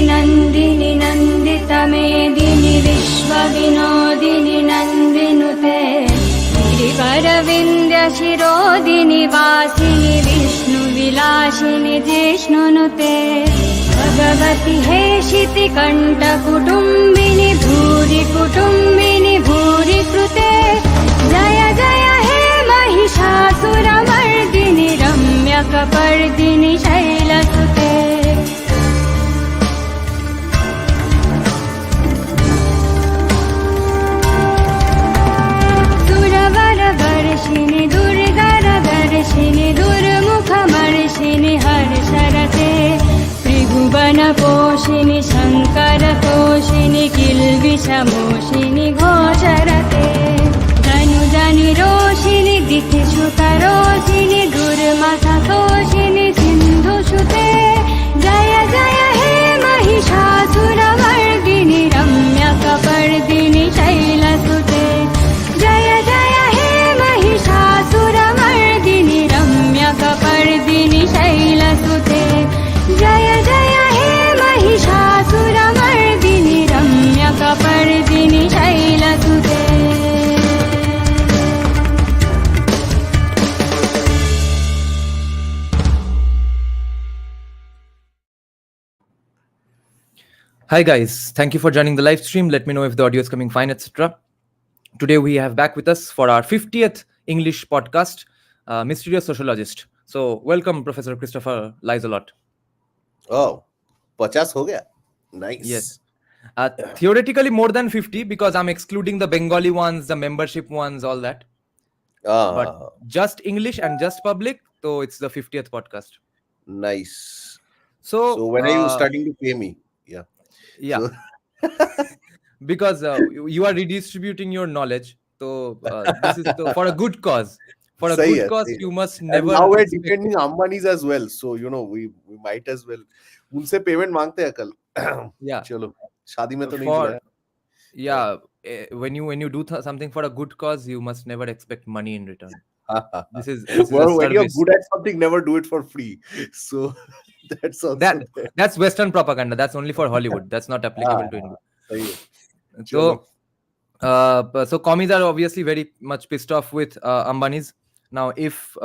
नन्दिनि नन्दितमेदिनि विश्वविनोदिनि नन्दिनुते गिरिवरविन्द्यशिरोदिनि वासिनि विष्णुविलासिनि जिष्णुनुते भगवति हेशिति कण्ठकुटुम्बिनि भूरि कुटुम्बिनि भूरि कृते जय जय हे महिषासुरमर्दिनि रम्यकपर्दिनि शैलसुते सुरवरवर्षिणि दुर्गरदर्शिनि दुर्मुखमर्षिनि हर्षरते त्रिभुवनपोषिणि शङ्करतोषिणि किल्बिषमोषिनि घोषरते धनुजनि रोषिनि दितिसुतरोषिनि दुर्मथतोषिनि सिन्धुसुते जय जय हे महिषासुरमर्दिनि रम्यकपर्दिनि शैलसुते जय जय हे महिषासुरमर्दिनि रम्यकपर्दिनि शैलसुते जय जय हे Mahishasuramardini रम्यकपर्दिनि शैलसुते Hi guys, thank you for joining the live stream. Let me know if the audio is coming fine, etc. Today we have back with us for our 50th English podcast, Mysterious Sociologist. So welcome, Professor Christopher Lies-a-lot. Oh, 50 ho gaya. Nice. Yes. Theoretically more than 50 because I'm excluding the Bengali ones, the membership ones, all that. But just English and just public, so it's the 50th podcast. Nice. So when are you starting to pay me? Yeah. So because you are redistributing your knowledge. So this is for a good cause. For a good cause, you must never. And now we're defending Ambanis as well. So we might as well. उनसे payment मांगते हैं कल. Yeah. चलो शादी में तो नहीं बुलाया. Yeah. When you do something for a good cause, you must never expect money in return. This is well, when you're service. good at something, never do it for free. So that's also that's Western propaganda. That's only for Hollywood. That's not applicable to India. So commies are obviously very much pissed off with Ambanis. Now, if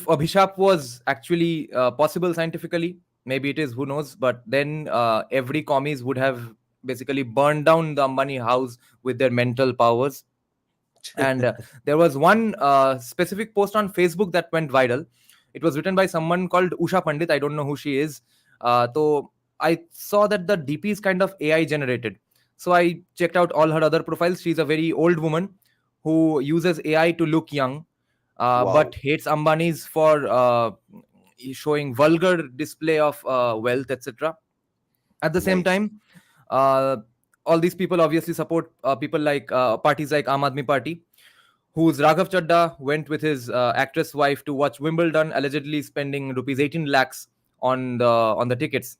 Abhishap was actually possible scientifically, maybe it is, who knows, but then every commies would have basically burned down the Ambani house with their mental powers. And there was one specific post on Facebook that went viral. It was written by someone called Usha Pandit. I don't know who she is. So I saw that the DP is kind of AI generated. So I checked out all her other profiles. She's a very old woman who uses AI to look young, but hates Ambanis for showing vulgar display of wealth, etc. At the same time, all these people obviously support people like parties like Aam Aadmi Party, whose Raghav Chadda went with his actress wife to watch Wimbledon, allegedly spending rupees 18 lakhs on the tickets.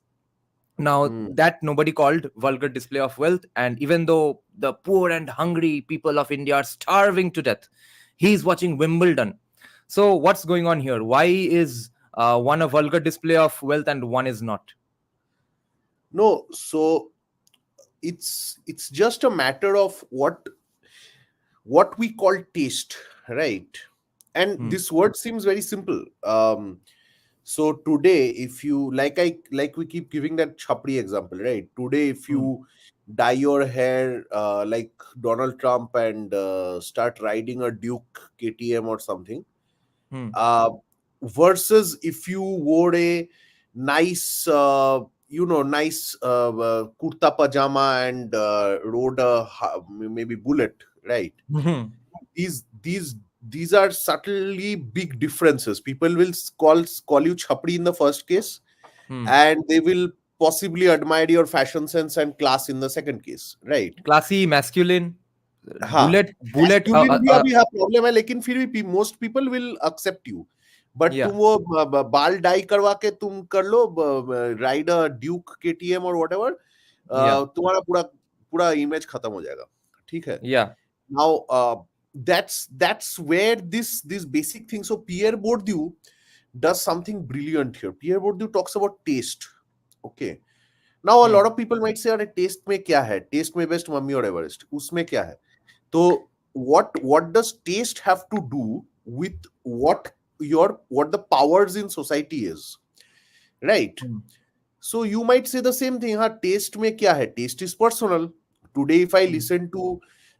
Now, that nobody called vulgar display of wealth. And even though the poor and hungry people of India are starving to death, he's watching Wimbledon. So what's going on here? Why is one a vulgar display of wealth and one is not? No, so it's just a matter of what we call taste, right? And this word seems very simple. So today, if you like we keep giving that chapri example, right? Today, if you dye your hair like Donald Trump and start riding a Duke KTM or something, versus if you wore a nice nice kurta pajama and rode a maybe Bullet, right? These are subtly big differences. People will call you chapri in the first case, and they will possibly admire your fashion sense and class in the second case, right? Classy, masculine. Bullet भी अभी हाँ problem है, लेकिन फिर भी most people will accept you. But तुम वो बाल डाई करवा के तुम कर लो राइड अ ड्यूक KTM और whatever, तुम्हारा पूरा इमेज खत्म हो जाएगा, ठीक है? Now that's where this basic thing. So Pierre Bourdieu does something brilliant here. Pierre Bourdieu talks about taste. Okay, Now a lot of people might say, अरे test में क्या है, टेस्ट में बेस्ट मम्मी और एवरेस्ट, उसमें क्या है? तो what does taste have to do with what the powers in society is, right? So you might say the same thing, हाँ taste में क्या है? Taste is personal. Today if I listen to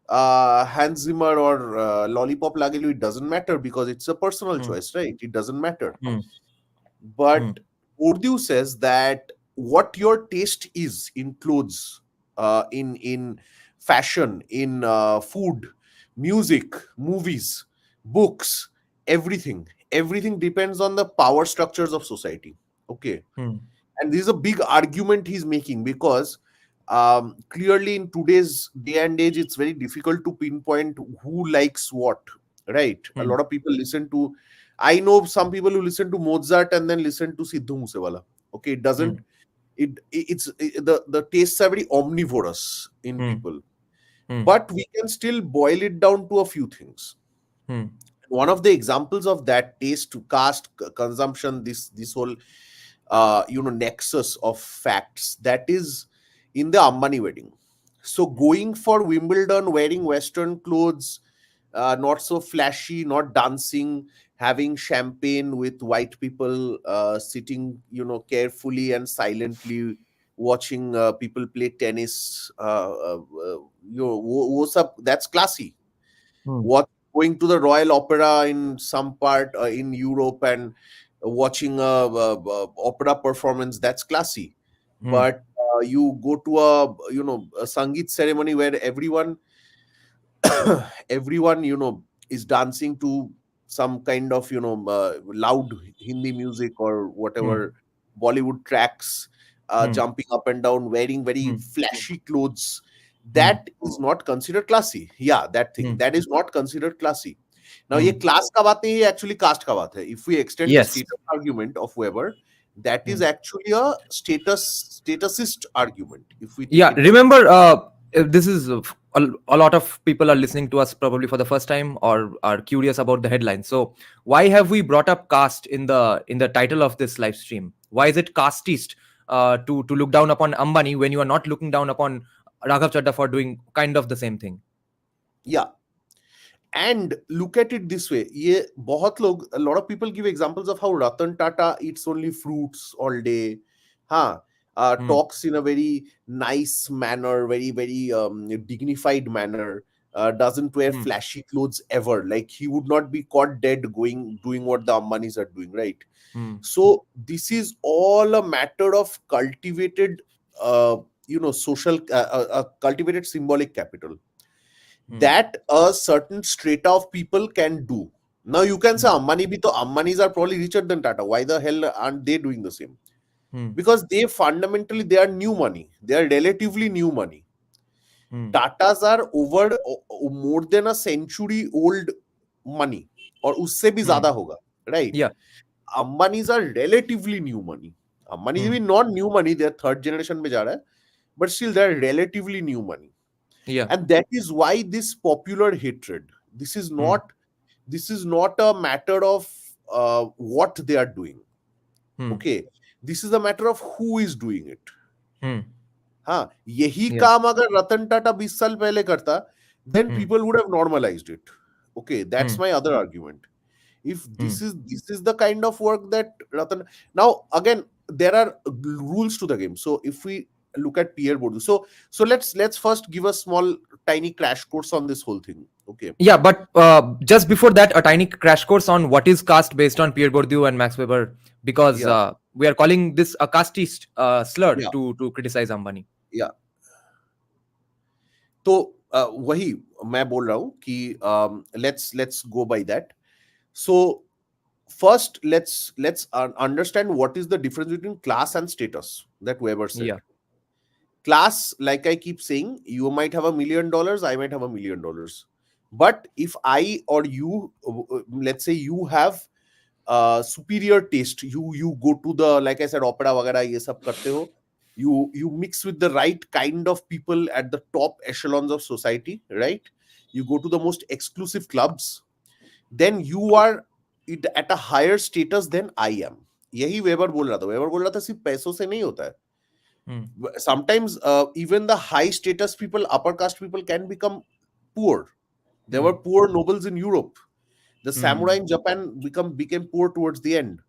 Hans Zimmer or Lollipop Lagelu, it doesn't matter because it's a personal choice, right? It doesn't matter. But Bourdieu says that what your taste is in clothes, in fashion, in food, music, movies, books, everything depends on the power structures of society. Okay. And this is a big argument he's making because clearly in today's day and age it's very difficult to pinpoint who likes what, right? A lot of people listen to, I know some people who listen to Mozart and then listen to Sidhu Moosewala. Okay, it doesn't the tastes are very omnivorous in people. But we can still boil it down to a few things. One of the examples of that taste to caste consumption, this whole nexus of facts, that is in the Ambani wedding. So going for Wimbledon, wearing Western clothes, not so flashy, not dancing, having champagne with white people, sitting carefully and silently watching people play tennis, that's classy. What going to the Royal Opera in some part in Europe and watching a opera performance, that's classy. But you go to a Sangeet ceremony where everyone is dancing to some kind of loud Hindi music or whatever Bollywood tracks, jumping up and down, wearing very flashy clothes, that is not considered classy. Yeah, that thing, that is not considered classy. Now ये class का बात नहीं है, actually caste का बात है. If we extend the status argument of whoever, that is actually a statusist argument. If we think remember this is a lot of people are listening to us probably for the first time or are curious about the headline. So why have we brought up caste in the title of this live stream? Why is it casteist to look down upon Ambani when you are not looking down upon Raghav Chadha for doing kind of the same thing? Yeah. And look at it this way. A lot of people give examples of how Ratan Tata eats only fruits all day. Talks in a very nice manner, very, very dignified manner. Doesn't wear flashy clothes ever. Like he would not be caught dead doing what the Ambanis are doing, right? So this is all a matter of cultivated, social, cultivated symbolic capital that a certain strata of people can do. Now you can say Ambanis are probably richer than Tata. Why the hell aren't they doing the same? Because they are new money. They are relatively new money. Tatas are over more than a century old money, or usse bhi zyada hoga, right? Yeah. Ambanis are relatively new money. Ambanis are not new money, they are third generation mein ja raha hai, but still they are relatively new money. Yeah. And that is why this popular hatred. This is not a matter of what they are doing. Okay, this is a matter of who is doing it. यही काम अगर रतन टाटा 20 साल पहले करता, then people would have normalized it. Okay, that's my other argument. If this is the kind of work that Ratan. Now again, there are rules to the game. So if we look at Pierre Bourdieu, so let's first give a small tiny crash course on this whole thing. Okay. Yeah, but just before that, a tiny crash course on what is caste based on Pierre Bourdieu and Max Weber, because we are calling this a casteist slur to criticize Ambani. Yeah. तो वही मैं बोल रहा हूँ कि let's go by that. So first let's understand what is the difference between class and status that Weber said. Yeah. Class, like I keep saying, you might have $1 million, I might have $1 million. But if I or you, let's say you have superior taste, you go to the, like I said, opera वगैरह ये सब करते हो, you mix with the right kind of people at the top echelons of society, right? You go to the most exclusive clubs, then you are at a higher status than I am. यही weber बोल रहा था. Weber बोल रहा था सिर्फ पैसों से नहीं होता है. Sometimes even the high status people, upper caste people, can become poor. There were poor nobles in Europe. The samurai in Japan became poor towards the end.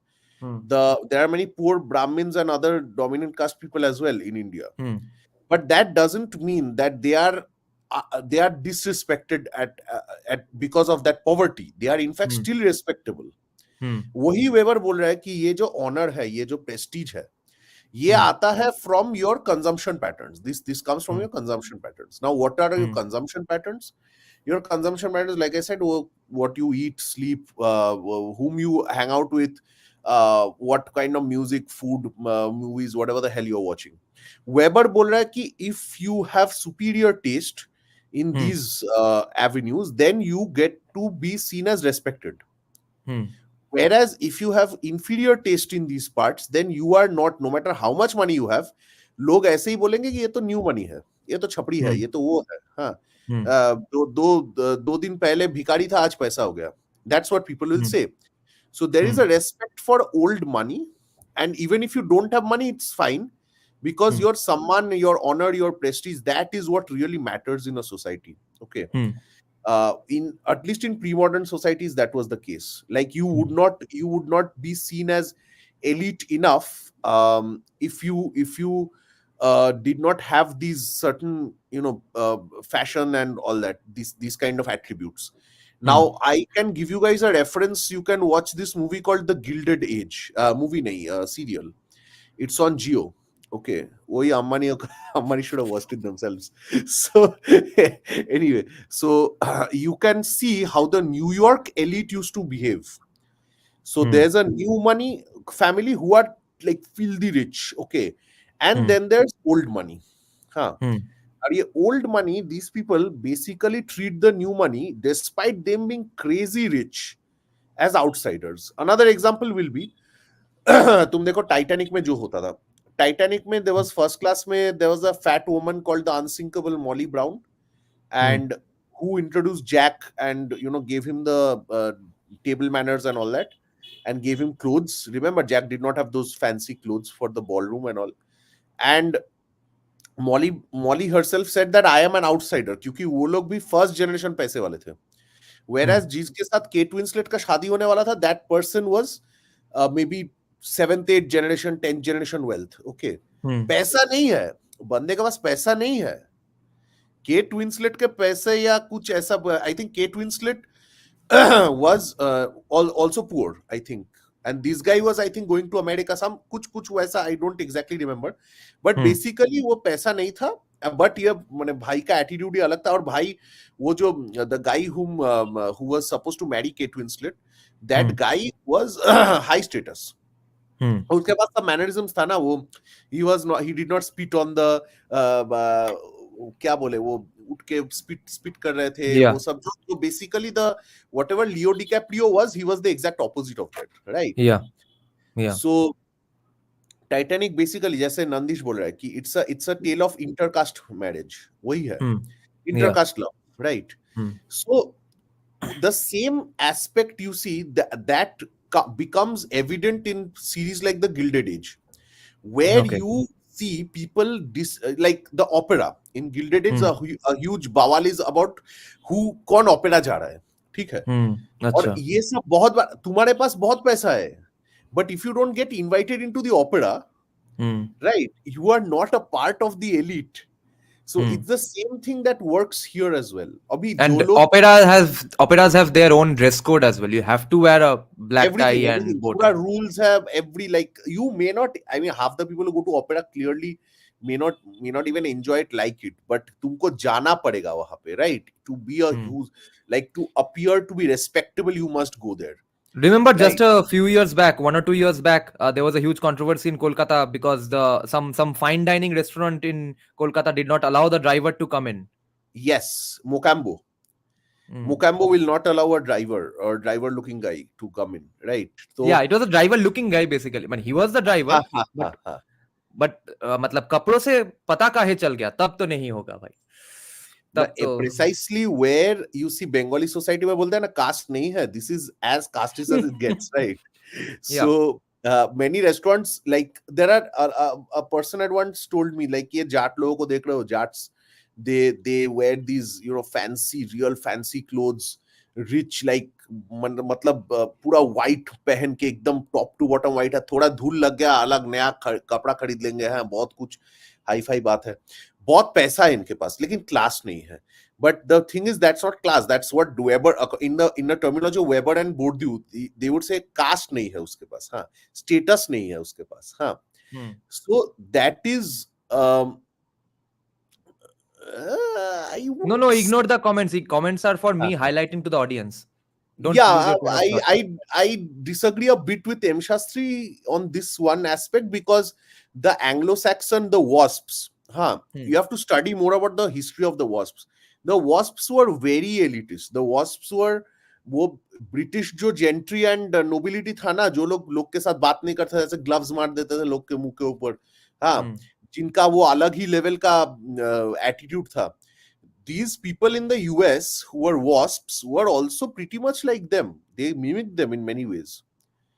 There are many poor Brahmins and other dominant caste people as well in India. But that doesn't mean that they are disrespected at because of that poverty. They are in fact still respectable. वही weber बोल रहा है कि ये जो honour है, ये जो प्रेस्टीज है, ये आता है from your consumption patterns. This comes from your consumption patterns. Now, what are your consumption patterns? Your consumption patterns, like I said, what you eat, sleep, whom you hang out with, what kind of music, food, movies, whatever the hell you're watching. Weber बोल रहा है कि if you have superior taste in these avenues, then you get to be seen as respected. Whereas if you have inferior taste in these parts, then you are not, no matter how much money you have, लोग ऐसे ही बोलेंगे कि ये तो new money है, ये तो छपड़ी है, ये तो वो है, हाँ, दो दिन पहले भिखारी था, आज पैसा हो गया. That's what people will say. So there is a respect for old money, and even if you don't have money, it's fine, because your samman, your honor, your prestige, that is what really matters in a society. Okay. In at least in pre-modern societies, that was the case. Like you would not be seen as elite enough if you did not have these certain fashion and all that, these kind of attributes. Now I can give you guys a reference. You can watch this movie called The Gilded Age. Movie nahi, serial. It's on Geo. Okay, वही Ambani should have watched it themselves. So anyway, so you can see how the New York elite used to behave. So there's a new money family who are like filthy rich, okay, and then there's old money. And old money, these people basically treat the new money, despite them being crazy rich, as outsiders. Another example will be तुम देखो Titanic में जो होता था, Titanic में there was first class में there was a fat woman called the unsinkable Molly Brown, and who introduced Jack and gave him the table manners and all that, and gave him clothes. Remember, Jack did not have those fancy clothes for the ballroom and all, and Molly herself said that I am an outsider, क्योंकि वो लोग भी first generation पैसे वाले थे. Whereas जिसके साथ Kate Winslet का शादी होने वाला था, that person was maybe 7th 8th generation 10th generation wealth. Okay. पैसा नहीं है बंदे के पास, पैसा नहीं है. केट विंसलेट के पैसे या कुछ ऐसा, I think Kate Winslet was also poor, I think, and this guy was, I think, going to America, some कुछ वैसा, I don't exactly remember, but basically वो पैसा नहीं था, but ये माने भाई का एटीट्यूड ही अलग था. और भाई वो जो the guy who was supposed to marry Kate Winslet, that guy was high status. और उसके पास सब मैनरिज्म्स था ना, वो he did not spit on the क्या बोले, वो उठ के spit कर रहे थे, वो सब. So basically the whatever Leo DiCaprio was, he was the exact opposite of that, right? Yeah. So Titanic basically, जैसे नंदिश बोल रहा है कि it's a tale of intercaste marriage, वही है, intercaste love, right? So the same aspect you see that becomes evident in series like The Gilded Age, where you see people like the opera in Gilded Age. A huge bawal is about who कौन opera जा रहा है, ठीक है, और ये सब बहुत बार तुम्हारे पास बहुत पैसा है, but if you don't get invited into the opera, right, you are not a part of the elite. So it's the same thing that works here as well. And operas have their own dress code as well. You have to wear a black tie and bow tie. Rules have like you may not, I mean, half the people who go to opera clearly may not even enjoy it, like it, but तुमको जाना पड़ेगा वहाँ पे, right? To be like to appear to be respectable, you must go there. Remember, just a few years back, 1 or 2 years back, there was a huge controversy in Kolkata because some fine dining restaurant in Kolkata did not allow the driver to come in. Yes, Mocambo. Mocambo will not allow a driver or driver-looking guy to come in, right? So yeah, it was a driver-looking guy basically. I mean, he was the driver, but मतलब कपड़ों से पता काहे चल गया, तब तो नहीं होगा भाई. Precisely where you see Bengali society में बोलते हैं ना, caste नहीं है, this is as casteist as it gets, right? So many restaurants, like there are a person had once told me, like, ये जाट लोगों को देख रहे हो, Jats, they wear these, you know, fancy, real fancy clothes, rich, like मतलब पूरा white पहन के एकदम top to bottom white है, थोड़ा धूल लग गया अलग नया कपड़ा खरीद लेंगे, हैं बहुत कुछ हाई फाई बात है, बहुत पैसा है इनके पास, लेकिन क्लास नहीं है. But the thing is, that's not class. That's what Weber, in the terminology of Weber and Bourdieu, they would say caste नहीं है उसके पास, हाँ, status नहीं है उसके पास, हाँ. So that is No, ignore the comments. The comments are for me highlighting to the audience. Don't use yeah, your point of thought. I disagree a bit with M. Shastri on this one aspect, because the Anglo-Saxon, the WASPs, you have to study more about the history of the WASPs. The WASPs were very elitist. The WASPs were वो British जो gentry and nobility था ना, जो लोग के साथ बात नहीं करते थे, जैसे ग्लव्स मार देते थे लोग के मुंह के ऊपर, हाँ, जिनका वो अलग ही लेवल का एटीट्यूड था. These people in the US who were WASPs were also pretty much like them. They mimicked them in many ways.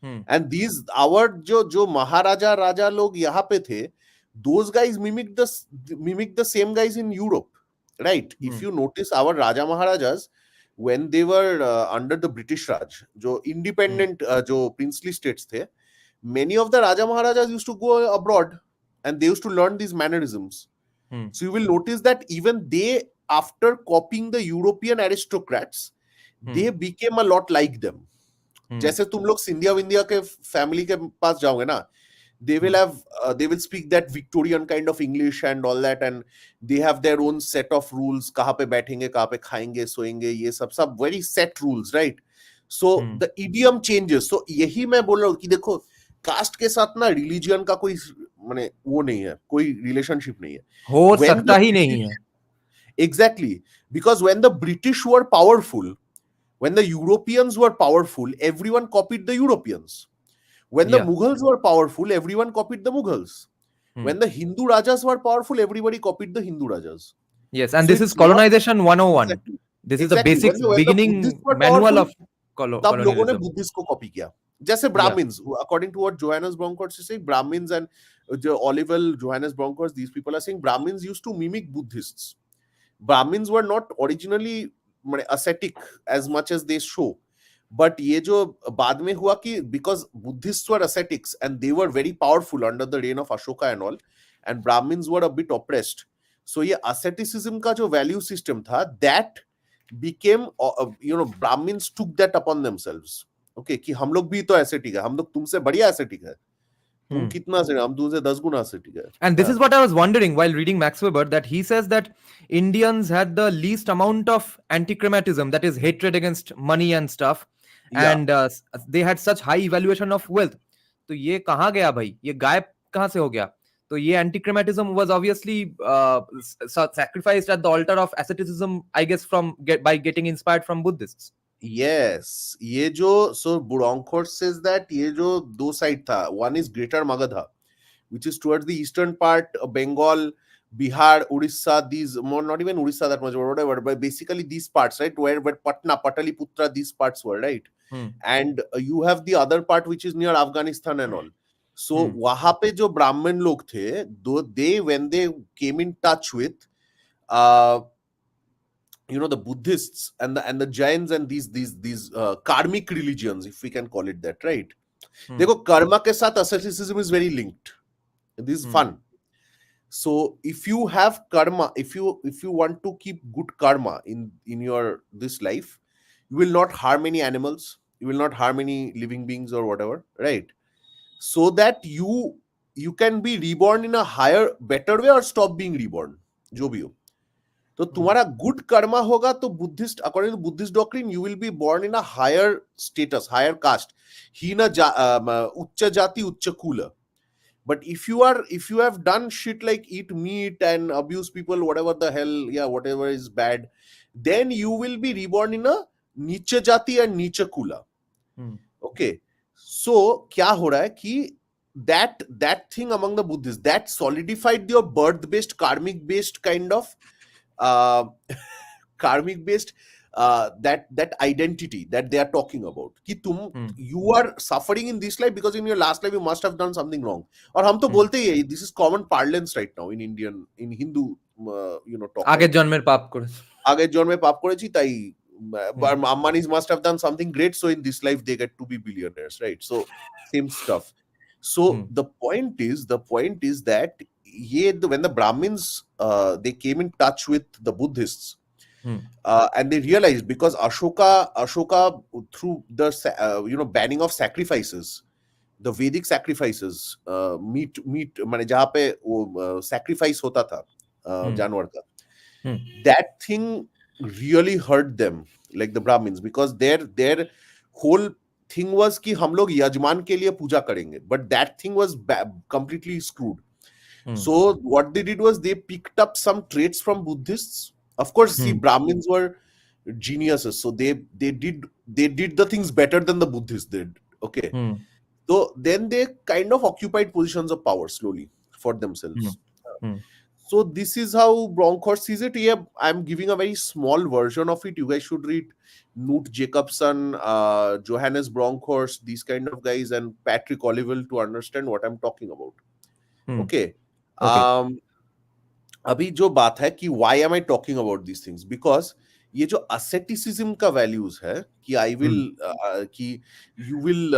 And these our जो महाराजा राजा लोग यहाँ पे थे, those guys mimicked the same guys in Europe, right? If you notice, our Raja Maharajas, when they were under the British Raj, जो independent जो princely states थे, many of the Raja Maharajas used to go abroad and they used to learn these mannerisms. So you will notice that even they, after copying the European aristocrats, they became a lot like them. जैसे तुम लोग सिंधिया विंधिया के family के पास जाओगे ना, they will speak that Victorian kind of English and all that, and they have their own set of rules, कहाँ पे बैठेंगे, कहाँ पे खाएंगे, सोएंगे, ये सब very set rules, right? So the idiom changes. So यही मैं बोल रहा हूँ कि देखो, कास्ट के साथ ना रिलीजियन का कोई माने वो नहीं है, कोई रिलेशनशिप नहीं है, हो सकता ही नहीं है. Exactly, because when the British were powerful, when the Europeans were powerful, everyone copied the Europeans. When the Mughals were powerful, everyone copied the Mughals. When the Hindu Rajas were powerful, everybody copied the Hindu Rajas. Yes, and so this is colonization 101. Exactly. This is the basic beginning manual of colonization. तब लोगों ने Buddhist को copy किया. जैसे Brahmins, according to what Johannes Bronkhorst is saying, Brahmins and Oliver Johannes Bronkhorst, these people are saying Brahmins used to mimic Buddhists. Brahmins were not originally ascetic as much as they show, but ये जो बाद में हुआ कि because Buddhists were ascetics and they were very powerful under the reign of Ashoka and all, and Brahmins were a bit oppressed, so ये asceticism का जो value system था, that became Brahmins took that upon themselves. Okay, कि हम लोग भी तो ascetic है, हम लोग तुमसे बढ़िया ascetic है, तुम कितना से, हम तुमसे 10 गुना ascetic है. And this is what I was wondering while reading Max Weber, that he says that Indians had the least amount of anti-Crematism, that is hatred against money and stuff, and they had such high evaluation of wealth. तो ये कहाँ गया भाई, ये गायब कहाँ से हो गया? तो ये anti-Crematism was obviously sacrificed at the altar of asceticism, I guess, by getting inspired from Buddhists. Yes, ये जो, so Bronkhorst says that ये जो दो side था, one is Greater Magadha, which is towards the eastern part, Bengal, Bihar, Orissa, these, more not even Orissa that much, or whatever, but basically these parts, right, where Patna, Pataliputra, these parts were, right? And you have the other part which is near Afghanistan and all. So वहाँ पे जो ब्राह्मण लोग थे, they, when they came in touch with the Buddhists and the Jains and these karmic religions, if we can call it that, right? देखो, karma के साथ asceticism is very linked. This is fun. So if you have karma, if you want to keep good karma in your this life, you will not harm any animals, you will not harm any living beings or whatever, right? So that you can be reborn in a higher, better way, or stop being reborn, जो भी हो. तो तुम्हारा good karma होगा तो Buddhist, according to Buddhist doctrine, you will be born in a higher status, higher caste, hina uchcha jati uchcha kula. But if you have done shit like eat meat and abuse people, whatever the hell, whatever is bad, then you will be reborn in a nicha jati and nicha kula. Okay, so क्या हो रहा है कि that thing among the Buddhists, that solidified your birth based, karmic based kind of karmic based that identity that they are talking about कि you are suffering in this life because in your last life you must have done something wrong. और हम तो बोलते ही है, this is common parlance right now in Hindu talk. আগের জন্মের পাপ করেছে, আগের জন্মে পাপ করেছি তাই Ambanis must have done something great, so in this life they get to be billionaires, right? So same stuff. So the point is that when the Brahmins they came in touch with the Buddhists, and they realized because Ashoka through the banning of sacrifices, the Vedic sacrifices, meat माने जहाँ पे वो sacrifice होता था जानवर का, that thing really hurt them, like the Brahmins, because their whole thing was कि हम लोग यजमान के लिए पूजा करेंगे, but that thing was completely screwed. So what they did was they picked up some traits from Buddhists. Of course, see, Brahmins were geniuses, so they did the things better than the Buddhists did. Okay, so then they kind of occupied positions of power slowly for themselves. So this is how Bronkhorst sees it. Yeah, I'm giving a very small version of it. You guys should read Knut Jacobson, Johannes Bronkhorst, these kind of guys, and Patrick Olivelle to understand what I'm talking about. Okay. अभी जो बात है कि why am I talking about these things? Because ये जो asceticism का values है कि कि you will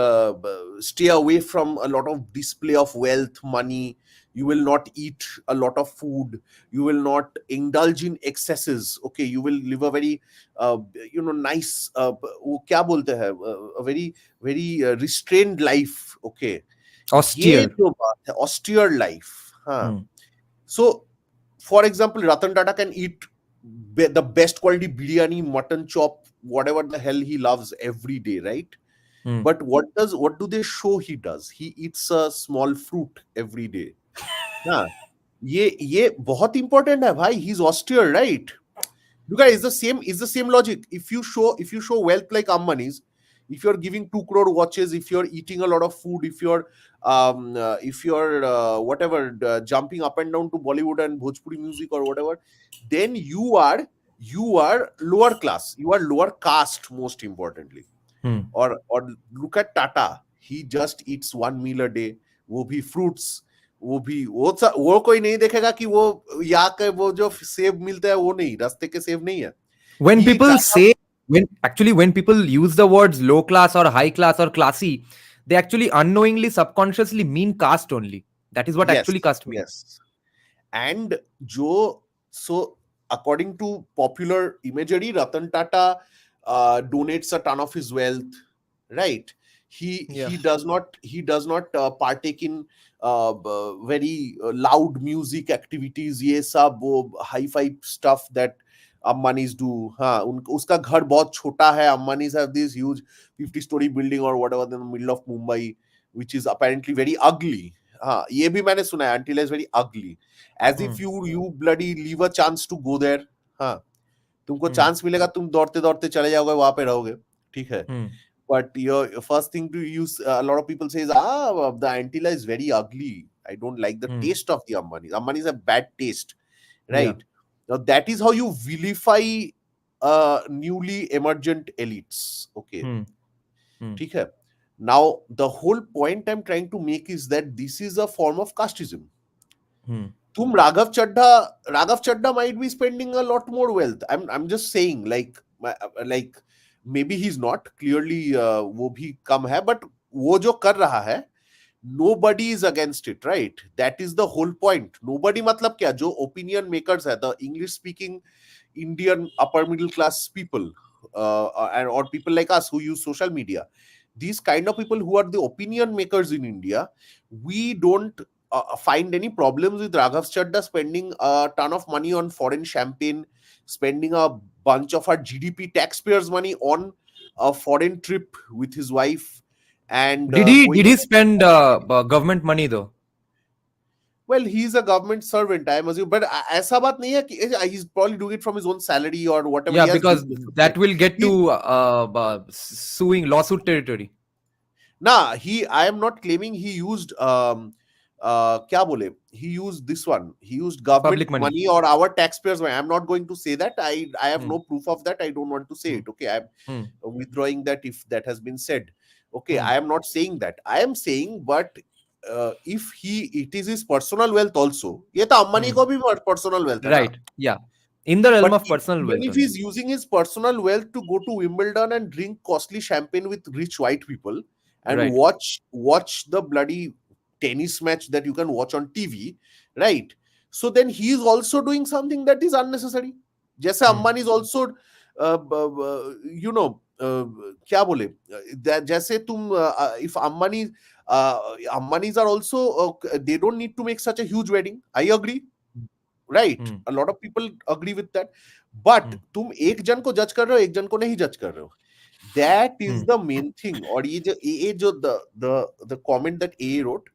stay away from a lot of display of wealth, money, you will not eat a lot of food, you will not indulge in excesses, okay, you will live a very nice वो क्या बोलते हैं, a very restrained life, okay, austere, ये जो बात है austere life, हाँ. So for example, Ratan Tata can eat the best quality biryani, mutton chop, whatever the hell he loves every day, right? But what do they show he does? He eats a small fruit every day. हाँ, ये बहुत important है भाई. He's austere, right? Look at it's the same logic. If you show wealth like Ambanis, if you're giving 2 crore watches, if you're eating a lot of food, if you're jumping up and down to Bollywood and Bhojpuri music or whatever, then you are lower class, you are lower caste, most importantly. Or look at Tata, he just eats 1 meal a day, वो भी fruits, वो कोई नहीं देखेगा कि वो यहाँ के वो जो सेब मिलता है वो नहीं, रास्ते के सेब नहीं है. When people use the words low class or high class or classy, they actually unknowingly, subconsciously mean caste only. That is what actually caste means. Yes. And so according to popular imagery, Ratan Tata donates a ton of his wealth, right? He does not partake in very loud music activities, ये सब वो hi-fi stuff that Ambanis do. हाँ, उसका घर बहुत छोटा है. Ambanis have this huge 50-story building or whatever in the middle of Mumbai, which is apparently very ugly. हाँ, ये भी मैंने सुना है. Until is very ugly. As if you bloody leave a chance to go there. हाँ, तुमको chance मिलेगा, तुम दौड़ते दौड़ते चले जाओगे, वहाँ पे रहोगे, ठीक है. But your first thing to use, a lot of people say is, the Antilla is very ugly. I don't like the taste of the Ambanis. Ambanis have bad taste, right? Yeah. Now that is how you vilify newly emergent elites. Okay. ठीक है. Now the whole point I'm trying to make is that this is a form of casteism. तुम Raghav Chadda might be spending a lot more wealth. I'm just saying, like maybe he's not, clearly वो भी कम है, but वो जो कर रहा है, nobody is against it, right? That is the whole point. Nobody मतलब क्या, जो opinion makers है, the English speaking Indian upper middle class people or people like us who use social media, these kind of people who are the opinion makers in India, we don't find any problems with Raghav Chadda spending a ton of money on foreign champagne, spending a bunch of our GDP taxpayers' money on a foreign trip with his wife. And did he spend government money though? Well, he's a government servant, I must say, but ऐसा बात नहीं है कि he's probably doing it from his own salary or whatever. Yeah, because that will get to suing lawsuit territory. Nah, I am not claiming he used क्या बोले, he used this one, he used government Public money. money or our taxpayers money. I'm not going to say that. I have Hmm. no proof of that. I don't want to say Hmm. it. Okay, I'm Hmm. withdrawing that if that has been said. Okay, Hmm. I am not saying that. I am saying, but if it is his personal wealth also, ये तो Ambani Hmm. को भी personal wealth है ना. Right. Yeah. In the realm But of personal even wealth if only. he's using his personal wealth to go to Wimbledon and drink costly champagne with rich white people and Right. watch the bloody tennis match that you can watch on TV, right? So then he is also doing something that is unnecessary. जैसे Hmm. Ambani is also, you know, क्या बोले, जैसे तुम if Ambanis are also they don't need to make such a huge wedding. I agree. Right, Hmm. A lot of people agree with that, but Hmm. तुम एक जन को जज कर रहे हो, एक जन को नहीं जज कर रहे हो. That is Hmm. The main thing. और ये जो the comment that a wrote,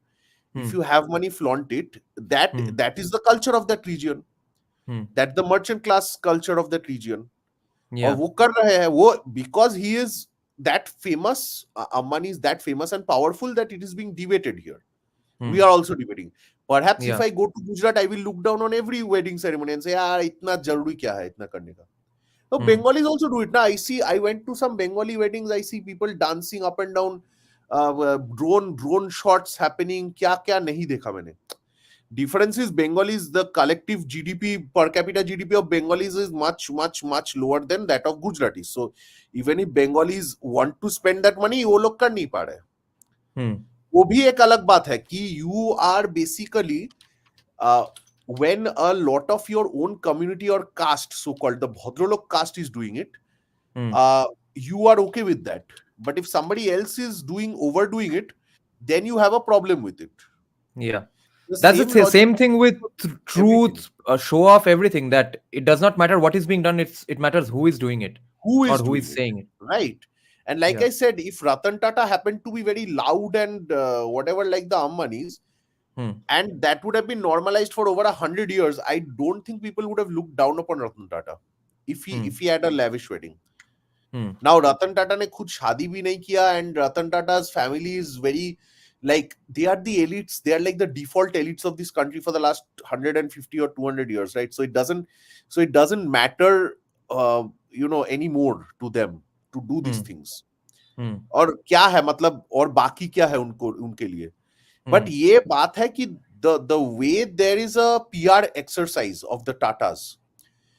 Hmm. if you have money flaunt it, that Hmm. that is the culture of that region, Hmm. that the merchant class culture of that region. और Yeah. वो कर रहे हैं वो because he is that famous, Ambani is that famous and powerful that it is being debated here. We Hmm. are also debating. Perhaps if Yeah. I go to Gujarat, I will look down on every wedding ceremony and say, "यार इतना जरूरी क्या है इतना करने का?" So Hmm. Bengalis also do it. Now I went to some Bengali weddings. I see people dancing up and down, drone shots happening. क्या क्या नहीं देखा मैंने. Difference is Bengalis, the collective GDP, per capita GDP of Bengalis is much lower than that of Gujaratis. So even if Bengalis want to spend that money, वो लोग कर नहीं पा रहे. Hmm. वो भी एक अलग बात है कि you are basically, when a lot of your own community or caste, so called the Bhadralok caste is doing it, Hmm. you are okay with that. But if somebody else is overdoing it, then you have a problem with it. Yeah. The That's the same logic same thing with everything. truth, show off, everything. That it does not matter what is being done. It matters who is doing it Who or is who doing is it, saying it. right? And like Yeah. I said, if Ratan Tata happened to be very loud and whatever like the Ambanis, Hmm. and that would have been normalized for over 100 years, I don't think people would have looked down upon Ratan Tata Hmm. if he had a lavish wedding. Hmm. Now Ratan Tata ने खुद शादी भी नहीं किया, and Ratan Tata's family is very, like, they are the elites. They are like the default elites of this country for the last 150 or 200 years, right? So it doesn't matter, anymore to them to do these Hmm. things. Hmm. और क्या है मतलब, और बाकी क्या है उनको उनके लिए. Hmm. But ये बात है कि the way there is a PR exercise of the Tatas,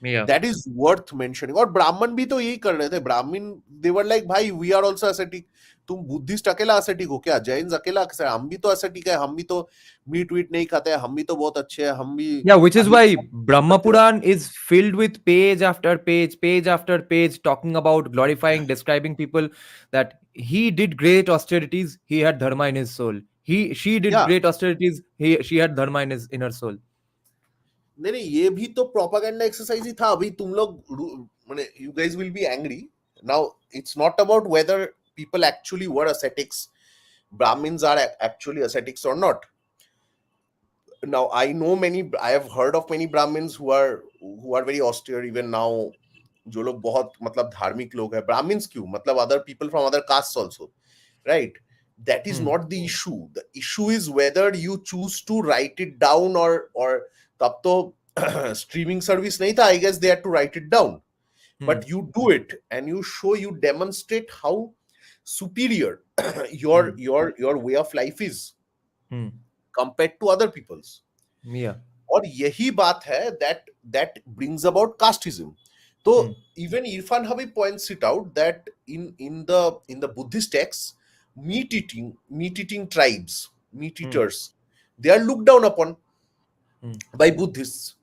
Yeah. that is worth mentioning. और ब्राह्मण भी तो यही कर रहे थे. ब्राह्मण, they were like, भाई we are also ascetic. तुम बुद्धिस्ट अकेला ascetic हो क्या? जैन अकेला? हम भी तो ascetic है, हम भी तो मीट वीट नहीं खाते हैं, हम भी तो बहुत अच्छे हैं, हम भी Yeah, which is why Brahma करते हैं. Puran is filled with page after page after page, talking about, glorifying, describing people that he did great austerities, he had dharma in his soul. She did Yeah. great austerities, she had dharma in his inner soul. नहीं, ये भी तो propaganda exercise ही था. अभी तुम लोग माने you guys will be angry. Now it's not about whether people actually were ascetics, Brahmins are actually ascetics or not. Now I have heard of many Brahmins who are very austere even now. जो लोग बहुत मतलब धार्मिक लोग हैं, Brahmins क्यों, मतलब other people from other castes also, right? That is not the issue. The issue is whether you choose to write it down or तब तो streaming service नहीं था. I guess they had to write it down. But you do it and you demonstrate how superior your way of life is compared to other people's. Yeah. और यही बात है that brings about casteism. So even Irfan Habib points it out that in the Buddhist texts, meat eating tribes, meat eaters, they are looked down upon by Buddhists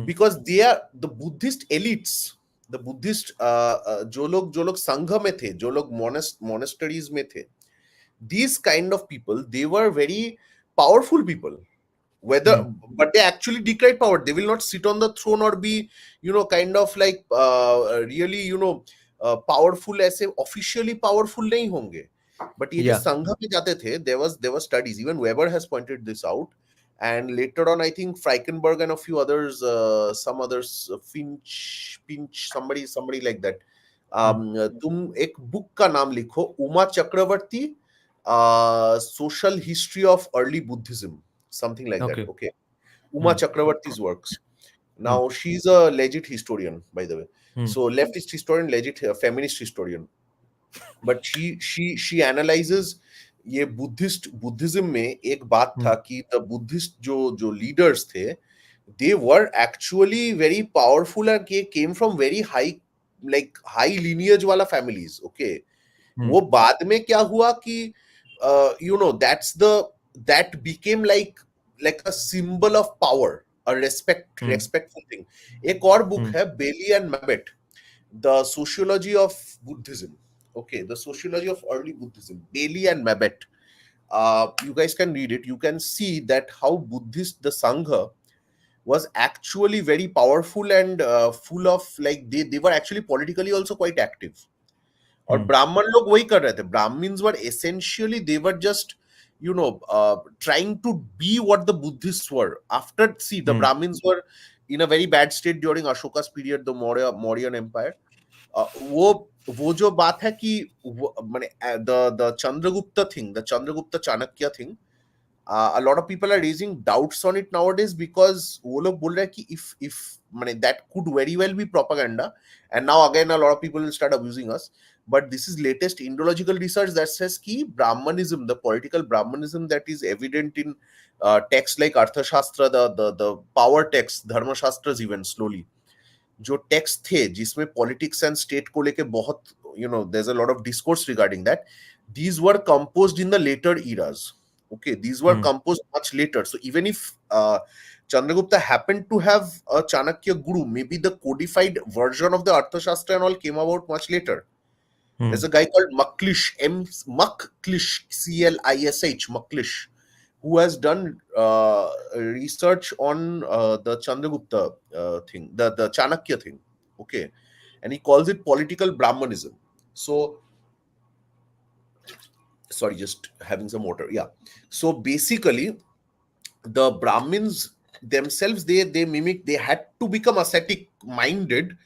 because they are the Buddhist elites, the Buddhist जो लोग संघ में थे, जो लोग monasteries में थे, these kind of people, they were very powerful people. But they actually decry power. They will not sit on the throne or be kind of like really powerful, ऐसे officially powerful नहीं होंगे. But ये जो संघ में जाते थे, there were studies, even Weber has pointed this out, and later on I think Freikenberg and a few others, some others, Finch, somebody like that. तुम एक बुक का नाम लिखो, उमा चक्रवर्ती, social history of early Buddhism, something like that. Okay. Okay, Uma Chakravarti's works. Now she's a legit historian, by the way. So leftist historian, legit feminist historian. But she analyzes ये Buddhism में एक बात था कि the Buddhist जो leaders थे, they were actually very powerful and came from very high lineage वाला families. Okay, वो बाद में क्या हुआ कि that became like a symbol of power, a respectful thing. एक और book है Bailey and Mabbott, the Sociology of Buddhism. Okay, the Sociology of Early Buddhism, Bailey and Mabbott. You guys can read it. You can see that how Buddhist the Sangha was actually very powerful and full of they were actually politically also quite active. और ब्राह्मण लोग वही कर रहे थे. Brahmins were essentially, they were just trying to be what the Buddhists were. After, see, the Brahmins were in a very bad state during Ashoka's period, the Mauryan Empire. वो जो बात है कि the Chandragupta thing, the Chandragupta Chanakya thing, a lot of people are raising doubts on it nowadays because वो लोग बोल रहे हैं कि if that could very well be propaganda, and now again a lot of people will start abusing us. But this is latest Indological research that says कि Brahmanism, the political Brahmanism that is evident in texts like Arthashastra, the power texts, Dharma Shastras even slowly, जो text थे जिसमें politics and state को लेके बहुत there's a lot of discourse regarding that, these were composed in the later eras. Okay, these were composed much later. So even if Chandragupta happened to have a Chanakya guru, maybe the codified version of the Arthashastra and all came about much later. There's a guy called Maklish, Clish, Maklish, who has done research on the Chandragupta thing, the Chanakya thing. Okay, and he calls it political Brahmanism. So, sorry, just having some water. Yeah. So basically, the Brahmins themselves, they had to become ascetic minded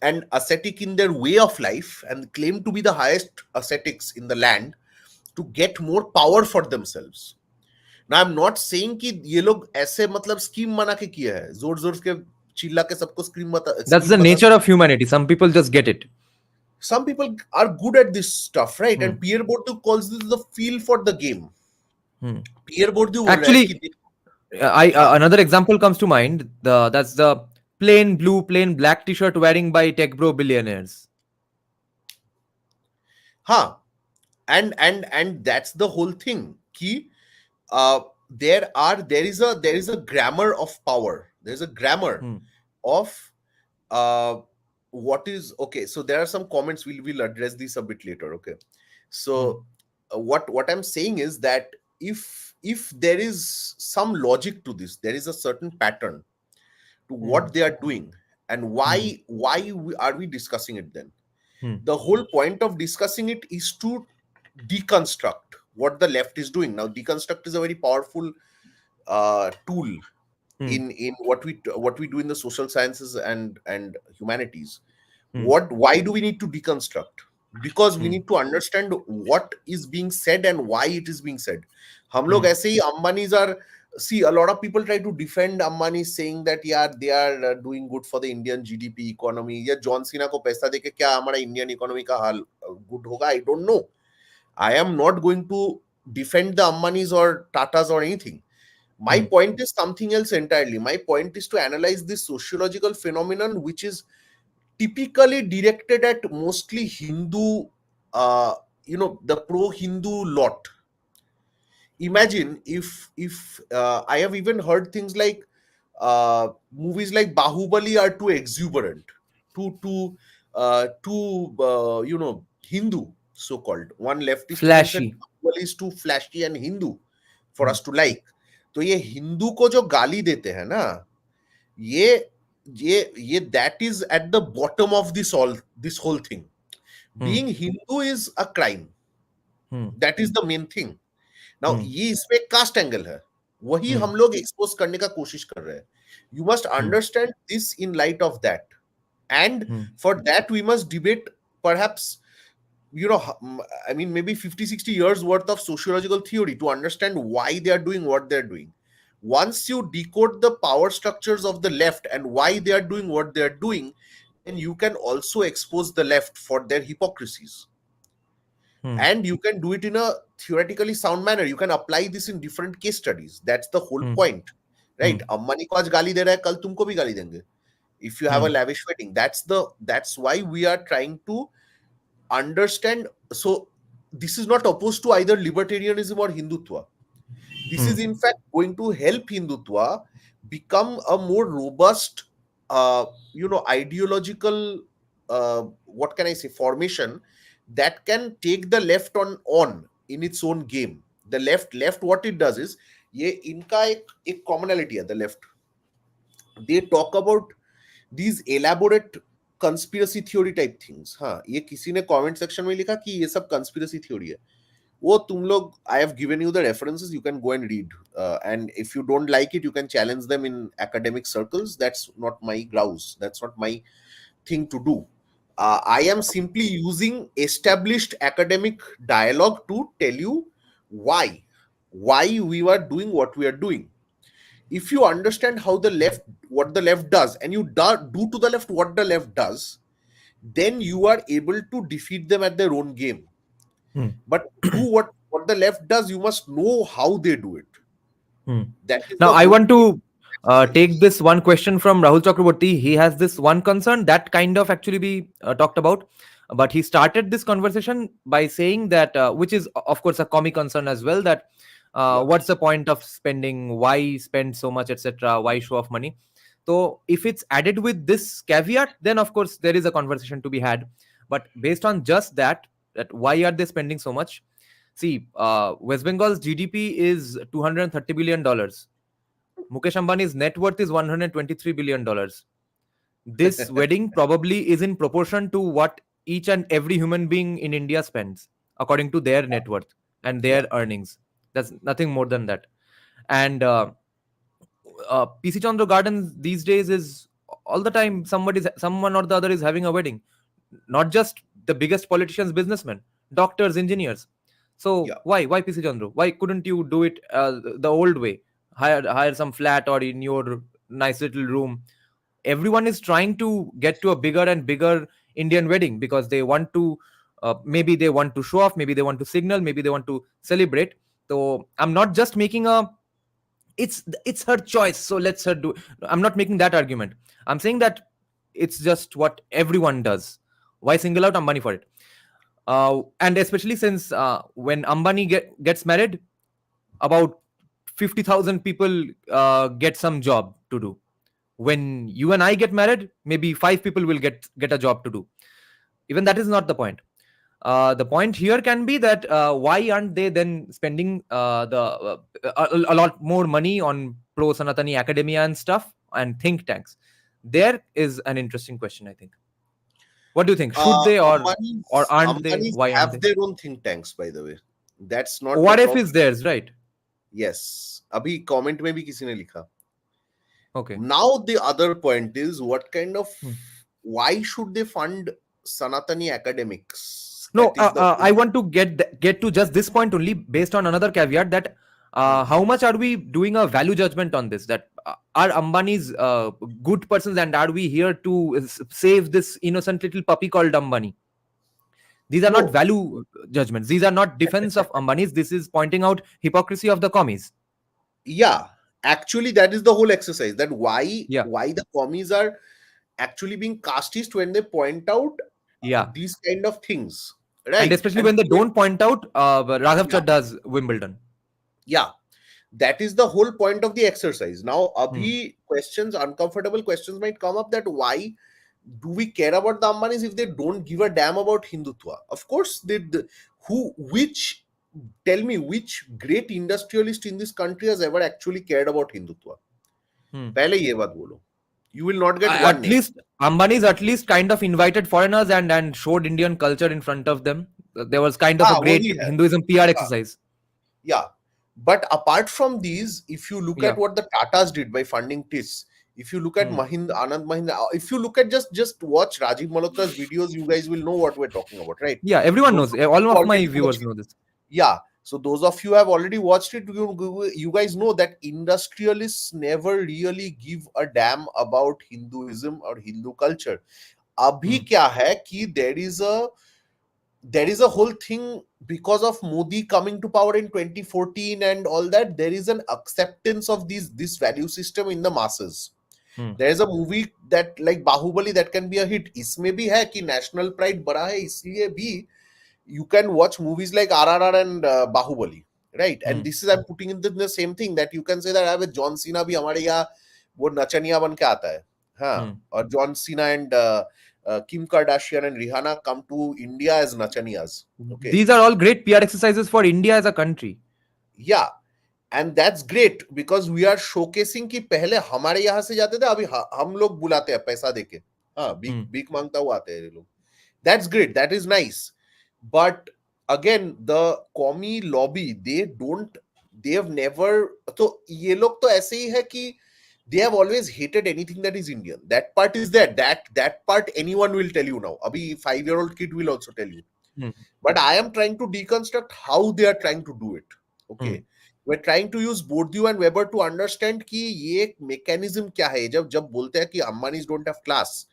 and ascetic in their way of life, and claim to be the highest ascetics in the land to get more power for themselves. Now I'm not saying कि ये लोग ऐसे मतलब scheme बना के किया है, जोर जोर के चिल्ला के सबको स्कीम बता. That's the nature of humanity. Some people just get it. Some people are good at this stuff, right? And Pierre Bourdieu calls this the feel for the game. Pierre Bourdieu actually, another example comes to mind. That's the plain blue, plain black t-shirt wearing by tech bro billionaires. And that's the whole thing. Ki there is a grammar of power. There's a grammar of what is okay. So there are some comments. We'll address these a bit later. Okay. So what I'm saying is that if there is some logic to this, there is a certain pattern to what they are doing, and why are we discussing it then? The whole point of discussing it is to deconstruct what the left is doing. Now, deconstruct is a very powerful tool in what we do in the social sciences and humanities. Why do we need to deconstruct? Because we need to understand what is being said and why it is being said. हम लोग ऐसे ही Ambanis are, see, a lot of people try to defend Ambanis saying that they are doing good for the Indian GDP economy. या John Cena को पैसा देके क्या हमारा Indian economy का हाल good होगा? I don't know. I am not going to defend the Ambanis or Tatas or anything. My point is something else entirely. My point is to analyze this sociological phenomenon, which is typically directed at mostly Hindu, the pro-Hindu lot. Imagine if I have even heard things like movies like Bahubali are too exuberant, too Hindu, so-called. One leftist flashy. Bahubali is too flashy and Hindu for us to like. तो ये हिंदू को जो गाली देते हैं ना, ये that is at the bottom of this whole thing. Being Hindu is a crime. That is the main thing. Now ये इसमें कास्ट एंगल है, वही हम लोग एक्सपोज करने का कोशिश कर रहे हैं. You must understand this in light of that, and for that we must debate perhaps I mean, maybe 50-60 years worth of sociological theory to understand why they are doing what they're doing. Once you decode the power structures of the left and why they are doing what they're doing, then you can also expose the left for their hypocrisies. And you can do it in a theoretically sound manner. You can apply this in different case studies. That's the whole point, right? Ambani ko aaj gali de raha hai, kal tumko bhi gali denge. If you have a lavish wedding, that's why we are trying to understand. So this is not opposed to either libertarianism or Hindutva. This is in fact going to help Hindutva become a more robust, ideological, what can I say, formation that can take the left on in its own game. The left, what it does is, ये इनका एक commonality है. The left, they talk about these elaborate conspiracy theory type things. हाँ, ये किसी ने comment section में लिखा कि ये सब conspiracy theory है. वो तुम लोग, I have given you the references, you can go and read, and if you don't like it, you can challenge them in academic circles. That's not my grouse, that's not my thing to do. I am simply using established academic dialogue to tell you why we were doing what we are doing. If you understand how the left, what the left does, and you do to the left what the left does, then you are able to defeat them at their own game. But to do what the left does, you must know how they do it. That is now I want to exercise. take this one question from Rahul Chakraborty. He has this one concern that kind of actually be talked about, but he started this conversation by saying that, which is of course a comic concern as well, that what's the point of spending, why spend so much, etc., why show off money. So if it's added with this caveat, then of course there is a conversation to be had. But based on just that why are they spending so much? See, West Bengal's GDP is $230 billion. Mukesh Ambani's net worth is $123 billion. This wedding probably is in proportion to what each and every human being in India spends, according to their net worth and their earnings. That's nothing more than that. And PC Chandra Gardens these days is all the time someone or the other is having a wedding. Not just the biggest politicians, businessmen, doctors, engineers. So why PC Chandra? Why couldn't you do it the old way? Hire some flat or in your nice little room. Everyone is trying to get to a bigger and bigger Indian wedding because they want to, maybe they want to show off, maybe they want to signal, maybe they want to celebrate. So I'm not just making it's her choice, so let's her do. I'm not making that argument. I'm saying that it's just what everyone does. Why single out Ambani for it? And especially since when Ambani gets married, about 50,000 people get some job to do. When you and I get married, maybe 5 people will get a job to do. Even that is not the point. The point here can be that why aren't they then spending a lot more money on pro-Sanatani academia and stuff and think tanks? There is an interesting question, I think. What do you think? Should they or aren't they? Why aren't they? Have their own think tanks, by the way. That's not. What if is theirs, right? Yes. Abhi comment mein bhi kisi ne likha. Okay. Now the other point is, what kind of why should they fund Sanatani academics? No, I want to get to just this point only based on another caveat that how much are we doing a value judgment on this? That are Ambani's good persons and are we here to save this innocent little puppy called Ambani? These are not value judgments. These are not defense of Ambani's. This is pointing out hypocrisy of the commies. Yeah, actually that is the whole exercise. That why the commies are actually being casteist when they point out these kind of things. Right. And especially when they don't point out, Raghav Chadda's Wimbledon. Yeah, that is the whole point of the exercise. Now, questions, uncomfortable questions might come up that why do we care about the Ambanis if they don't give a damn about Hindutva? Of course, tell me which great industrialist in this country has ever actually cared about Hindutva? Pehle ye baat bolo. You will not get one name. Least Ambanis at least kind of invited foreigners and showed Indian culture in front of them. There was kind of a great Hinduism PR exercise. Yeah. But apart from these, if you look at what the Tatas did by funding TIS, If you look at Anand Mahindra, if you look at just watch Rajiv Malhotra's videos, you guys will know what we're talking about, right? Yeah, everyone Those knows. of you All who of my already viewers watched it. know this. Yeah, so those of you who have already watched it, you guys know that industrialists never really give a damn about Hinduism or Hindu culture. Abhi kya hai ki there is a whole thing because of Modi coming to power in 2014 and all that. There is an acceptance of this value system in the masses. There is a movie that like Bahubali that can be a hit. इसमें भी है कि national pride बढ़ा है, इसलिए भी you can watch movies like RRR and Bahubali, right? And this is, I'm putting in the same thing that you can say that with John Cena भी हमारे यहाँ वो नचनिया बन के आता है, हाँ, और John Cena and Kim Kardashian and Rihanna come to India as nachaniyas. Okay, These are all great PR exercises for India as a country. Yeah, and that's great because we are showcasing कि पहले हमारे यहाँ से जाते थे, अभी हम लोग बुलाते हैं पैसा देके, हाँ, भीख मांगता हुआ आते हैं ये लोग. That's great, that is nice. But again, the कौमी lobby, they have never, तो ये लोग तो ऐसे ही है कि they have always hated anything that is Indian. That part is there. That part anyone will tell you now. Abhi 5-year-old kid will also tell you. But I am trying to deconstruct how they are trying to do it. Okay. We're trying to use Bourdieu and Weber to understand कि ये mechanism क्या है. जब बोलते हैं कि Ambanis don't have class,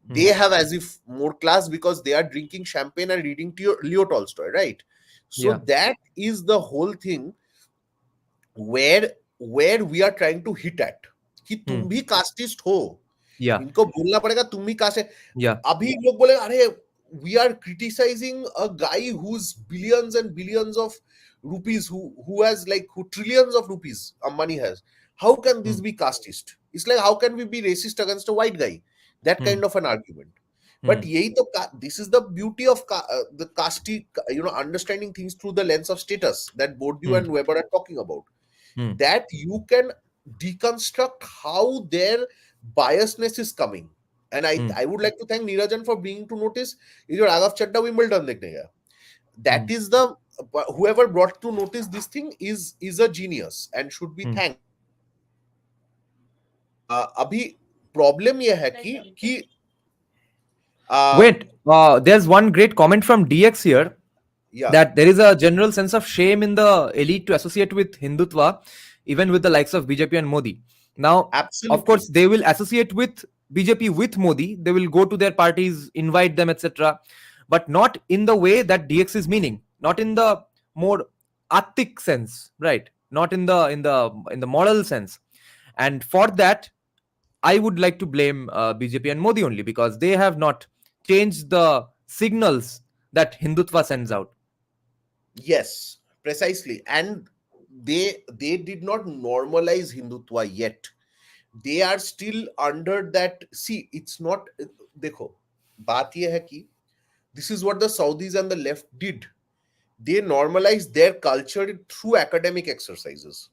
they have as if more class because they are drinking champagne and reading Leo Tolstoy, right? So that is the whole thing where we are trying to hit at. कि तुम भी casteist हो, इनको बोलना पड़ेगा तुम भी cast है. अभी लोग बोले अरे we are criticizing a guy who's billions and billions of rupees, who has like trillions of rupees Ambani has. How can this be casteist? It's like how can we be racist against a white guy? That kind of an argument. But this is the beauty of the caste, understanding things through the lens of status that Bourdieu and Weber are talking about. That you can deconstruct how their biasness is coming. And I would like to thank Neerajan for bringing to notice is your Raghav Chadda Wimbledon dekhne gaya. That is the whoever brought to notice this thing is a genius and should be thanked. Abhi problem ye hai ki wait, there's one great comment from DX here. That there is a general sense of shame in the elite to associate with Hindutva, even with the likes of BJP and Modi. Now, absolutely. Of course, they will associate with BJP with Modi. They will go to their parties, invite them, etc. But not in the way that DX is meaning. Not in the more attic sense, right? Not in the moral sense. And for that, I would like to blame BJP and Modi only because they have not changed the signals that Hindutva sends out. Yes, precisely. And they did not normalize Hindutva yet. They are still under that. See, it's not. Dekho, baat ye hai ki this is what the Saudis and the left did. They normalized their culture through academic exercises.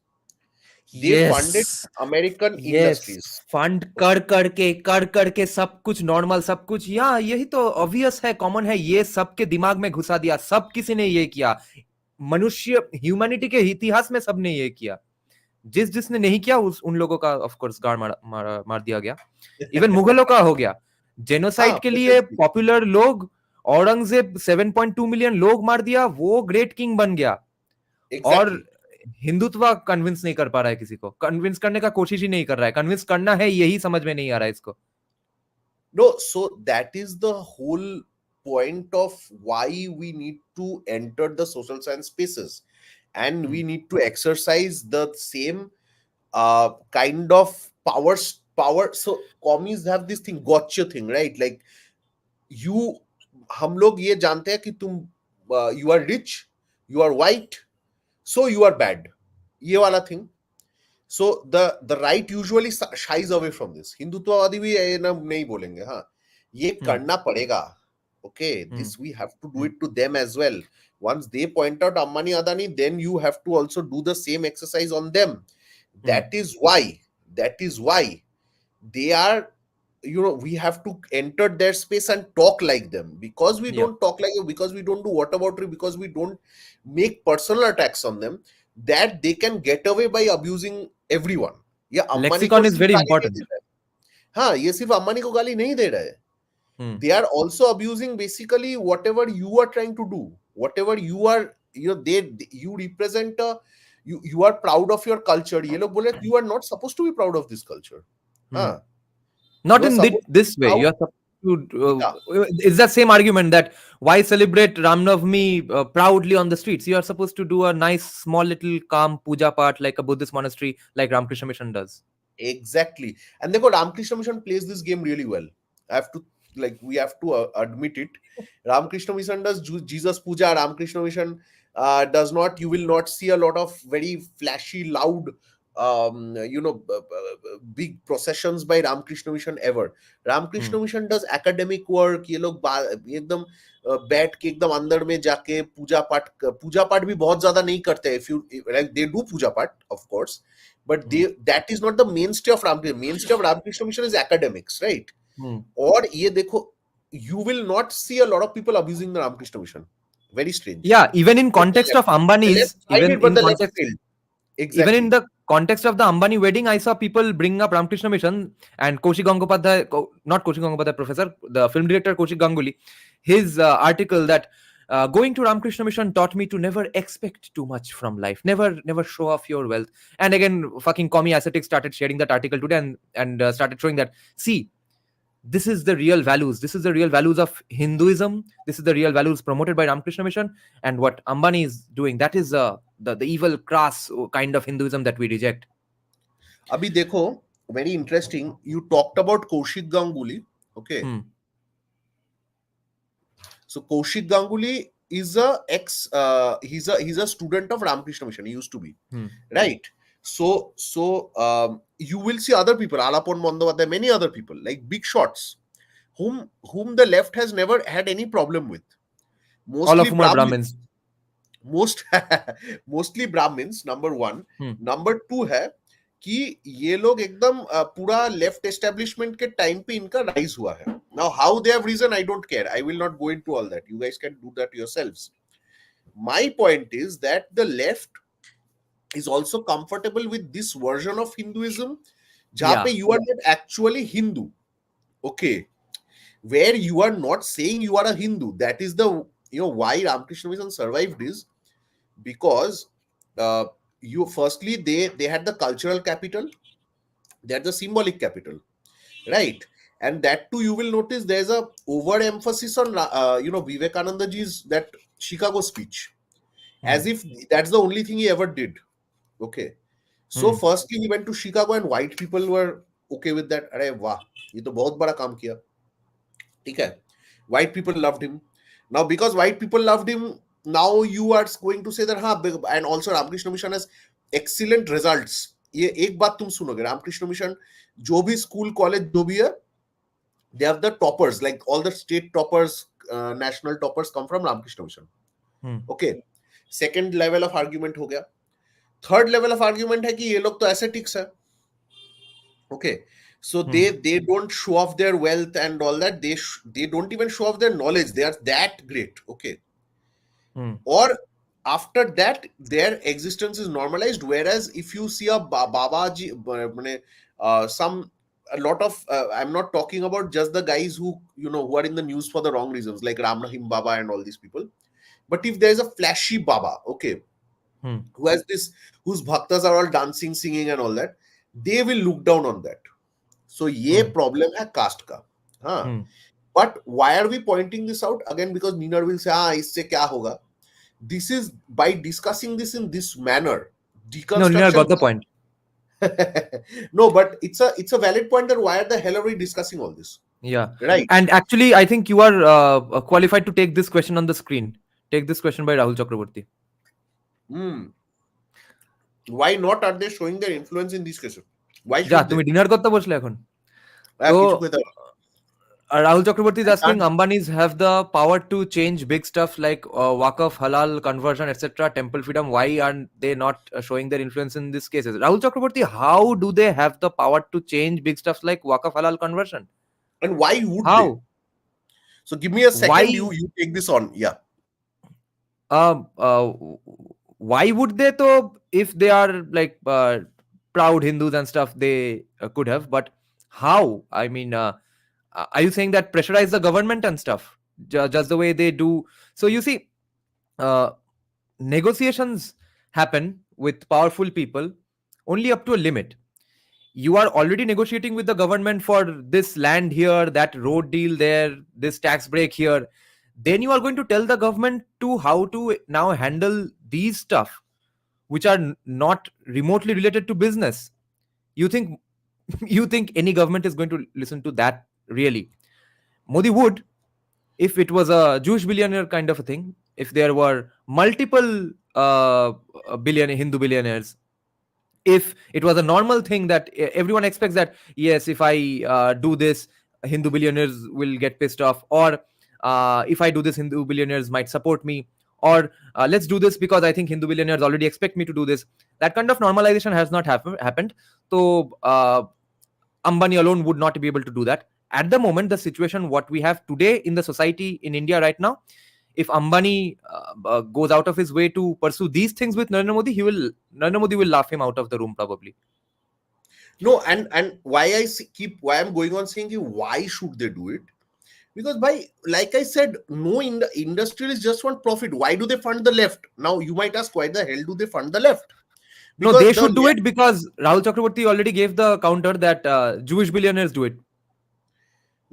They funded American industries. Fund कर करके सब कुछ normal, सब कुछ यही तो obvious है, common है, ये सबके दिमाग में घुसा दिया. सब किसी ने ये किया. मनुष्य ह्यूमैनिटी के इतिहास में सबने ये किया. जिसने नहीं किया उन लोगों का ऑफ कोर्स गाड़ मार दिया गया. इवन मुगलों का हो गया जेनोसाइड के लिए. पॉपुलर लोग, औरंगजेब 7.2 मिलियन लोग मार दिया, वो ग्रेट किंग बन गया. और हिंदुत्व कन्विंस नहीं कर पा रहा है, किसी को कन्विंस करने का कोशिश ही नहीं कर रहा है. कन्विंस करना है यही समझ में नहीं आ रहा है इसको. No, so that is the whole point of why we need to enter the social science spaces, and we need to exercise the same kind of power. So commies have this thing, gotcha thing, right? Like हम लोग ये जानते हैं कि तुम you are rich, you are white, so you are bad. ये वाला thing. So the right usually shies away from this. हिंदुत्ववादी भी ये ना नहीं बोलेंगे, हाँ, ये करना पड़ेगा. Okay, this we have to do it to them as well. Once they point out Ambani Adani, then you have to also do the same exercise on them. That is why they are, we have to enter their space and talk like them. Because we don't talk like them, because we don't do whataboutery, because we don't make personal attacks on them, that they can get away by abusing everyone. Yeah, lexicon is very important. हाँ, ये सिर्फ अंबानी को गाली नहीं दे रहा है. They are also abusing basically whatever you are trying to do, whatever you are, you represent a, you are proud of your culture. ये लोग बोले you are not supposed to be proud of this culture. हाँ, Not you are in supposed to this be way. proud. You are supposed to. Yeah, It's that same argument that why celebrate Ramnavami proudly on the streets? You are supposed to do a nice, small, little, calm puja part like a Buddhist monastery, like Ramakrishna Mission does. exactly. And therefore Ramakrishna Mission plays this game really well. I have to, like, we have to admit it. Ramakrishna Mission does Jesus Puja. Ramakrishna Mission does not, you will not see a lot of very flashy, loud, big processions by Ramakrishna Mission ever. Ramakrishna Mission does academic work. ये लोग एकदम बैठ के एकदम अंदर में जाके पूजा पाठ भी बहुत ज्यादा नहीं करते हैं. If you, like, they do puja पाठ, of course, but that is not the mainstay of Ramakrishna. Mainstay of Ramakrishna Mission is academics, right? और ये देखो, you will not see a lot of people abusing the Ramakrishna Mission. Very strange. Yeah, even in context of Ambanis, even in context, exactly. even in the context of the Ambani wedding, I saw people bring up Ramakrishna Mission and Kaushik Gangopadhyay, not Kaushik Gangopadhyay, professor, the film director Kaushik Ganguly, his article that going to Ramakrishna Mission taught me to never expect too much from life, never show off your wealth. And again, fucking commie ascetics started sharing that article today and started showing that, see, this is the real values. This is the real values of Hinduism. This is the real values promoted by Ramakrishna Mission. And what Ambani is doing, that is the evil, crass kind of Hinduism that we reject. Abhi dekho, very interesting. You talked about Kaushik Ganguly. Okay. So Kaushik Ganguly is he's a student of Ramakrishna Mission. He used to be, right? So you will see other people, Alapon Bandyopadhyay, many other people, like big shots, whom the left has never had any problem with. Mostly all of whom are Brahmins. Mostly Brahmins, number one. Number two है कि ये लोग एकदम पूरा left establishment के time पे इनका rise हुआ है. Now how they have risen, I don't care. I will not go into all that. You guys can do that yourselves. My point is that the left is also comfortable with this version of Hinduism जहाँ पे you are not actually Hindu. Okay. Where you are not saying you are a Hindu. That is the, why Ramakrishna Mission survived is because firstly they had the cultural capital, they had the symbolic capital, right? And that too, you will notice there's a overemphasis on Vivekananda ji's that Chicago speech, as if that's the only thing he ever did. Okay, so firstly he went to Chicago and white people were okay with that. Arey wah, ye to bahut bada kaam kiya. Okay, white people loved him. Now because white people loved him, now you are going to say that and also Ramakrishna Mission has excellent results. ये एक बात तुम सुनोगे, Ramakrishna Mission जो भी school college जो भी है, they have the toppers, like all the state toppers, national toppers come from Ramakrishna Mission. Okay, second level of argument हो गया. Third level of argument है कि ये लोग तो ascetics है. Okay, so they don't show off their wealth and all that. They don't even show off their knowledge. They are that great. Okay. Or after that, their existence is normalized. Whereas if you see a Babaji, a lot of, I'm not talking about just the guys who are in the news for the wrong reasons, like Ram Rahim Baba and all these people. But if there's a flashy Baba, okay, who has this, whose bhaktas are all dancing, singing and all that, they will look down on that. So ye problem hai caste ka. But why are we pointing this out? Again, because Nina will say, isse kya hoga? This is by discussing this in this manner. Deconstruction. No, Nina got the point. No, but it's a valid point that why the hell are we discussing all this? Yeah. Right. And actually, I think you are qualified to take this question on the screen. Take this question by Rahul Chakraborty. Why not are they showing their influence in these cases? Why should they? তুমি dinner করতে বসলে এখন? Rahul Chakraborty is asking, Ambanis have the power to change big stuff like Waqf, halal, conversion, etc., temple freedom. Why aren't they not showing their influence in these cases? Rahul Chakraborty, how do they have the power to change big stuff like Waqf, halal, conversion? And why would they? So give me a second, you take this on. Yeah. Why would they though? If they are like proud Hindus and stuff, they could have. But How? I mean, are you saying that pressurize the government and stuff? Just the way they do. So you see, uh, negotiations happen with powerful people only up to a limit. You are already negotiating with the government for this land here, that road deal there, this tax break here. Then you are going to tell the government to how to now handle these stuff which are not remotely related to business. You think you think any government is going to listen to that? Really? Modi would, if it was a Jewish billionaire kind of a thing, if there were multiple billionaire Hindu billionaires, if it was a normal thing that everyone expects that yes, if I do this, Hindu billionaires will get pissed off, or if I do this, Hindu billionaires might support me, or let's do this because I think Hindu billionaires already expect me to do this. That kind of normalization has not happened. So Ambani alone would not be able to do that. At the moment, the situation what we have today in the society in India right now, if Ambani goes out of his way to pursue these things with Narendra Modi, Narendra Modi will laugh him out of the room probably. No, and why why I'm going on saying why should they do it? Because like I said, no industrialists just want profit. Why do they fund the left? Now you might ask, why the hell do they fund the left? Because no, they should do it because Rahul Chakraborty already gave the counter that Jewish billionaires do it.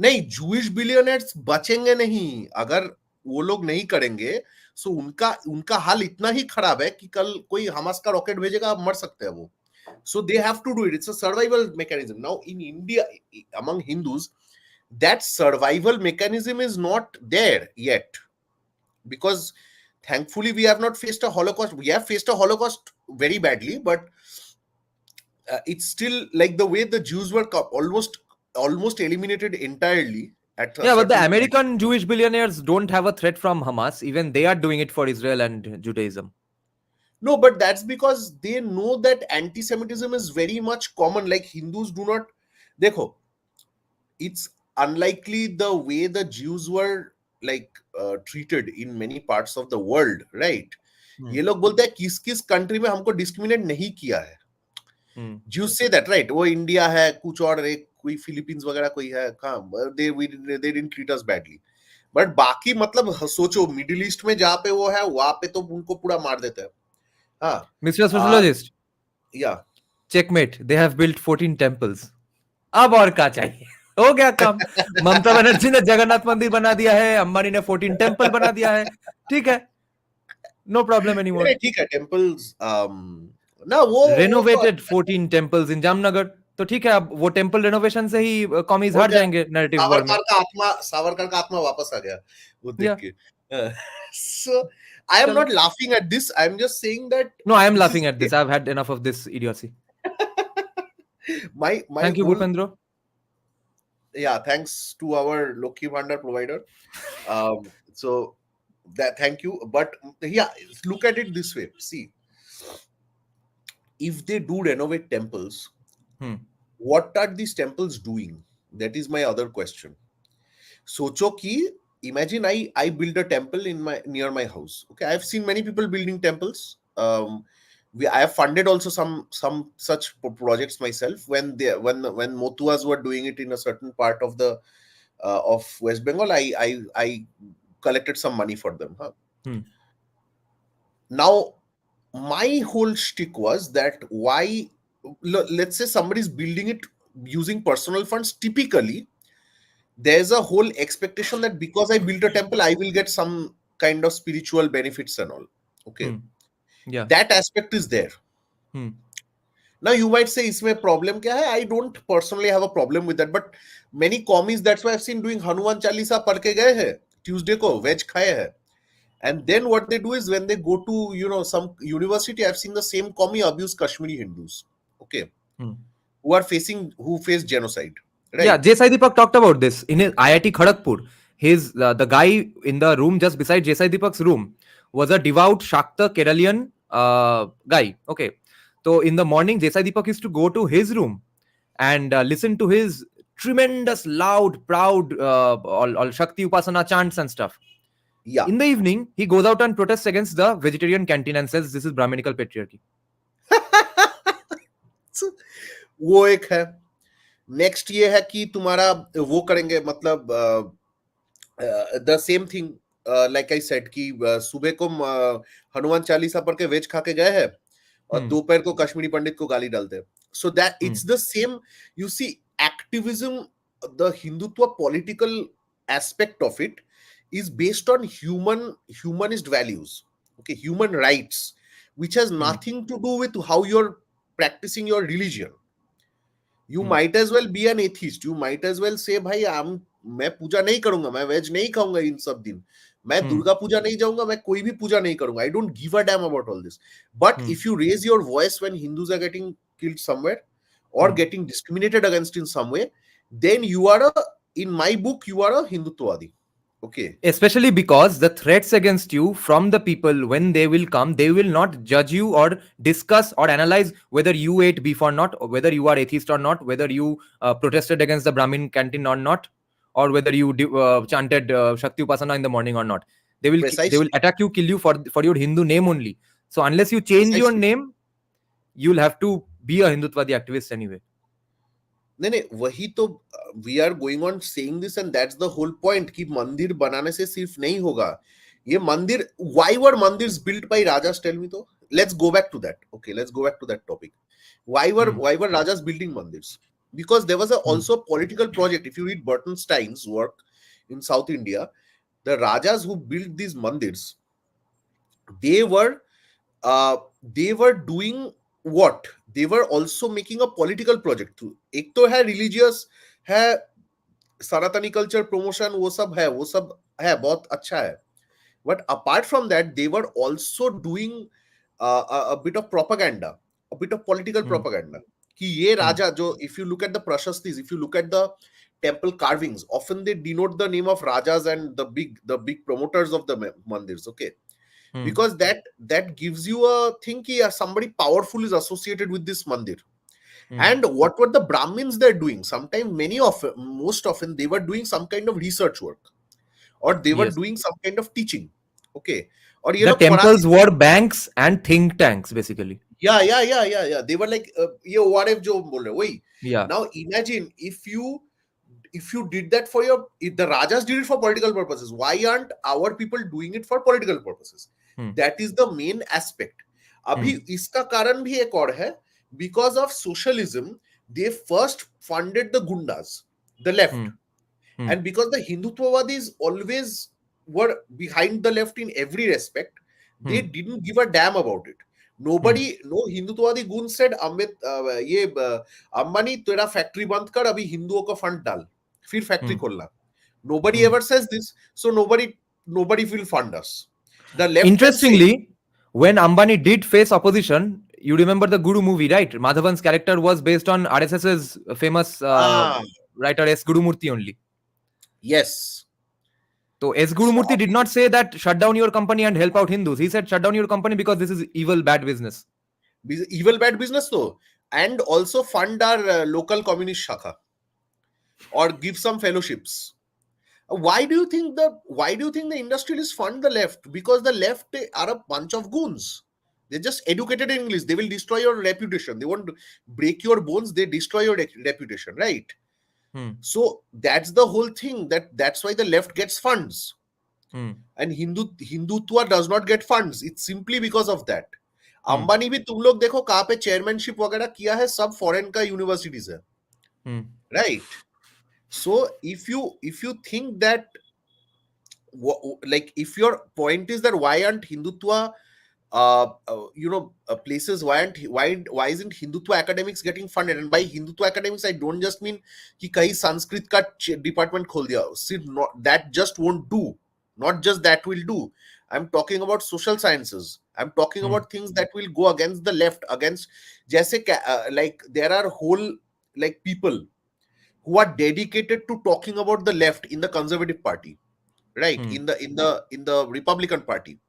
नहीं, Jewish billionaires बचेंगे नहीं अगर वो लोग नहीं करेंगे. सो उनका हाल इतना ही खराब है कि कल कोई हमास का रॉकेट भेजेगा, मर सकते हैं वो. So they have to do it. It's a survival mechanism. Now in India, among Hindus, that survival mechanism is not there yet, because thankfully we have not faced a Holocaust. We have faced a Holocaust very badly, but it's still like the way the Jews were almost eliminated entirely. Yeah, but the American Jewish billionaires don't have a threat from Hamas. Even they are doing it for Israel and Judaism. No, but that's because they know that anti-Semitism is very much common. Like Hindus do not. Dekho, it's unlikely the way the Jews were like treated in many parts of the world, right? ये लोग बोलते हैं किस country में हमको discriminate नहीं किया है. Jews say that, right? वो इंडिया है, कुछ और एक कोई फिलीपींस वगैरह कोई है, कहाँ they didn't treat us badly. But बाकी मतलब सोचो मिडिल ईस्ट में जहाँ पे वो है वहां पे तो उनको पूरा मार देते हैं. हाँ, Mr. Sociologist. Yeah. Checkmate. They have built 14 temples. अब और क्या चाहिए? हो गया काम. ममता बनर्जी ने जगन्नाथ मंदिर बना दिया है, अंबानी ने 14 टेम्पल बना दिया है. ठीक है, नो प्रॉब्लम एनीमोर. ठीक है, टेम्पल्स ना वो रेनोवेटेड 14 टेम्पल्स इन जामनगर, तो ठीक है. अब वो टेम्पल रेनोवेशन से ही कॉमीज हट जाएंगे नैरेटिव वॉर में. सावरकर का आत्मा वापस आ गया वो देख के. So I am not laughing at this. I am just saying that. No, I am laughing at this. I've had enough of this idiocy. my Thank you, Bhupendra. Yeah, thanks to our Lokhi Bhandar provider. So that thank you. But yeah, look at it this way. See, if they do renovate temples, what are these temples doing? That is my other question. Socho ki, imagine I build a temple near my house. Okay, I've seen many people building temples. I have funded also some such projects myself when Motuas were doing it in a certain part of the of West Bengal. I collected some money for them. Now my whole shtick was that why, let's say somebody is building it using personal funds. Typically there's a whole expectation that because I built a temple, I will get some kind of spiritual benefits and all. Okay. Yeah. That aspect is there. Now you might say, isme problem kya hai? I don't personally have a problem with that. But many commies, that's why I've seen doing Hanuman Chalisa padh ke gaye hai. Tuesday ko veg khaye hai. And then what they do is when they go to, some university, I've seen the same commie abuse Kashmiri Hindus. Okay. Who face genocide. Right? Yeah, J. Deepak talked about this in his IIT Kharagpur. His the guy in the room just beside J. Deepak's room was a devout Shakta Keralian guy. Okay, so in the morning, J. Deepak used to go to his room and listen to his tremendous, loud, proud all Shakti Upasana chants and stuff. Yeah. In the evening, he goes out and protests against the vegetarian canteen and says this is Brahminical patriarchy. वो एक है. Next ये है कि तुम्हारा वो करेंगे, मतलब the same thing like I said कि सुबह को हनुमान चालीसा पढ़ के वेज खा के गए हैं और दोपहर को कश्मीरी पंडित को गाली डालते हैं. So that it's the same. You see activism, the Hindutva political aspect of it is based on humanist values, okay, human rights, which has nothing to do with how you're practicing your religion. You might as well be an atheist. You might as well say भाई मैं पूजा नहीं करूंगा, मैं veg नहीं खाऊंगा इन सब दिन, मैं दुर्गा पूजा नहीं जाऊंगा, मैं कोई भी पूजा नहीं करूंगा. I don't give a damn about all this. But if you raise your voice when Hindus are getting killed somewhere or getting discriminated against in some way, then you are in my book, you are a Hindutvadi. Okay. Especially because the threats against you from the people, when they will come, they will not judge you or discuss or analyze whether you ate beef or not, or whether you are atheist or not, whether you protested against the Brahmin canteen or not, or whether you chanted Shakti Upasana in the morning or not. They will attack you, kill you for your Hindu name only. So unless you change your name, you'll have to be a Hindutvadi activist anyway. नहीं, वही तो we are going on saying this, and that's the whole point कि मंदिर बनाने से सिर्फ नहीं होगा. ये मंदिर, why were mandirs built by rajas? Tell me. तो let's go back to that. Okay, let's go back to that topic. Why were rajas building mandirs? Because there was also a political project. If you read Burtonstein's work in South India, the rajas who built these mandirs, they were doing what? They were also making a political project through. एक तो है religious, है सनातनी culture promotion, वो सब है बहुत अच्छा है. But apart from that, they were also doing a bit of propaganda, a bit of political propaganda. कि ये राजा जो, if you look at the prashastis, if you look at the temple carvings, often they denote the name of rajas and the big promoters of the mandirs. Okay. Because that gives you a thing ki somebody powerful is associated with this mandir. And what were the Brahmins they're doing? Sometimes, most often they were doing some kind of research work, or they were doing some kind of teaching. Okay. Or the temples were banks and think tanks basically. Yeah. They were like what if jo bol rahe wahi. Yeah. Now imagine if you did that for if the rajas did it for political purposes, why aren't our people doing it for political purposes? That is the main aspect. Abhi iska karan bhi ek aur hai. Because of socialism, they first funded the gundas, the left. And because the Hindutvadis always were behind the left in every respect, they didn't give a damn about it. No Hindutvadi gun said, Ambani, tera factory band kar, abhi Hinduo ka fund dal, fir factory kholna. Nobody ever says this, so nobody will fund us. The left. Interestingly, when Ambani did face opposition, you remember the Guru movie, right? Madhavan's character was based on RSS's famous writer S. Gurumurthy only. Yes. So S. Gurumurthy did not say that shut down your company and help out Hindus. He said shut down your company because this is evil, bad business. Evil, bad business though. And also fund our local communist shakha. Or give some fellowships. Why do you think the industrialists fund the left? Because the left are a bunch of goons. They're just educated in English. They will destroy your reputation. They won't break your bones. They destroy your reputation, right? So that's the whole thing. That's why the left gets funds. And Hindutva does not get funds. It's simply because of that. Ambani bhi tum log dekho kahan pe chairmanship वगैरह किया है, सब foreign का universities है. Right? So if you think that, like, if your point is that why aren't Hindutva places, why isn't Hindutva academics getting funded? And by Hindutva academics, I don't just mean कि कहीं संस्कृत का department खोल दिया. That just won't do. Not just that will do. I'm talking about social sciences. I'm talking about things that will go against the left, against जैसे like there are whole like people who are dedicated to talking about the left in the Conservative Party, right? In the Republican Party.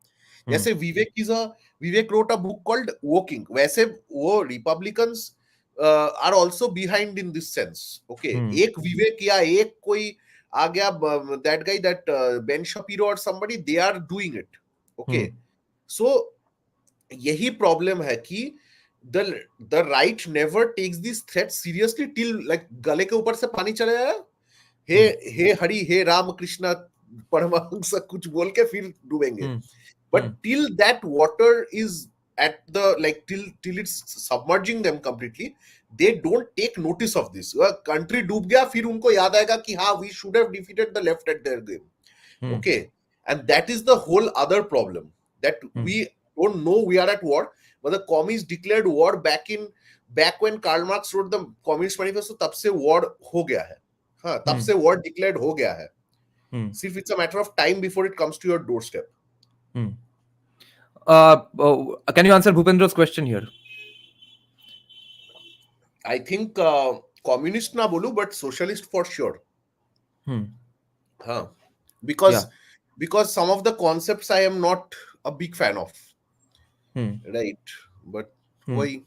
जैसे Vivek wrote a book called Woking. वैसे वो Republicans are also behind in this sense. Okay, एक Vivek या एक कोई आ गया, that guy, that Ben Shapiro or somebody, they are doing it. Okay, so यही problem है कि the right never takes these threats seriously till like गले के ऊपर से पानी चले जाए, हे हरि हे राम कृष्णा परमहंस कुछ बोल के फिर डूबेंगे. But till that water is at the like till it's submerging them completely, they don't take notice of this. Country डूब गया, फिर उनको याद आएगा कि हाँ, we should have defeated the left at their game. Okay, and that is the whole other problem, that we don't know we are at war. But the commies declared war back when Karl Marx wrote the Communist Manifesto. तब से war हो गया है. हाँ, तब से war declared हो गया है. सिर्फ it's a matter of time before it comes to your doorstep. Can you answer Bhupendra's question here? I think communist na bolu, but socialist for sure. Because some of the concepts I am not a big fan of. Right, but वही.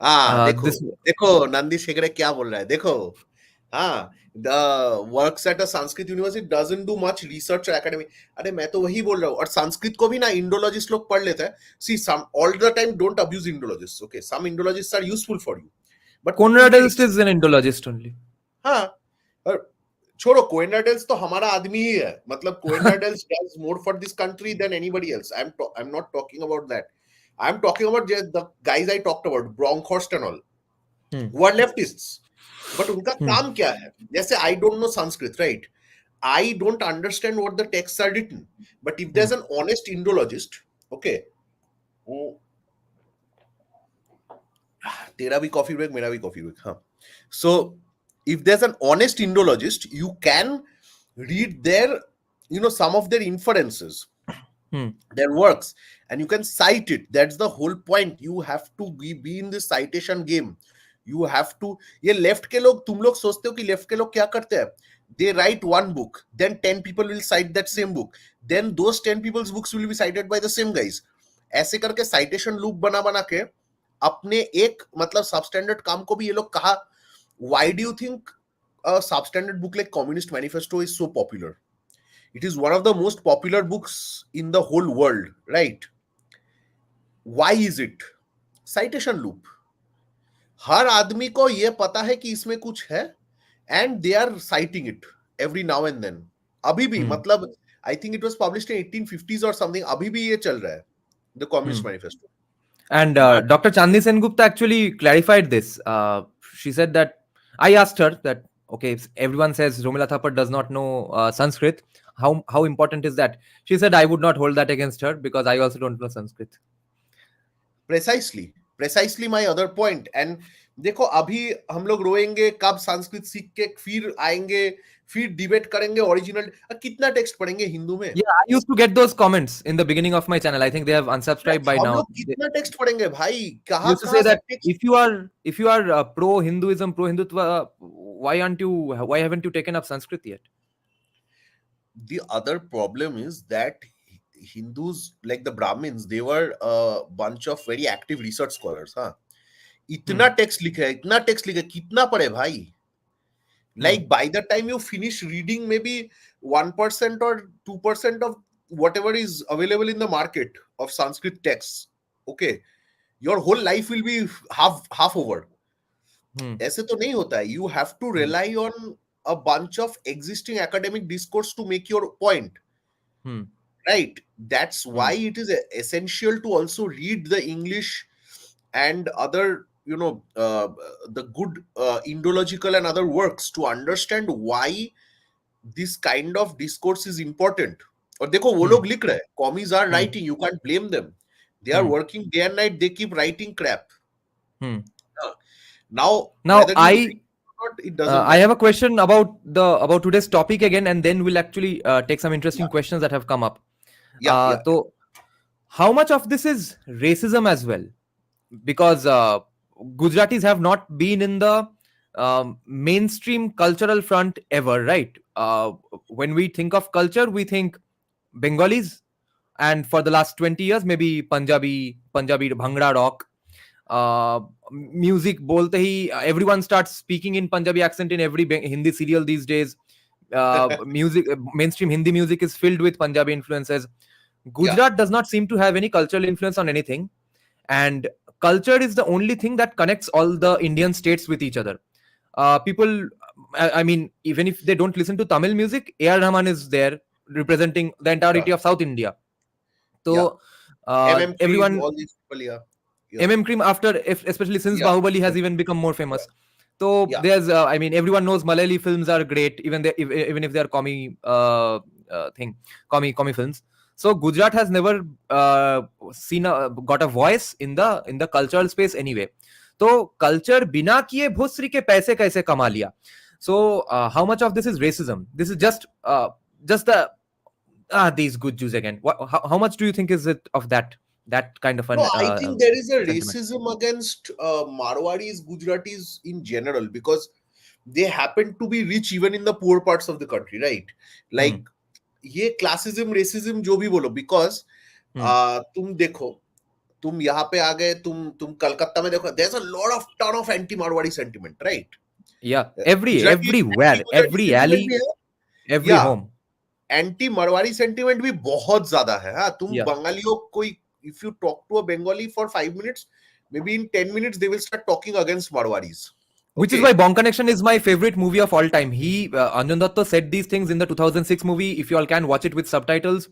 देखो नंदी शेखरे क्या बोल रहा है, देखो. The works at a Sanskrit university doesn't do much research or academic. अरे मैं तो वही बोल रहा हूँ. और संस्कृत को भी ना Indologist लोग पढ़ लेते हैं. See, some all the time don't abuse Indologists. Okay, some Indologists are useful for you. But Colonization is an Indologist only. हाँ, छोड़ो, Colonization तो हमारा आदमी ही है. मतलब Colonization does more for this country than anybody else. I'm not talking about that. I'm talking about just the guys I talked about, Bronkhorst and all, who are leftists. But उनका काम क्या है? जैसे I don't know Sanskrit, right? I don't understand what the texts are written. But if there's an honest Indologist, okay, तेरा भी coffee break, मेरा भी coffee break. हाँ. So if there's an honest Indologist, you can read their, some of their inferences, their works, and you can cite it. That's the whole point. You have to be in this citation game. You have to. ये left के लोग, तुम लोग सोचते हो कि left के लोग क्या करते हैं? They write one book, then 10 people will cite that same book. Then those 10 people's books will be cited by the same guys. ऐसे करके citation loop बना के अपने एक मतलब substandard काम को भी ये लोग कहा. Why do you think a substandard book like Communist Manifesto is so popular? It is one of the most popular books in the whole world, right? Why is it? Citation loop. हर आदमी को ये पता है कि इसमें कुछ है, and they are citing it every now and then. अभी भी मतलब I think it was published in 1850s or something. अभी भी ये चल रहा है, the Communist Manifesto. And Dr. Chandni Sengupta actually clarified this. She said that I asked her that, okay, if everyone says Romila Thapar does not know Sanskrit, how important is that? She said I would not hold that against her because I also don't know Sanskrit. Precisely my other point. And देखो अभी हम लोग रोएंगे कब संस्कृत सीख के फिर आएंगे, फिर डिबेट करेंगे ओरिजिनल. कितना टेक्स्ट पढ़ेंगे हिंदू में? Yeah, I used to get those comments in the beginning of my channel. I think they have unsubscribed by now. कितना टेक्स्ट पढ़ेंगे भाई? कहाँ used to say that if you are pro Hinduism, pro Hindutva, why haven't you taken up Sanskrit yet? The other problem is that Hindus, like the Brahmins, they were a bunch of very active research scholars. इतना text लिखा है, कितना पढ़े भाई? Like by the time you finish reading maybe 1% or 2% of whatever is available in the market of Sanskrit texts, okay, your whole life will be half over. ऐसे तो नहीं होता है. You have to rely on a bunch of existing academic discourse to make your point. Right? That's why it is essential to also read the English and other, the good Indological and other works to understand why this kind of discourse is important. और देखो वो लोग लिख रहे हैं, commies are writing, you can't blame them. They are working day and night, they keep writing crap. Now I have a question about today's topic again, and then we'll actually take some interesting questions that have come up. So how much of this is racism as well? Because Gujaratis have not been in the mainstream cultural front ever, right? When we think of culture, we think Bengalis, and for the last 20 years, maybe Punjabi Bhangra rock. Music bolte hi, everyone starts speaking in Punjabi accent in every Hindi serial these days. Music, mainstream Hindi music is filled with Punjabi influences. Gujarat does not seem to have any cultural influence on anything. and culture is the only thing that connects all the Indian states with each other. People, I mean, even if they don't listen to Tamil music, A.R. Rahman is there representing the entirety of South India. So Yeah. MM Cream, everyone, all these people, yeah. MM Cream, after, especially since Yeah. Bahubali has even become more famous. So Yeah. there's, I mean, everyone knows Malayali films are great, even if they are commie films. So Gujarat has never got a voice in the cultural space anyway. तो culture बिना किए भोसरी के पैसे कैसे कमा लिया? So how much of this is racism? This is just the these good Jews again. How much do you think is it of that kind of an No, I think there is a sentiment? racism against Marwaris, Gujaratis in general, because they happen to be rich even in the poor parts of the country, right? Like, ये classism, racism जो भी बोलो, because तुम देखो, तुम यहाँ पे आ गए, तुम कलकत्ता में देखो, there's a ton of anti-Marwari sentiment, right? Yeah, Gujarati everywhere, anti-Gujarati every sentiment alley, भी है, every yeah, home. anti-Marwari sentiment भी बहुत ज्यादा है. हाँ, तुम Yeah. बंगालियों कोई, if you talk to a Bengali for 5 minutes, maybe in 10 minutes they will start talking against Marwaris. Which is why Bong Connection is my favorite movie of all time. Anjan Datta said these things in the 2006 movie. If you all can watch it with subtitles.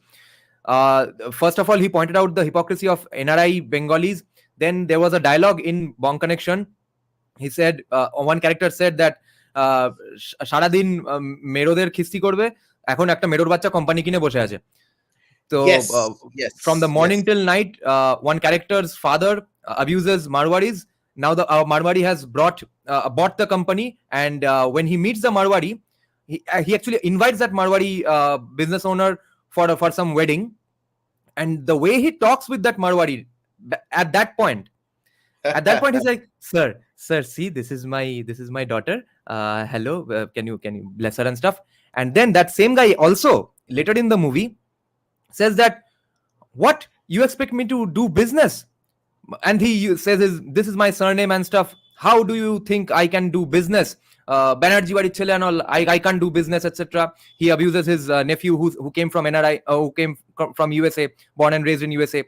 First of all, he pointed out the hypocrisy of NRI Bengalis. Then there was a dialogue in Bong Connection. He said, one character said that সারাদিন মেরোদের খিস্তি করবে, এখন একটা মেরোর বাচ্চা company কিনে বসে আছে. So from the morning till night, one character's father abuses Marwaris. Now the Marwari has bought the company, and when he meets the Marwari, he actually invites that Marwari business owner for some wedding, and the way he talks with that Marwari at that point he's like, sir, see, this is my daughter, hello, can you bless her and stuff. And then that same guy also later in the movie says that, what, you expect me to do business? And he says, this is my surname and stuff, how do you think I can do business? Banerjee badi chele and all, I can't do business, etc. He abuses his nephew who came from NRI, who came from USA, born and raised in USA.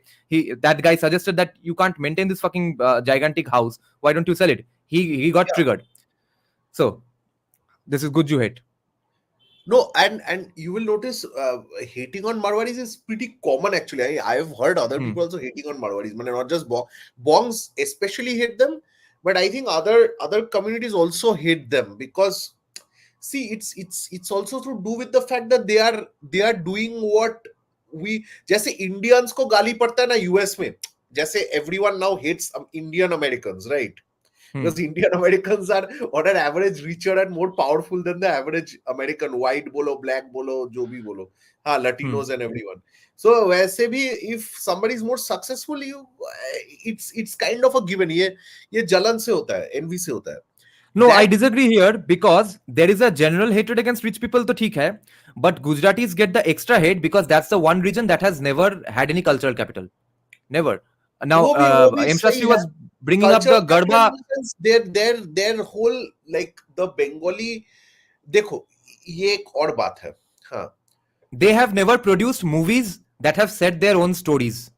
That guy suggested that you can't maintain this fucking gigantic house, why don't you sell it? He got triggered. So this is good you hate. No, and you will notice hating on Marwaris is pretty common actually. I have heard other people also hating on Marwaris, but not just Bongs especially hate them, but I think other communities also hate them, because see, it's also to do with the fact that they are doing what we, जैसे Indians को गाली पड़ता है ना US में, जैसे everyone now hates Indian Americans, right? Because Indian Americans are on an average richer and more powerful than the average American, white bolo, black bolo, jo bhi bolo, Latinos and everyone. So वैसे भी if somebody is more successful, it's kind of a given. ये जलन से होता है, envy से होता है. No, I disagree here, because there is a general hatred against rich people, to theek hai, but Gujaratis get the extra hate because that's the one region that has never had any cultural capital. Never. Now Shastri was bringing up the Garba. Their whole, like the Bengali, देखो ये एक और बात है. हाँ, they have never produced movies that have set their own stories,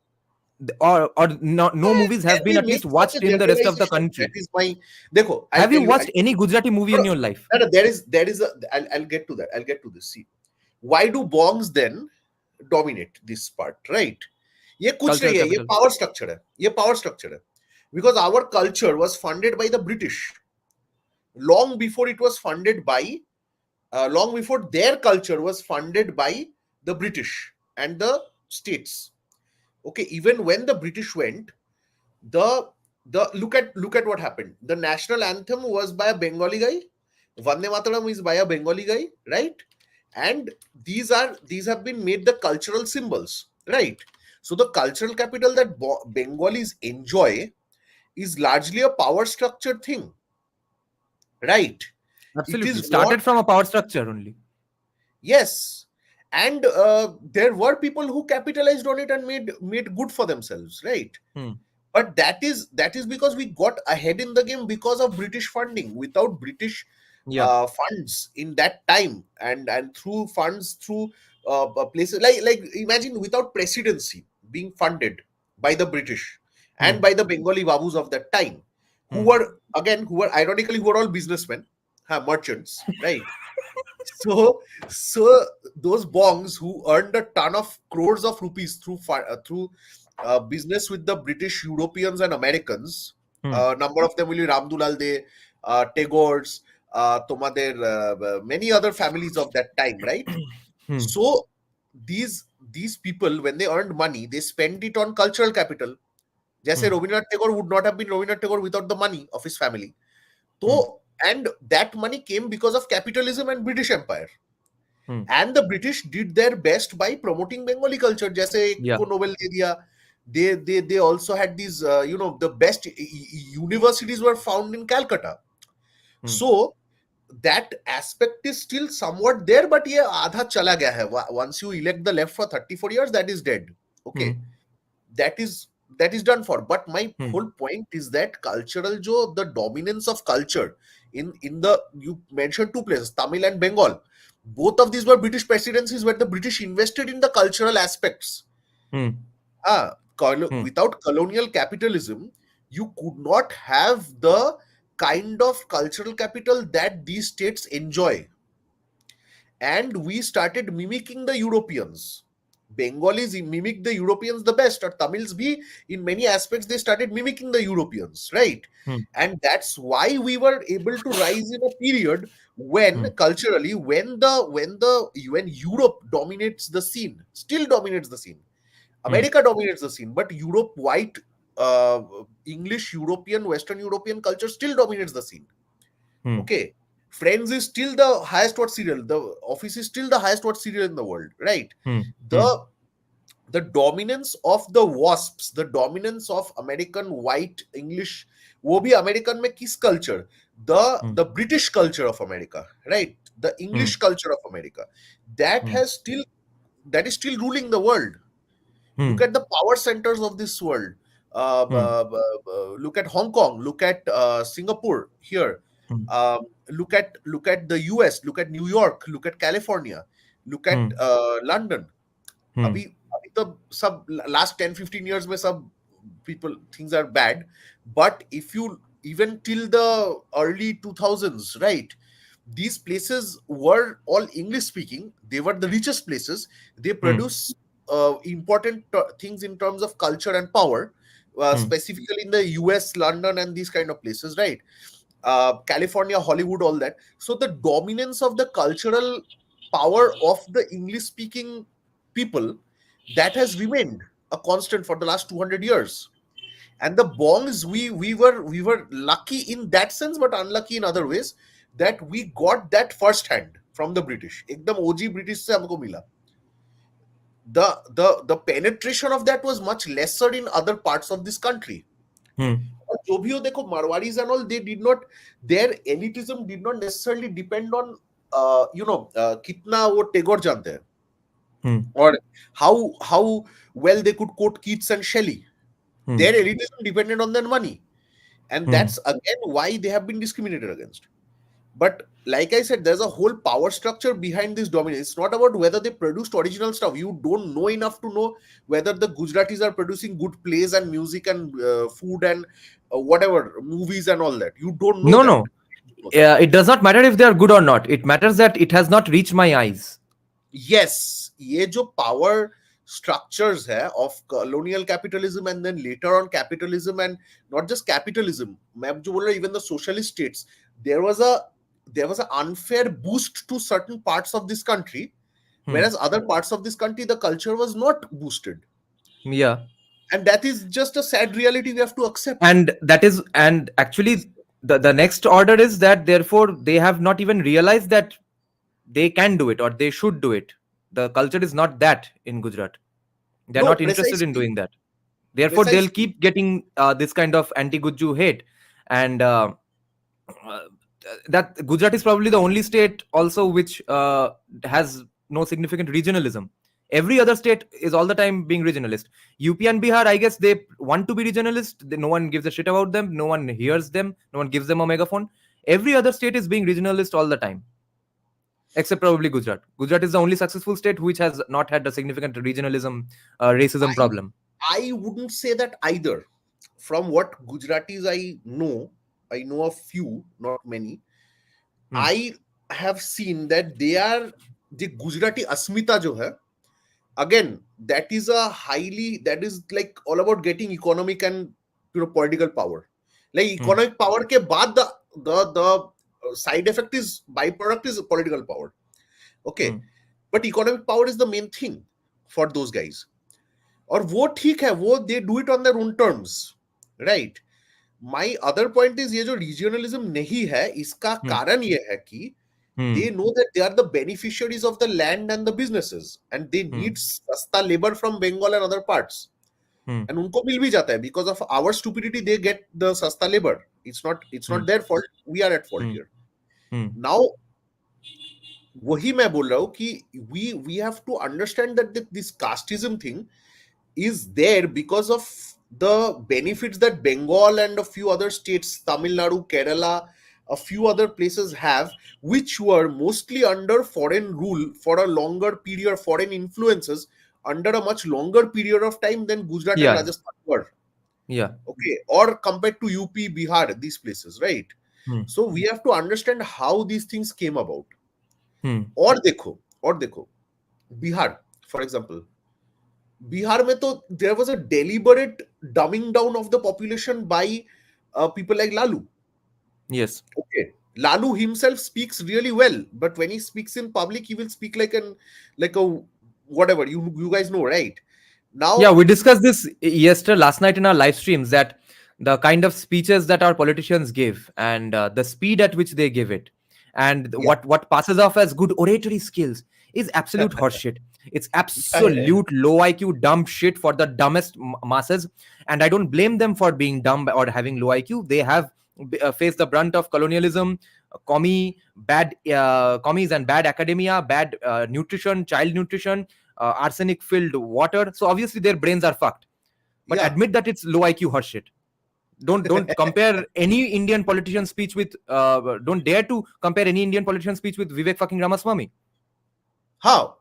or no movies have been at least watched in the rest of the country. That is my, देखो, have you watched any Gujarati movie in your life? No, there is a, I'll get to that. I'll get to this. See, why do Bongs then dominate this part, right? ये कुछ नहीं है, ये power structure है, ये power structure है. Because our culture was funded by the British long before it was funded by long before their culture was funded by the British and the states. Okay, even when the British went, the look at what happened. The national anthem was by a Bengali guy, Vande Mataram is by a Bengali guy, right? And these have been made the cultural symbols, right? So the cultural capital that Bengalis enjoy is largely a power structure thing, right? Absolutely, it started from a power structure only. Yes, and there were people who capitalized on it and made good for themselves, right? But that is because we got ahead in the game because of British funding. Without British funds in that time, and through funds through places like imagine without Presidency being funded by the British and by the Bengali babus of that time, who were ironically who were all businessmen, merchants, right? So those bongs who earned a ton of crores of rupees through business with the British, Europeans, and Americans. Number of them will be Ramdulal De, Tagore's, many other families of that time, right? So these people, when they earned money, they spent it on cultural capital. Jaise Rabindranath Tagore would not have been Rabindranath Tagore without the money of his family. So, and that money came because of capitalism and British Empire. And the British did their best by promoting Bengali culture. Jaise ko Nobel de diya. They also had these, the best universities were found in Calcutta. So that aspect is still somewhat there, but ye aadha chala gaya hai. Once you elect the left for 34 years, that is dead. Okay. That is done for. But my whole point is that the dominance of culture in the, you mentioned two places, Tamil and Bengal. Both of these were British presidencies where the British invested in the cultural aspects. Without colonial capitalism, you could not have the kind of cultural capital that these states enjoy. And we started mimicking the Europeans. Bengalis mimic the Europeans the best, or Tamils be, in many aspects they started mimicking the Europeans, right? And that's why we were able to rise in a period when culturally, when Europe dominates the scene, still dominates the scene. America dominates the scene, but Europe, white, English, European, Western European culture still dominates the scene. Okay. Friends is still the highest watched serial. The Office is still the highest watched serial in the world, right? The dominance of the WASPs, the dominance of American white English, wo bhi American mein kis culture? The British culture of America, right? The English culture of America. That is still ruling the world. Look at the power centers of this world. Look at Hong Kong. Look at Singapore here. Look at the US. Look at New York. Look at California. Look at London. Abhi the sub last 10-15 years mein sab people things are bad, but if you even till the early 2000s, right, these places were all English speaking. They were the richest places. They produce important things in terms of culture and power, specifically in the US, London, and these kind of places, right? California, Hollywood, all that. So the dominance of the cultural power of the English speaking people, that has remained a constant for the last 200 years. And the bongs, we were lucky in that sense, but unlucky in other ways, that we got that first hand from the British. Ekdam OG British se humko mila. The penetration of that was much lesser in other parts of this country. जो भी हो देखो, Marwaris and all, they did not, their elitism did not necessarily depend on कितना वो Tagore जानते हैं, or how well they could quote Keats and Shelley. Their elitism depended on their money, and that's again why they have been discriminated against. But like I said, there's a whole power structure behind this dominance. It's not about whether they produced original stuff. You don't know enough to know whether the Gujaratis are producing good plays and music and food and whatever, movies and all that. You don't know. No. It does not matter if they are good or not. It matters that it has not reached my eyes. Yes. Ye jo power structures hai of colonial capitalism, and then later on capitalism, and not just capitalism, even the socialist states, there was an unfair boost to certain parts of this country, whereas other parts of this country, the culture was not boosted. Yeah. And that is just a sad reality we have to accept. And actually the next order is that therefore they have not even realized that they can do it or they should do it. The culture is not that in Gujarat. They're not interested in doing that. Therefore, they'll keep getting this kind of anti-Guju hate. And that Gujarat is probably the only state also which has no significant regionalism. Every other state is all the time being regionalist. UP and Bihar, I guess they want to be regionalist. No one gives a shit about them. No one hears them. No one gives them a megaphone. Every other state is being regionalist all the time. Except probably Gujarat. Gujarat is the only successful state which has not had a significant regionalism, racism problem. I wouldn't say that either. from what Gujaratis I know a few, not many. I have seen that they are the Gujarati asmita jo hai, again, that is that is like all about getting economic and political power. Like economic power ke baad the side effect is byproduct is political power. Okay, but economic power is the main thing for those guys. और वो ठीक है, वो they do it on their own terms, right? My other point is ये जो regionalism नहीं है, इसका कारण ये है कि they know that they are the beneficiaries of the land and the businesses, and they need सस्ता labor from Bengal and other parts. And उनको मिल भी जाता है because of our stupidity. They get the सस्ता labor. It's not their fault. We are at fault here. Now वही मैं बोल रहा हूँ कि we have to understand that this casteism thing is there because of the benefits that Bengal and a few other states, Tamil Nadu, Kerala, a few other places have, which were mostly under foreign rule for a longer period, foreign influences under a much longer period of time than Gujarat and Rajasthan were. Yeah. Okay. Or compared to UP, Bihar, these places, right? So we have to understand how these things came about. और देखो, Bihar, for example, Bihar mein to there was a deliberate dumbing down of the population by people like Lalu. Yes. Okay. Lalu himself speaks really well, but when he speaks in public, he will speak like a whatever. You guys know, right? Now, yeah, we discussed this last night in our live streams, that the kind of speeches that our politicians give and the speed at which they give it, and what passes off as good oratory skills is absolute horseshit. It's absolute low IQ dumb shit for the dumbest masses, and I don't blame them for being dumb or having low IQ. They have faced the brunt of colonialism, commies and bad academia, bad nutrition, child nutrition, arsenic filled water. So obviously their brains are fucked. But admit that it's low IQ horseshit. Don't compare any Indian politician speech with don't dare to compare any Indian politician speech with Vivek fucking Ramaswamy. How?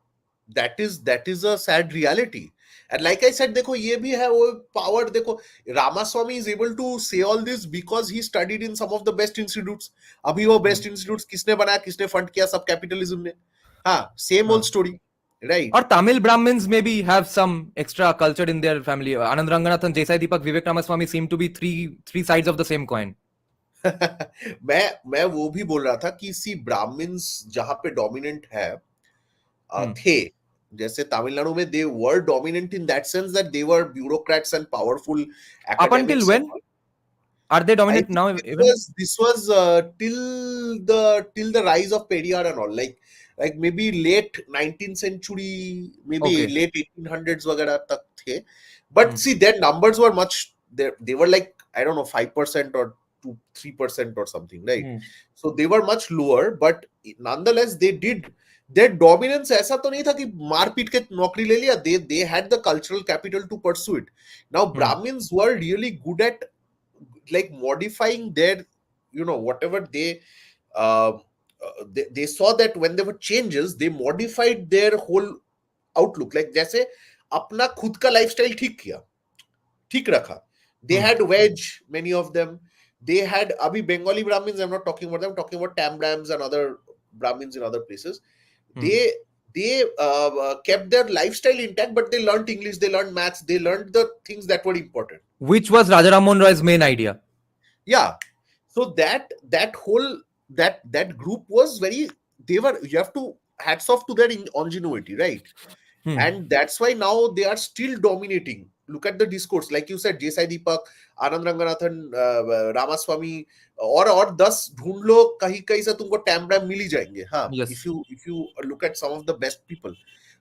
That is a sad reality. And like I said, देखो ये भी है वो power. देखो Ramaswamy is able to say all this because he studied in some of the best institutes. अभी वो best institutes किसने बनाया, किसने fund किया, सब capitalism ने. हाँ, same old story, right? Or Tamil Brahmins maybe have some extra culture in their family. Anand Ranganathan, Desai Deepak, Vivek Ramaswamy seem to be three sides of the same coin. मैं वो भी बोल रहा था कि see Brahmins जहाँ पे dominant है थे, जैसे तमिलनाडु में they were dominant in that sense that they were bureaucrats and powerful academics. Up until when? Are they dominant now? This was till the rise of Periyar and all, like maybe late 19th century, maybe late 1800s वगैरह तक थे. But see, their numbers were much. They were like, I don't know, 5% or 3% or something, right? So they were much lower, but nonetheless they did. Their dominance ऐसा तो नहीं था कि मार पीट के नौकरी ले लिया. They had the cultural capital to pursue it. Now Brahmins were really good at like modifying their, whatever they saw that when there were changes, they modified their whole outlook. Like जैसे अपना खुद का lifestyle ठीक रखा. They had veg, many of them. They had abhi Bengali Brahmins, I'm not talking about them, I'm talking about Tambrams and other Brahmins in other places. They kept their lifestyle intact, but they learned English, they learned maths, they learned the things that were important. Which was Rajaram Mohan Roy's main idea. Yeah. So that whole that group was very, you have to hats off to their ingenuity, right? And that's why now they are still dominating. Look at the discourse, like you said, Desai Deepak, Anand Ranganathan, Ramaswamy, और 10 ढूंढ लो कहीं से तुमको टैम्ब्राम मिल ही जाएंगे. हाँ, if you look at some of the best people.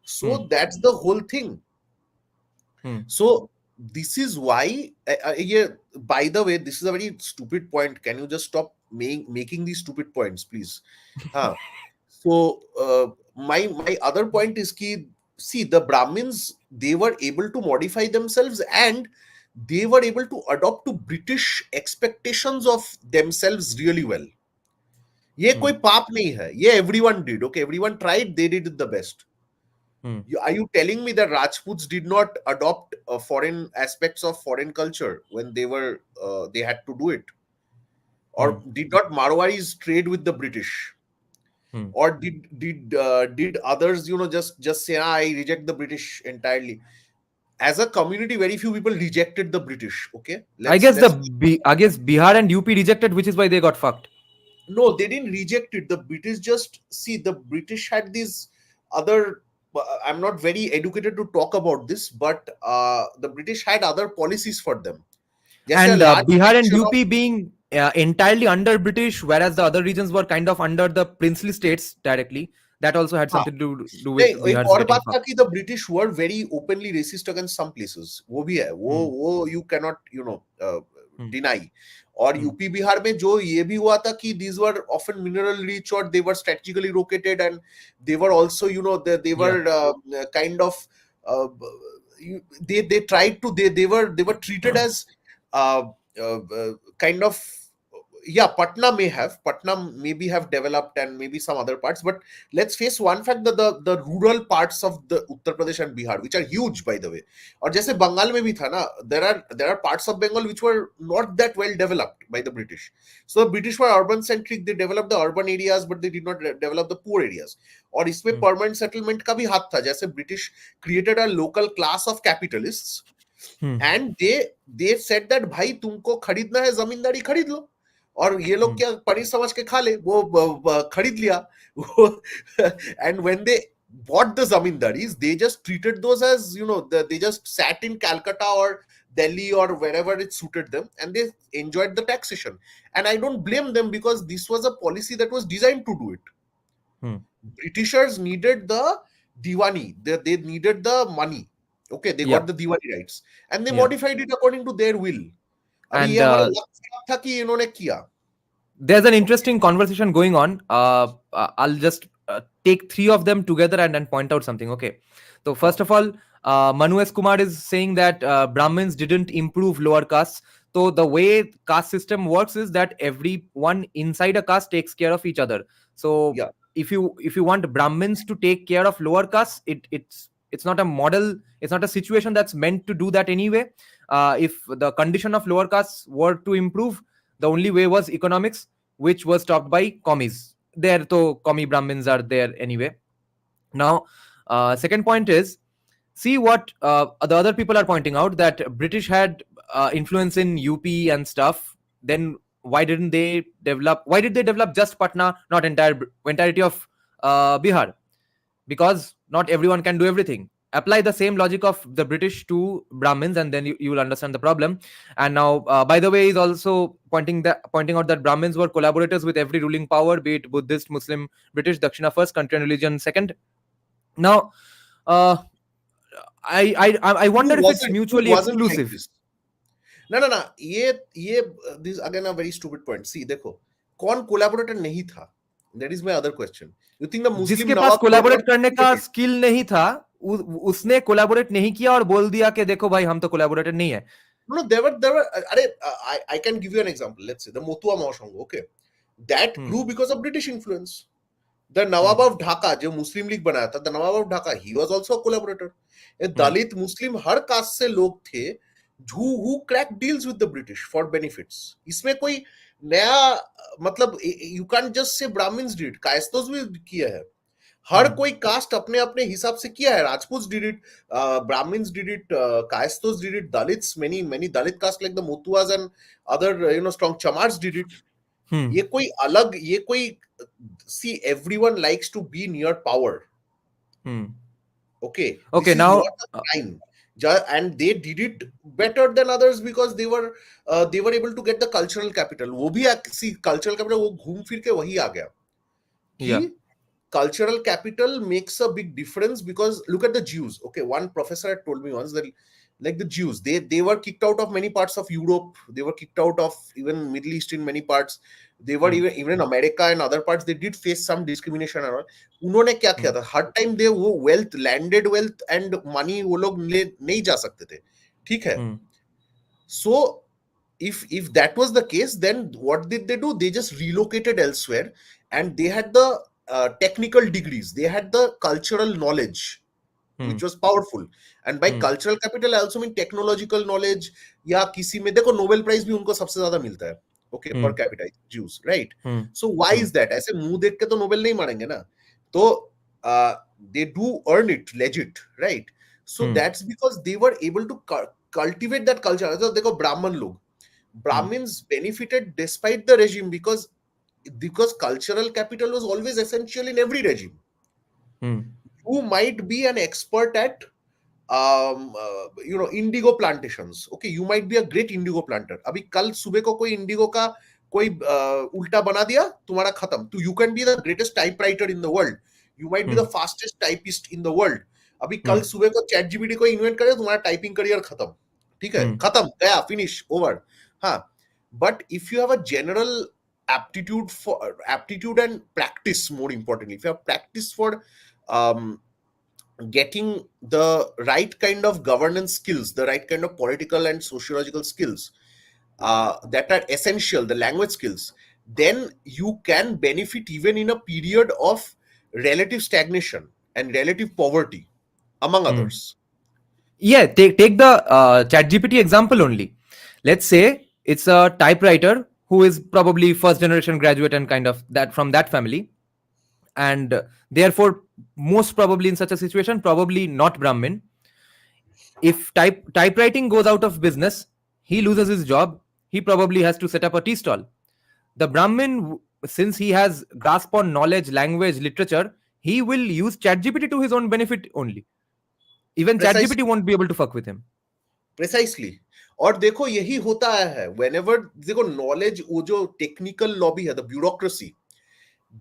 So that's the whole thing. So this is why, by the way, this is a very stupid point. Can you just stop making these stupid points, please? So my other point is कि, see, the Brahmins, they were able to modify themselves and they were able to adopt to British expectations of themselves really well. ये कोई पाप नहीं है. ये everyone did. Okay, everyone tried. They did it the best. Are you telling me that Rajputs did not adopt foreign aspects of foreign culture when they had to do it? Or did not Marwaris trade with the British? Or did others, just say, I reject the British entirely? As a community, very few people rejected the British. Okay, let's I guess Bihar and UP rejected, which is why they got fucked. no, they didn't reject it. The British just see the British had these other. I'm not very educated to talk about this, but the British had other policies for them. जैसे a And large Bihar and section of UP being entirely under British, whereas the other regions were kind of under the princely states directly. That also had हाँ, something to do with नहीं एक Bihar's और getting बात था fucked. कि the British were very openly racist against some places. वो भी है, वो you cannot deny. और यूपी बिहार में जो ये भी हुआ था कि these were often mineral rich or they were strategically located and they were also they were kind of they tried to they were treated as kind of Patna maybe have developed and maybe some other parts, but let's face one fact that the rural parts of the Uttar Pradesh and Bihar, which are huge by the way, or जैसे Bengal में भी था ना, there are parts of Bengal which were not that well developed by the British. So the British were urban centric, they developed the urban areas but they did not develop the poor areas. और इसमें permanent settlement का भी हाथ था, जैसे British created a local class of capitalists and they said that भाई तुमको खरीदना है जमींदारी खरीद लो, और ये लोग क्या पनीर समझ के खा ले, वो खरीद लिया. And when they bought the zamindaris, they just treated those as they just sat in Calcutta or Delhi or wherever it suited them and they enjoyed the taxation. And I don't blame them because this was a policy that was designed to do it. Britishers needed the diwani, they needed the money. Okay, they got the diwani rights and they modified it according to their will. अभी ये हमारा लक्ष्य था कि इन्होंने किया. There's an interesting conversation going on. I'll just take three of them together and then point out something. Okay. So first of all, Manu S. Kumar is saying that Brahmins didn't improve lower castes. So the way caste system works is that everyone inside a caste takes care of each other. So if you want Brahmins to take care of lower castes, it's not a model, it's not a situation that's meant to do that anyway. If the condition of lower castes were to improve, the only way was economics, which was stopped by commies. There, so commie Brahmins are there anyway. Now, second point is, see what the other people are pointing out, that British had influence in UP and stuff. Then why did they develop just Patna, not entirety of Bihar? Because not everyone can do everything. Apply the same logic of the British to Brahmins and then you will understand the problem. And now, by the way, he's also pointing out that Brahmins were collaborators with every ruling power, be it Buddhist, Muslim, British, Dakshina first, country and religion second. Now, I wonder if it's mutually exclusive. Like no, this is again a very stupid point. See, देखो, कौन collaborator नहीं था? That is my other question. You think the Muslim जिसके पास collaborate करने का skill नहीं था, उसने कोलैबोरेट नहीं किया और बोल दिया कि देखो भाई हम तो कोलैबोरेटर नहीं है. No, there were I can give you an example. Let's say the Motua Mahashanga, okay, that grew because of British influence. The Nawab of Dhaka, जो मुस्लिम लीग बनाया था, the Nawab of Dhaka, he was also a collaborator. Dalit Muslim हर caste से लोग थे who cracked deals with the British for benefits. इसमें कोई नया मतलब you can't just say Brahmins did it, कायस्तोस भी किया है. हर कोई कास्ट अपने अपने हिसाब से किया है. Rajputs did it, Brahmins did it, Casteism did it, Dalits, many Dalit caste like the Motuas and other strong Chamars did it. ये कोई अलग, ये कोई, see, everyone likes to be near power. Okay, now not a crime. And they did it better than others because they were able to get the cultural capital. वो भी see cultural capital वो घूम फिर के वही आ गया कि cultural capital makes a big difference. Because look at the Jews. Okay, one professor had told me once that like the Jews, they were kicked out of many parts of Europe, they were kicked out of even Middle East in many parts, they were even in America and other parts they did face some discrimination and all. उन्होंने क्या किया था, हर time दे वो wealth, landed wealth and money वो लोग नहीं जा सकते थे, ठीक है. So if that was the case, then what did they do? They just relocated elsewhere and they had the technical degrees, they had the cultural knowledge. which was powerful. And by cultural capital I also mean technological knowledge. या किसी में देखो Nobel Prize भी उनको सबसे ज्यादा मिलता है, okay, per capita Jews, right? So why is that? ऐसे मुंह देख के तो Nobel नहीं मारेंगे ना, तो they do earn it legit, right? So that's because they were able to cultivate that culture. तो देखो ब्राह्मण लोग, Brahmins benefited despite the regime because cultural capital was always essential in every regime. You might be an expert at indigo plantations. Okay, you might be a great indigo planter. अभी कल सुबह को कोई indigo का कोई उल्टा बना दिया, तुम्हारा खत्म. तो you can be the greatest typewriter in the world. You might be the fastest typist in the world. अभी कल सुबह को ChatGPT को इन्वेंट करे, तुम्हारा टाइपिंग करियर खत्म. ठीक है, खत्म, गया, फिनिश, ओवर. हाँ, but if you have a general aptitude and practice, more importantly, if you have practice for getting the right kind of governance skills, the right kind of political and sociological skills that are essential, the language skills, then you can benefit even in a period of relative stagnation and relative poverty, among others. Yeah, take the ChatGPT example only. Let's say it's a typewriter who is probably first generation graduate and kind of that from that family, and therefore most probably in such a situation probably not Brahmin. If typewriting goes out of business, he loses his job, he probably has to set up a tea stall. The Brahmin, since he has grasp on knowledge, language, literature, he will use ChatGPT to his own benefit only. Even ChatGPT won't be able to fuck with him. Precisely. और देखो यही होता है whenever, देखो knowledge, वो जो technical lobby है, the bureaucracy,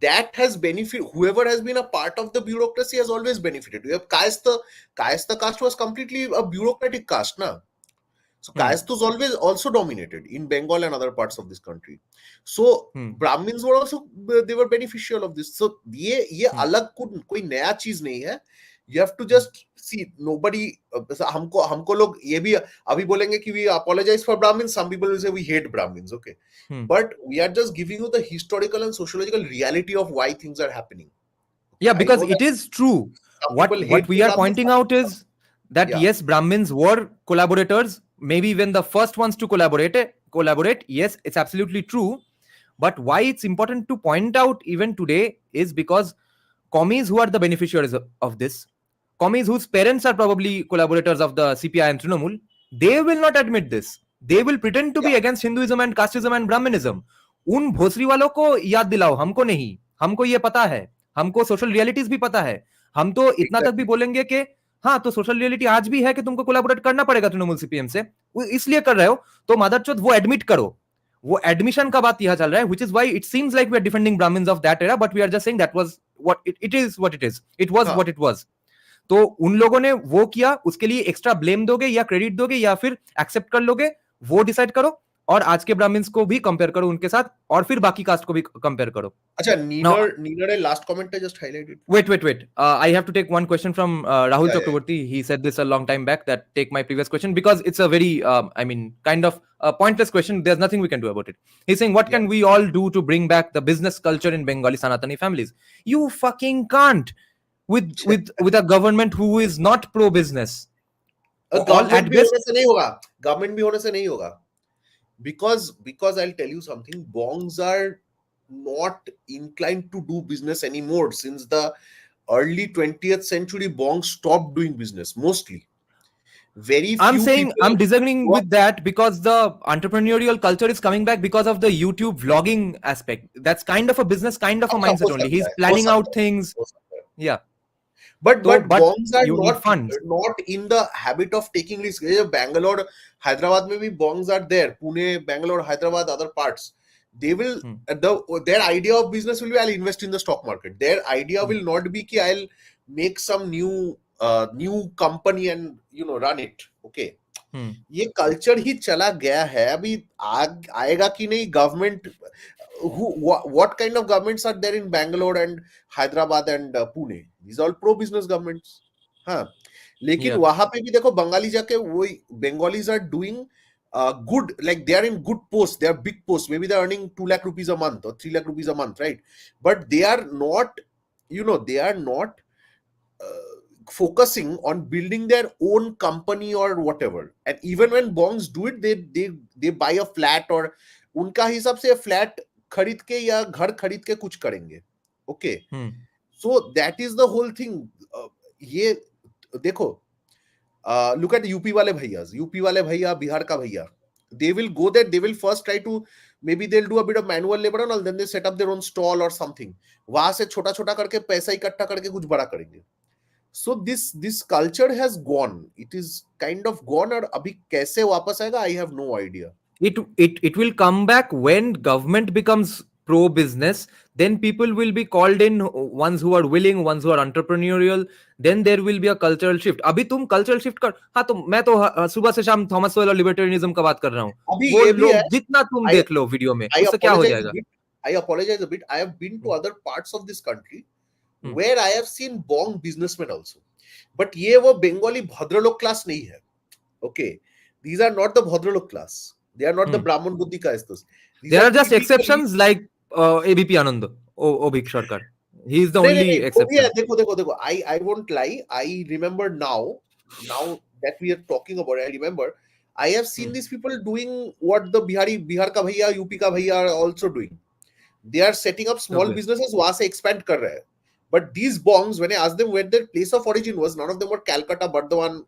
that has benefit, whoever has been a part of the bureaucracy has always benefited. You have Caste caste was completely a bureaucratic caste, na? So caste was always also dominated in Bengal and other parts of this country. So Brahmins were also, they were beneficial of this. So ये अलग कोई नया चीज नहीं है. You have to just see, nobody, हमको लोग ये भी अभी बोलेंगे कि we apologize for Brahmins. Some people will say we hate Brahmins, okay? But we are just giving you the historical and sociological reality of why things are happening. Yeah, because it is true. What we are pointing out is that yes, Brahmins were collaborators, maybe even the first ones to collaborate. Yes, it's absolutely true. But why it's important to point out even today is because commies who are the beneficiaries of this, commies whose parents are probably collaborators of the CPI and Trinamool, they will not admit this. They will pretend to be against Hinduism and Casteism and Brahmanism. उन भोसरी वालों को याद दिलाओ, हमको नहीं, हमको ये पता है, हमको सोशल रियलिटीज भी पता है. हम तो इतना तक भी बोलेंगे कि हाँ, तो सोशल रियलिटी आज भी है कि तुमको कोलैबोरेट करना पड़ेगा तृणमूल सीपीएम से, इसलिए कर रहे हो, तो मादरचोद वो एडमिट करो. वो एडमिशन का बात यहां चल रहा है, which is why it seems like we are defending Brahmins of that era, but we are just saying that was what it is, what it is. It was what it was. तो उन लोगों ने वो किया, उसके लिए extra blame दोगे या क्रेडिट दोगे या फिर एक्सेप्ट कर लोगे, वो डिसाइड करो. और आज के ब्राह्मण्स को भी कंपेयर करो उनके साथ, और फिर बाकी कास्ट को भी कंपेयर करो. अच्छा, नीनर a last comment I just highlighted. Wait. I have to take one question from Rahul Chakraborty. He said this a long time back, that take my previous question because it's a very, kind of a pointless question. There's nothing we can do about it. He's saying, what can we all do to bring back the business culture in Bengali Sanatani families? You fucking can't with a government who is not pro-business. Government भी होने से नहीं होगा. Because I'll tell you something, bongs are not inclined to do business anymore. Since the early 20th century, bongs stopped doing business mostly. I'm disagreeing with that because the entrepreneurial culture is coming back because of the YouTube vlogging aspect. That's kind of a business, kind of a mindset only. He's planning out things. Yeah. But bongs are not in the habit of taking risks. Bangalore, Hyderabad में भी bongs are there. Pune, Bangalore, Hyderabad, other parts. They will their idea of business will be, I'll invest in the stock market. Their idea will not be कि I'll make some new company and run it. Okay. ये culture ही चला गया है. अभी आएगा कि नहीं government. What kind of governments are there in Bangalore and Hyderabad and Pune? These are all pro-business governments. हाँ, लेकिन वहां पे भी देखो बंगाली जाके वही Bengalis are doing good, like they are in good posts, they are big posts. Maybe they are earning 2 lakh rupees a month or 3 lakh rupees a month, right? But they are not, they are not focusing on building their own company or whatever. And even when bongs do it, they buy a flat, or उनका हिसाब से flat खरीद के या घर खरीद के कुछ करेंगे. Okay. So that is the whole thing. ये देखो, look at UP वाले भैया, बिहार का भैया. They will go there, they will first try to, maybe they'll do a bit of manual labor and all, then they set up their own stall or something. वहां से छोटा छोटा करके पैसा इकट्ठा करके कुछ बड़ा करेंगे. So this culture has gone. It is kind of gone. और अभी कैसे वापस आएगा, I have no idea. It will come back when government becomes pro business. Then people will be called in, ones who are willing, ones who are entrepreneurial. Then there will be a cultural shift. अभी तुम cultural shift कर, हाँ तो मैं तो सुबह से शाम थॉमस सोयल और लिबर्टेरियनिज्म का बात कर रहा हूँ. वो लोग जितना तुम देख लो वीडियो में, उससे क्या हो जाएगा? I apologize a bit. I have been to other parts of this country where I have seen bong businessmen also. But ये वो Bengali भद्रलोक class नहीं है. Okay, these are not the bhadralok class. They are not the Brahman Buddhi castes. There are just exceptions like ABP Anand, Obik Sarkar. He is the only exception. Yeah, देखो. I won't lie. I remember now that we are talking about, I remember I have seen these people doing what the Bihar ka bhaiya, UP ka bhaiya are also doing. They are setting up small businesses, वहां से expand कर रहे हैं. But these bongs, when I asked them where their place of origin was, none of them were Calcutta, Bardhaman.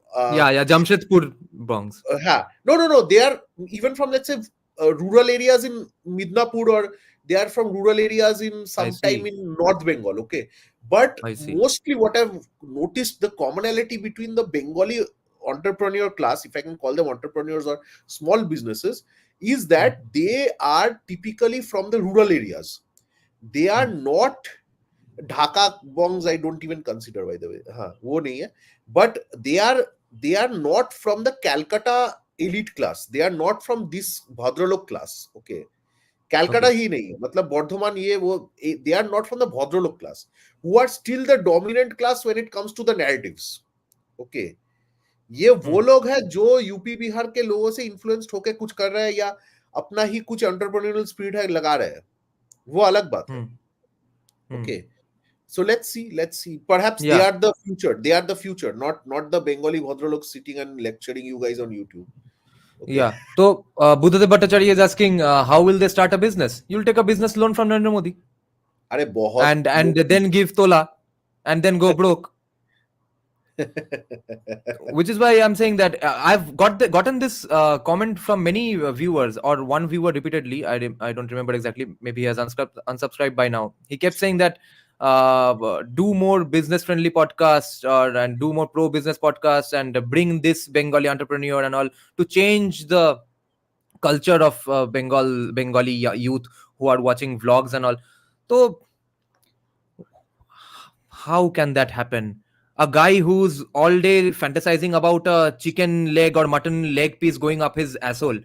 Jamshedpur bongs. No. They are even from, let's say, rural areas in Midnapur, or they are from rural areas in sometime in North Bengal. Okay. But mostly what I've noticed, the commonality between the Bengali entrepreneur class, if I can call them entrepreneurs or small businesses, is that they are typically from the rural areas. They are not Dhaka bongs, I don't even consider, by the way. वो नहीं है. But they are not from the Calcutta elite class. They are not from this Bhadralok class. Okay. Calcutta ही नहीं है. मतलब बर्धमान ये वो, they are not from the Bhadralok class, who are still the dominant class when it comes to the narratives. Okay. ये वो लोग हैं जो यूपी बिहार के लोगों से इन्फ्लुएंस्ड होके कुछ कर रहे हैं या अपना ही कुछ एंटरप्रेन्योरियल स्पिरिट है लगा रहे हैं. वो अलग बात है. Okay. So let's see. Perhaps they are the future. They are the future, not the Bengali Bhadralok sitting and lecturing you guys on YouTube. Okay. Yeah. So Buddhadev Bhattacharya is asking, how will they start a business? You'll take a business loan from Narendra Modi. And then give tola, and then go broke. Which is why I'm saying that I've gotten this comment from many viewers, or one viewer repeatedly. I don't remember exactly. Maybe he has unsubscribed by now. He kept saying that do more business friendly podcasts and do more pro business podcasts and bring this Bengali entrepreneur and all to change the culture of Bengali youth who are watching vlogs and all. So how can that happen? A guy who's all day fantasizing about a chicken leg or mutton leg piece going up his asshole,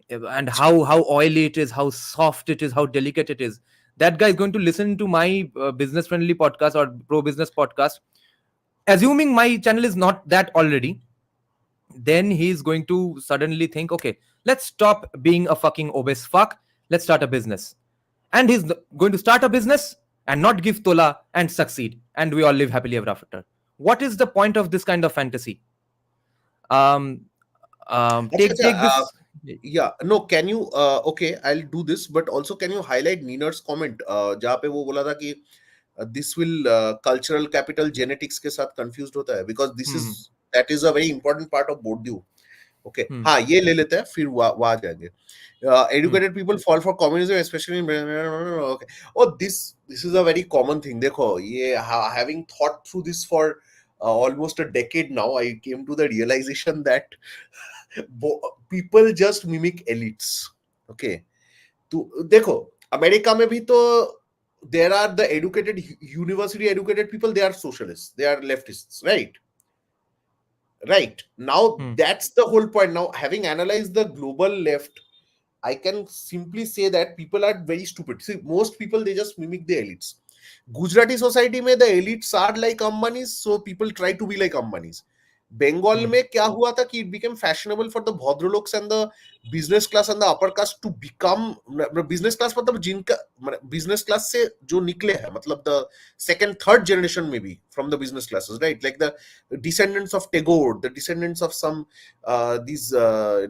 and how oily it is, how soft it is, how delicate it is. That guy is going to listen to my business friendly podcast or pro business podcast, assuming my channel is not that already. Then he's going to suddenly think, okay, let's stop being a fucking obese fuck. Let's start a business. And he's going to start a business and not give tola and succeed. And we all live happily ever after. What is the point of this kind of fantasy? Take this. Yeah, no, can you okay, I'll do this, but also can you highlight Nina's comment जहाँ पे वो बोला था कि this will cultural capital genetics के साथ confused होता है, because that is a very important part of Bourdieu. Okay, हाँ ये ले लेते हैं, फिर वहाँ जाएंगे. Educated people fall for communism, especially in okay. Oh, this is a very common thing. देखो, ये having thought through this for almost a decade now, I came to the realization that people just mimic elites. Okay, तो देखो America में भी तो there are the educated, university educated people, they are socialists, they are leftists, right now. That's the whole point. Now, having analyzed the global left, I can simply say that people are very stupid. See, most people, they just mimic the elites. Gujarati society mein the elites are like Ambanis, so people try to be like Ambanis. Bengal में क्या हुआ था कि it became fashionable for the भद्रलोक्स and the business class and the upper caste to become business class, मतलब जिनका business class से जो निकले हैं, मतलब the second third generation maybe from the business classes, right, like the descendants of Tagore, the descendants of some these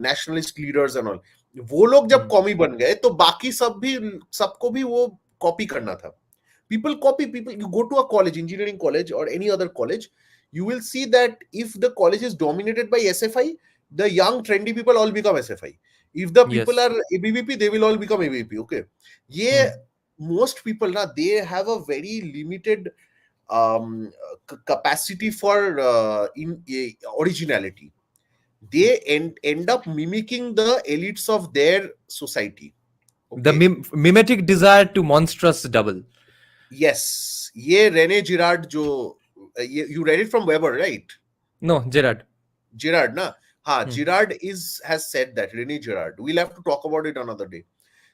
nationalist leaders and all, वो लोग जब कॉमी बन गए तो बाकी सबको भी वो कॉपी करना था. People copy. People, you go to a college, engineering college or any other college, you will see that if the college is dominated by SFI, the young trendy people all become SFI. If the people are ABVP, they will all become ABVP. Okay, yeah, most people now they have a very limited capacity for originality. They end up mimicking the elites of their society. Okay? The mimetic desire to monstrous double. Yes, ये Rene Girard जो you read it from Weber, right? No, Gerard. Girard, na? हाँ, Girard has said that, Rene Girard. We'll have to talk about it another day.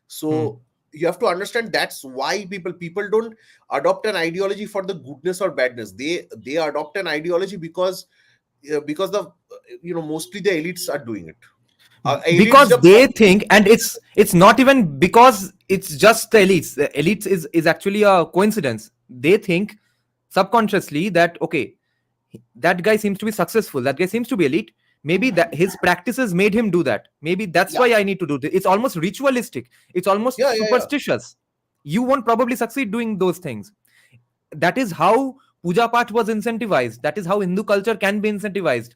So you have to understand that's why people don't adopt an ideology for the goodness or badness. They adopt an ideology because the mostly the elites are doing it. Because they think, and it's not even because it's just the elites. The elites is actually a coincidence. They think subconsciously that okay, that guy seems to be successful, that guy seems to be elite, maybe that his practices made him do that, maybe that's why I need to do this. It's almost ritualistic, it's almost superstitious. You won't probably succeed doing those things. That is how puja path was incentivized, that is how Hindu culture can be incentivized.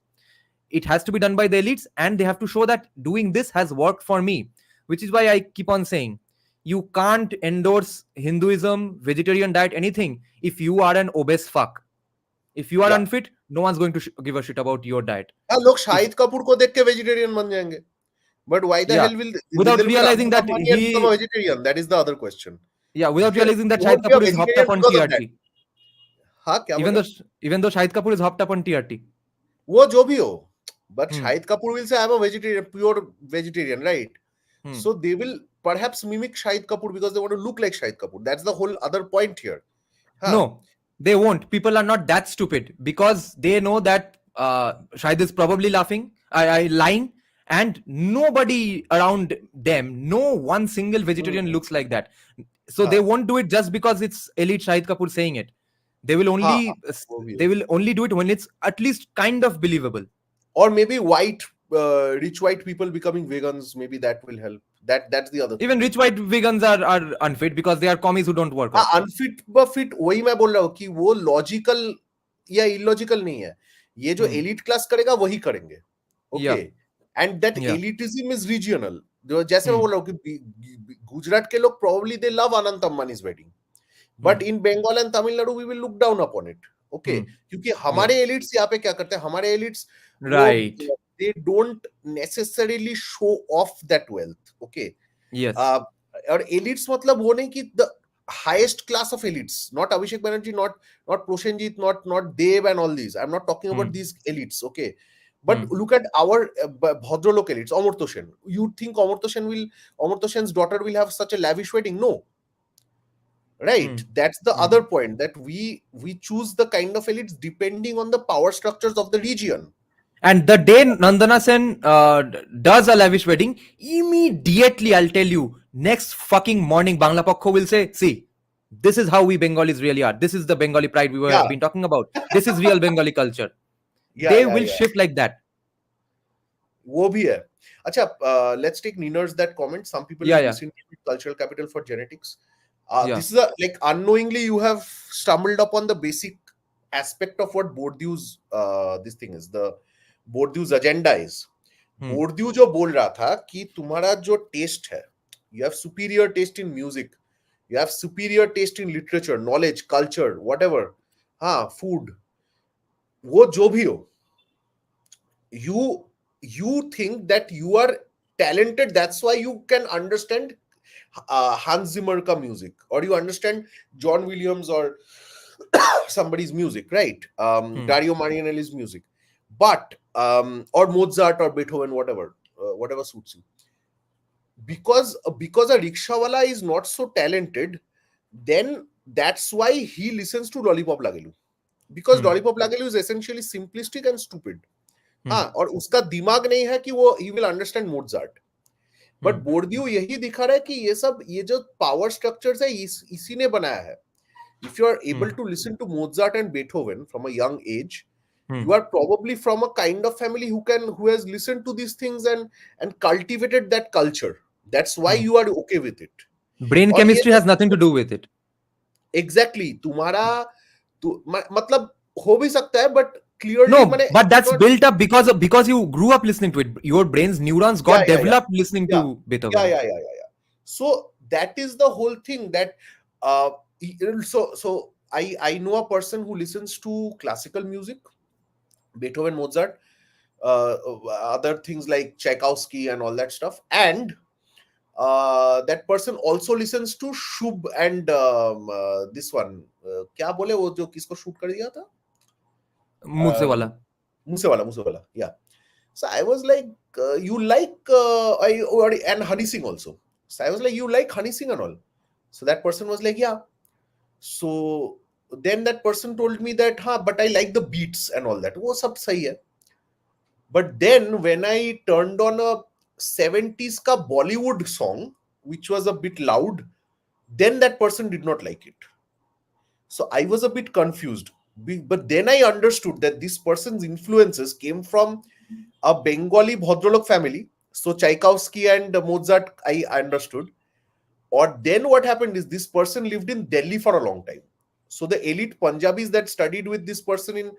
It has to be done by the elites, and they have to show that doing this has worked for me, which is why I keep on saying you can't endorse Hinduism, vegetarian diet, anything if you are an obese fuck. If you are unfit, no one's going to give a shit about your diet. लोग शाहिद कपूर को देख के vegetarian बन जाएंगे, but why the hell will without realizing that he become a vegetarian? That is the other question. Yeah, without realizing that Shahid Kapoor is hopped up on TRT. हाँ, क्या even though Shahid Kapoor is hopped up on TRT. वो जो भी हो, but Shahid Kapoor will say I'm a vegetarian, pure vegetarian, right? So they will perhaps mimic Shahid Kapoor because they want to look like Shahid Kapoor. That's the whole other point here. No, they won't. People are not that stupid because they know that Shahid is probably lying, and nobody around them, no one single vegetarian looks like that. So they won't do it just because it's elite Shahid Kapoor saying it. They will only do it when it's at least kind of believable. Or maybe rich white people becoming vegans, maybe that will help. That's the other thing. Even rich white vegans are unfit because they are commies who don't work out. Unfit but fit, वही मैं बोल रहा हूँ कि वो logical या illogical नहीं है. ये जो elite class करेगा वही करेंगे. Okay. And that elitism is regional. जैसे मैं बोल रहा हूँ कि गुजरात के लोग probably they love Anant Ambani's wedding. But in Bengal and Tamil Nadu we will look down upon it. Okay. क्योंकि हमारे elites यहाँ पे क्या करते हैं? हमारे elites right. They don't necessarily show off that wealth. Okay. Yes. और elites मतलब वो नहीं कि the highest class of elites, not Abhishek Banerjee, not Prosenjit, not Dev and all these. I'm not talking about these elites. Okay. But look at our Bhadralok elites, Amartya Sen. You think Amartya Sen's daughter will have such a lavish wedding? No. Right. That's the other point, that we choose the kind of elites depending on the power structures of the region. And the day Nandana Sen does a lavish wedding, immediately I'll tell you, next fucking morning Bangla Pakho will say, see, this is how we Bengalis really are. This is the Bengali pride we were been talking about. This is real Bengali culture. They will shift like that. वो भी है. अच्छा, let's take Niners that comment. Some people misinterpret cultural capital for genetics. This is like unknowingly you have stumbled upon the basic aspect of what Bourdieu's this thing is. The Bourdieu's agenda is. Bourdieu जो बोल रहा था कि तुम्हारा जो taste है, you have superior taste in music, you have superior taste in literature, knowledge, culture, whatever, food, वो जो भी हो, you think that you are talented, that's why you can understand Hans Zimmer ka music, or you understand John Williams or somebody's music, right? Dario Marianelli's music, but or Mozart or Beethoven, whatever suits you. Because a rickshawala is not so talented, then that's why he listens to Lollipop Lagelu. Because Lollipop Lagelu is essentially simplistic and stupid. हाँ, और उसका दिमाग नहीं है कि वो he will understand Mozart. But Bourdieu यही दिखा रहा है कि ये जो पावर स्ट्रक्चर्स है इसी ने बनाया है. If you are able to listen to Mozart and Beethoven from a young age, you are probably from a kind of family who has listened to these things and cultivated that culture. That's why you are okay with it. Brain और ये chemistry has nothing to do with it. Exactly. तुम्हारा मतलब हो भी सकता है, but clearly No, मैंने but that's built up because you grew up listening to it. Your brain's neurons got developed listening to Beethoven. Yeah. So that is the whole thing that so I know a person who listens to classical music, Beethoven, Mozart, other things like Tchaikovsky and all that stuff, and that person also listens to Shubh and this one क्या बोले वो जो किसको shoot कर दिया था, Musewala. Musewala, yeah. So I was like, you like and Honey Singh also. So I was like, you like Honey Singh and all. So that person was like, yeah. So then that person told me that, but I like the beats and all that. वो सब सही है. But then when I turned on a 70s ka Bollywood song, which was a bit loud, then that person did not like it. So I was a bit confused. But then I understood that this person's influences came from a Bengali Bhadralok family. So Tchaikovsky and Mozart, I understood. Or then what happened is this person lived in Delhi for a long time. So the elite Punjabis that studied with this person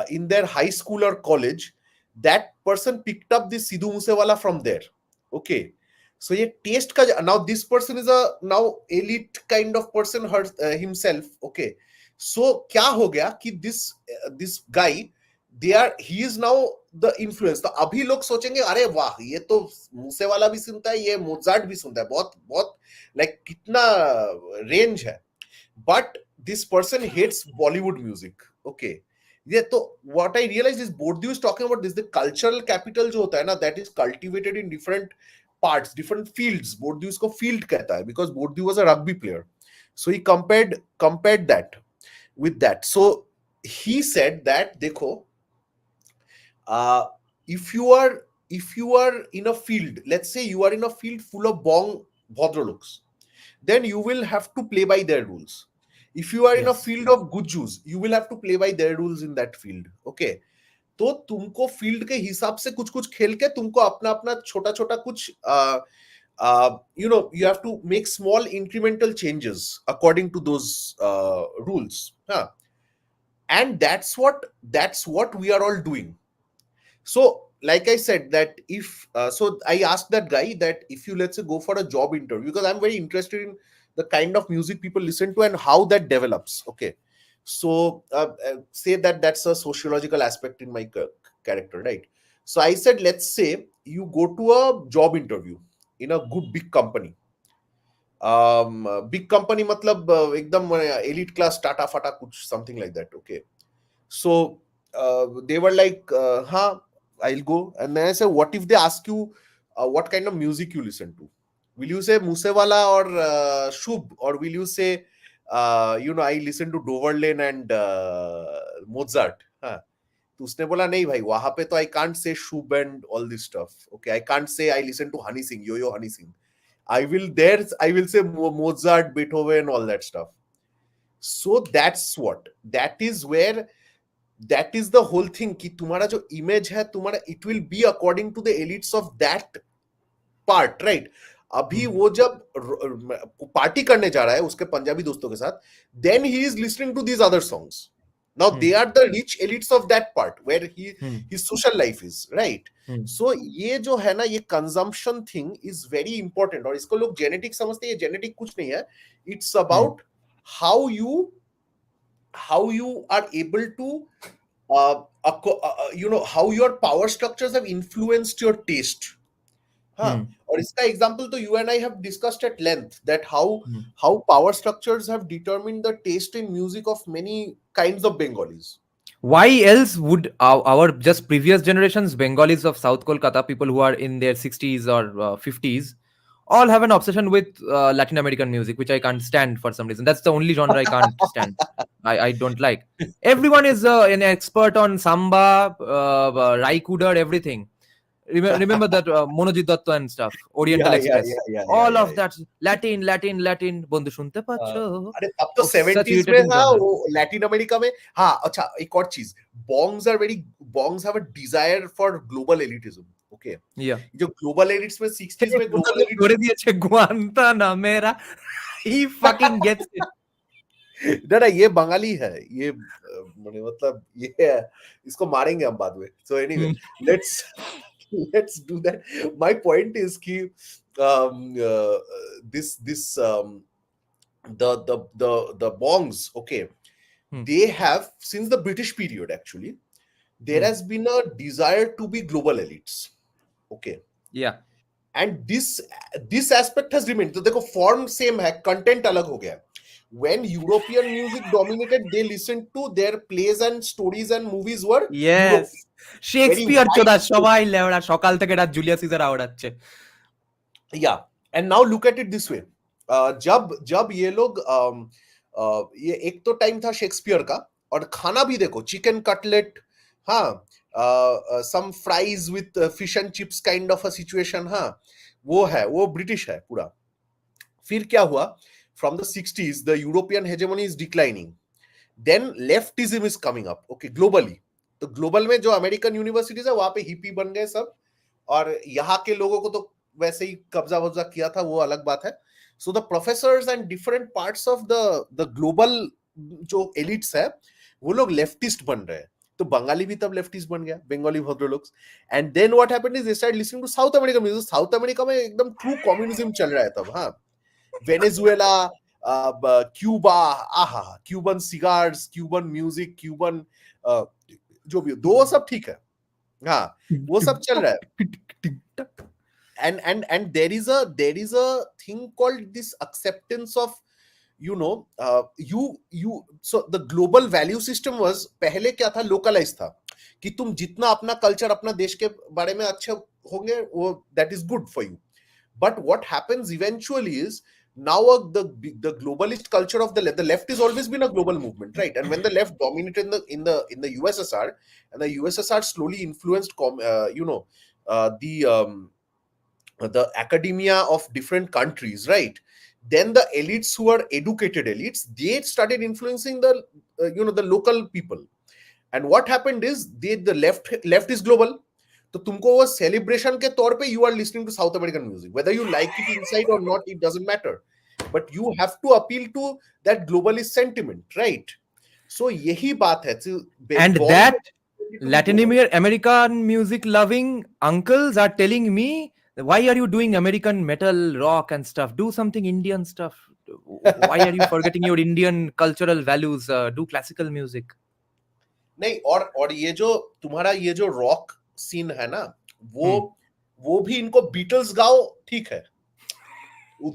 in their high school or college, that person picked up this Sidhu Musewala from there. Okay. So ye taste ka, now this person is a now elite kind of person himself. Okay. So kya ho gaya ki this guy, he is now the influence. तो अभी लोग सोचेंगे अरे वाह ये तो मूसेवाला भी सुनता है, ये मोजार्ट भी सुनता है, बहुत like कितना रेंज है. But this person hates Bollywood music. Okay. Yeah, so what I realized is Bourdieu is talking about this, the cultural capital जो होता है ना, that is cultivated in different parts, different fields. Bourdieu इसको field कहता है because Bourdieu was a rugby player. So he compared that with that. So he said that देखो, if you are in a field, let's say you are in a field full of bong bhadraloks, then you will have to play by their rules. If you are in a field of gujjus, you will have to play by their rules in that field. Okay. तो तुमको field के हिसाब से कुछ खेल के तुमको अपना छोटा कुछ you have to make small incremental changes according to those rules. And that's what we are all doing. So like I said that if so I asked that guy that if you, let's say, go for a job interview, because I'm very interested in the kind of music people listen to and how that develops. Okay. So say that's a sociological aspect in my character, right? So I said, let's say you go to a job interview in a good big company. Big company matlab ekdam elite class Tata Fata kuch something like that. Okay. So they were like, I'll go. And then I said, what if they ask you what kind of music you listen to? Will you say Musewala or Shubh? Or will you say, I listen to Doverlane and Mozart? तो उसने बोला नहीं भाई, वहां पे तो I can't say Shubh and all this stuff. Okay, I can't say I listen to Honey Singh, Yo-Yo Honey Singh. I will say Mozart, Beethoven, all that stuff. So that is the whole thing कि तुम्हारा जो image है तुम्हारा, it will be according to the elites of that part, right? अभी वो जब party करने जा रहा है उसके पंजाबी दोस्तों के साथ, then he is listening to these other songs. Now they are the rich elites of that part where his social life is, right? So ये जो है ना, ये consumption thing is very important. और इसको लोग genetic समझते हैं, ये genetic कुछ नहीं है. It's about how you are able to how your power structures have influenced your taste. और इसका example तो you and I have discussed at length that how power structures have determined the taste in music of many kinds of Bengalis. Why else would our just previous generations, Bengalis of South Kolkata, people who are in their 60s or 50s, all have an obsession with Latin American music, which I can't stand for some reason. That's the only genre I can't stand. I don't like. Everyone is an expert on samba, raikuder, everything. Remember that Monojit Datta and stuff, Oriental Express. All of that Latin. बंधु सुनते पाচ্ছো? अरे तब तो Such 70s में irritating था genre. वो Latin America में. हाँ अच्छा एक और चीज, bongs have a desire for global elitism. Okay, Yeah. जो global elites में 60s में global elites করে দিয়েছে গুয়ান্তানামেরা. He fucking gets it. ना ये बंगाली है ये मतलब ये इसको मारेंगे हम बाद में. So anyway, let's do that. My point is कि the bongs, okay, they have, since the British period actually, there has been a desire to be global elites. Okay. Yeah. And this aspect has remained. तो देखो form same है, content अलग हो गया. When European music dominated, they listened to their plays and stories and movies were Yes. Shakespeare চোদা সবাই লেওড়া সকাল থেকে রাত জুলিয়াস সিজার আওড়াচ্ছে. Yeah, and now look at it this way. जब ये लोग ये एक तो टाइम था शेक्सपियर का, और खाना भी देखो, चिकन कटलेट, हाँ, some fries with fish and chips kind of a situation, हाँ, वो ब्रिटिश है पूरा. फिर क्या हुआ? From the 60s, the European hegemony is declining. Then leftism is coming up, okay, globally. तो ग्लोबल में जो अमेरिकन यूनिवर्सिटीज है वहां पे हिपी बन गए सब, और यहाँ के लोगों को तो वैसे ही कब्जा वब्जा किया था, वो अलग बात है. So the professors and different parts of the global जो elites है वो लोग लेफ्टिस्ट बन रहे हैं. तो बंगाली भी तब लेफ्टिस्ट बन गया, Bengali bhadraloks. And then what happened is they start listening to South American music. South America में एकदम ट्रू कम्युनिज्म चल रहा है तब. हाँ, वेनेजुएला, क्यूबा, आहा, Cuban cigars, Cuban music, Cuban जो भी, दो सब ठीक है, हाँ, वो सब चल रहा है. And there is a thing called this acceptance of, you know, so the global value system was, पहले क्या था, localized था कि तुम जितना अपना कल्चर, अपना देश के बारे में अच्छे होंगे, वो that is good for you. But what happens eventually is, now the globalist culture of the left has always been a global movement, right? And when the left dominated in the USSR, and the USSR slowly influenced the academia of different countries, right? Then the elites who are educated elites, they started influencing the the local people. And what happened is, the left is global. तो तुमको वो celebration के तौर पे you are listening to South American music, whether you like it inside or not, it doesn't matter, but you have to appeal to that globalist sentiment, right? So यही बात है. And that Latin American music loving uncles are telling me, why are you doing American metal, rock and stuff? Do something Indian stuff. Why are you forgetting your Indian cultural values? Do classical music. नहीं, और ये जो तुम्हारा ये जो rock scene है ना, वो भी इनको बीटल्स गाओ ठीक है,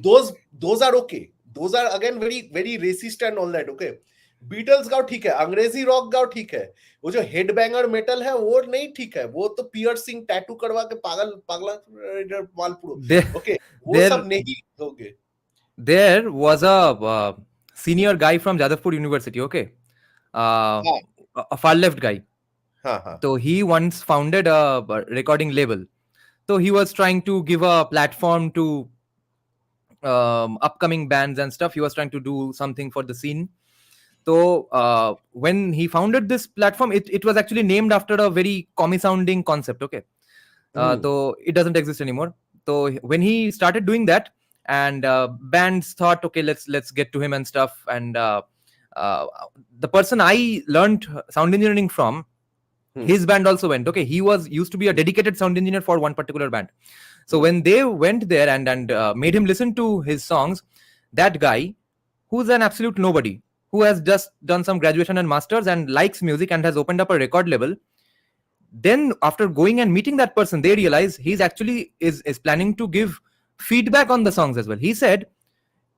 those are okay, those are again very racist and all that, okay. Beatles गाओ ठीक है, अंग्रेजी रॉक गाओ ठीक है, वो जो हेडबैंगर मेटल है वो नहीं ठीक है, वो तो पियर्सिंग टैटू करवा के पागल मालपुरो, okay, वो सब नहीं होगे. There was a senior guy from Jadavpur University, okay, a far left guy. So he once founded a recording label. So he was trying to give a platform to upcoming bands and stuff. He was trying to do something for the scene. So when he founded this platform, it was actually named after a very commie sounding concept, okay. So it doesn't exist anymore. So when he started doing that, and bands thought, okay, let's get to him and stuff. And the person I learned sound engineering from, his band also went, okay. He used to be a dedicated sound engineer for one particular band. So when they went there and made him listen to his songs, that guy, who's an absolute nobody, who has just done some graduation and masters and likes music and has opened up a record label, then after going and meeting that person, they realize he's actually is planning to give feedback on the songs as well. He said,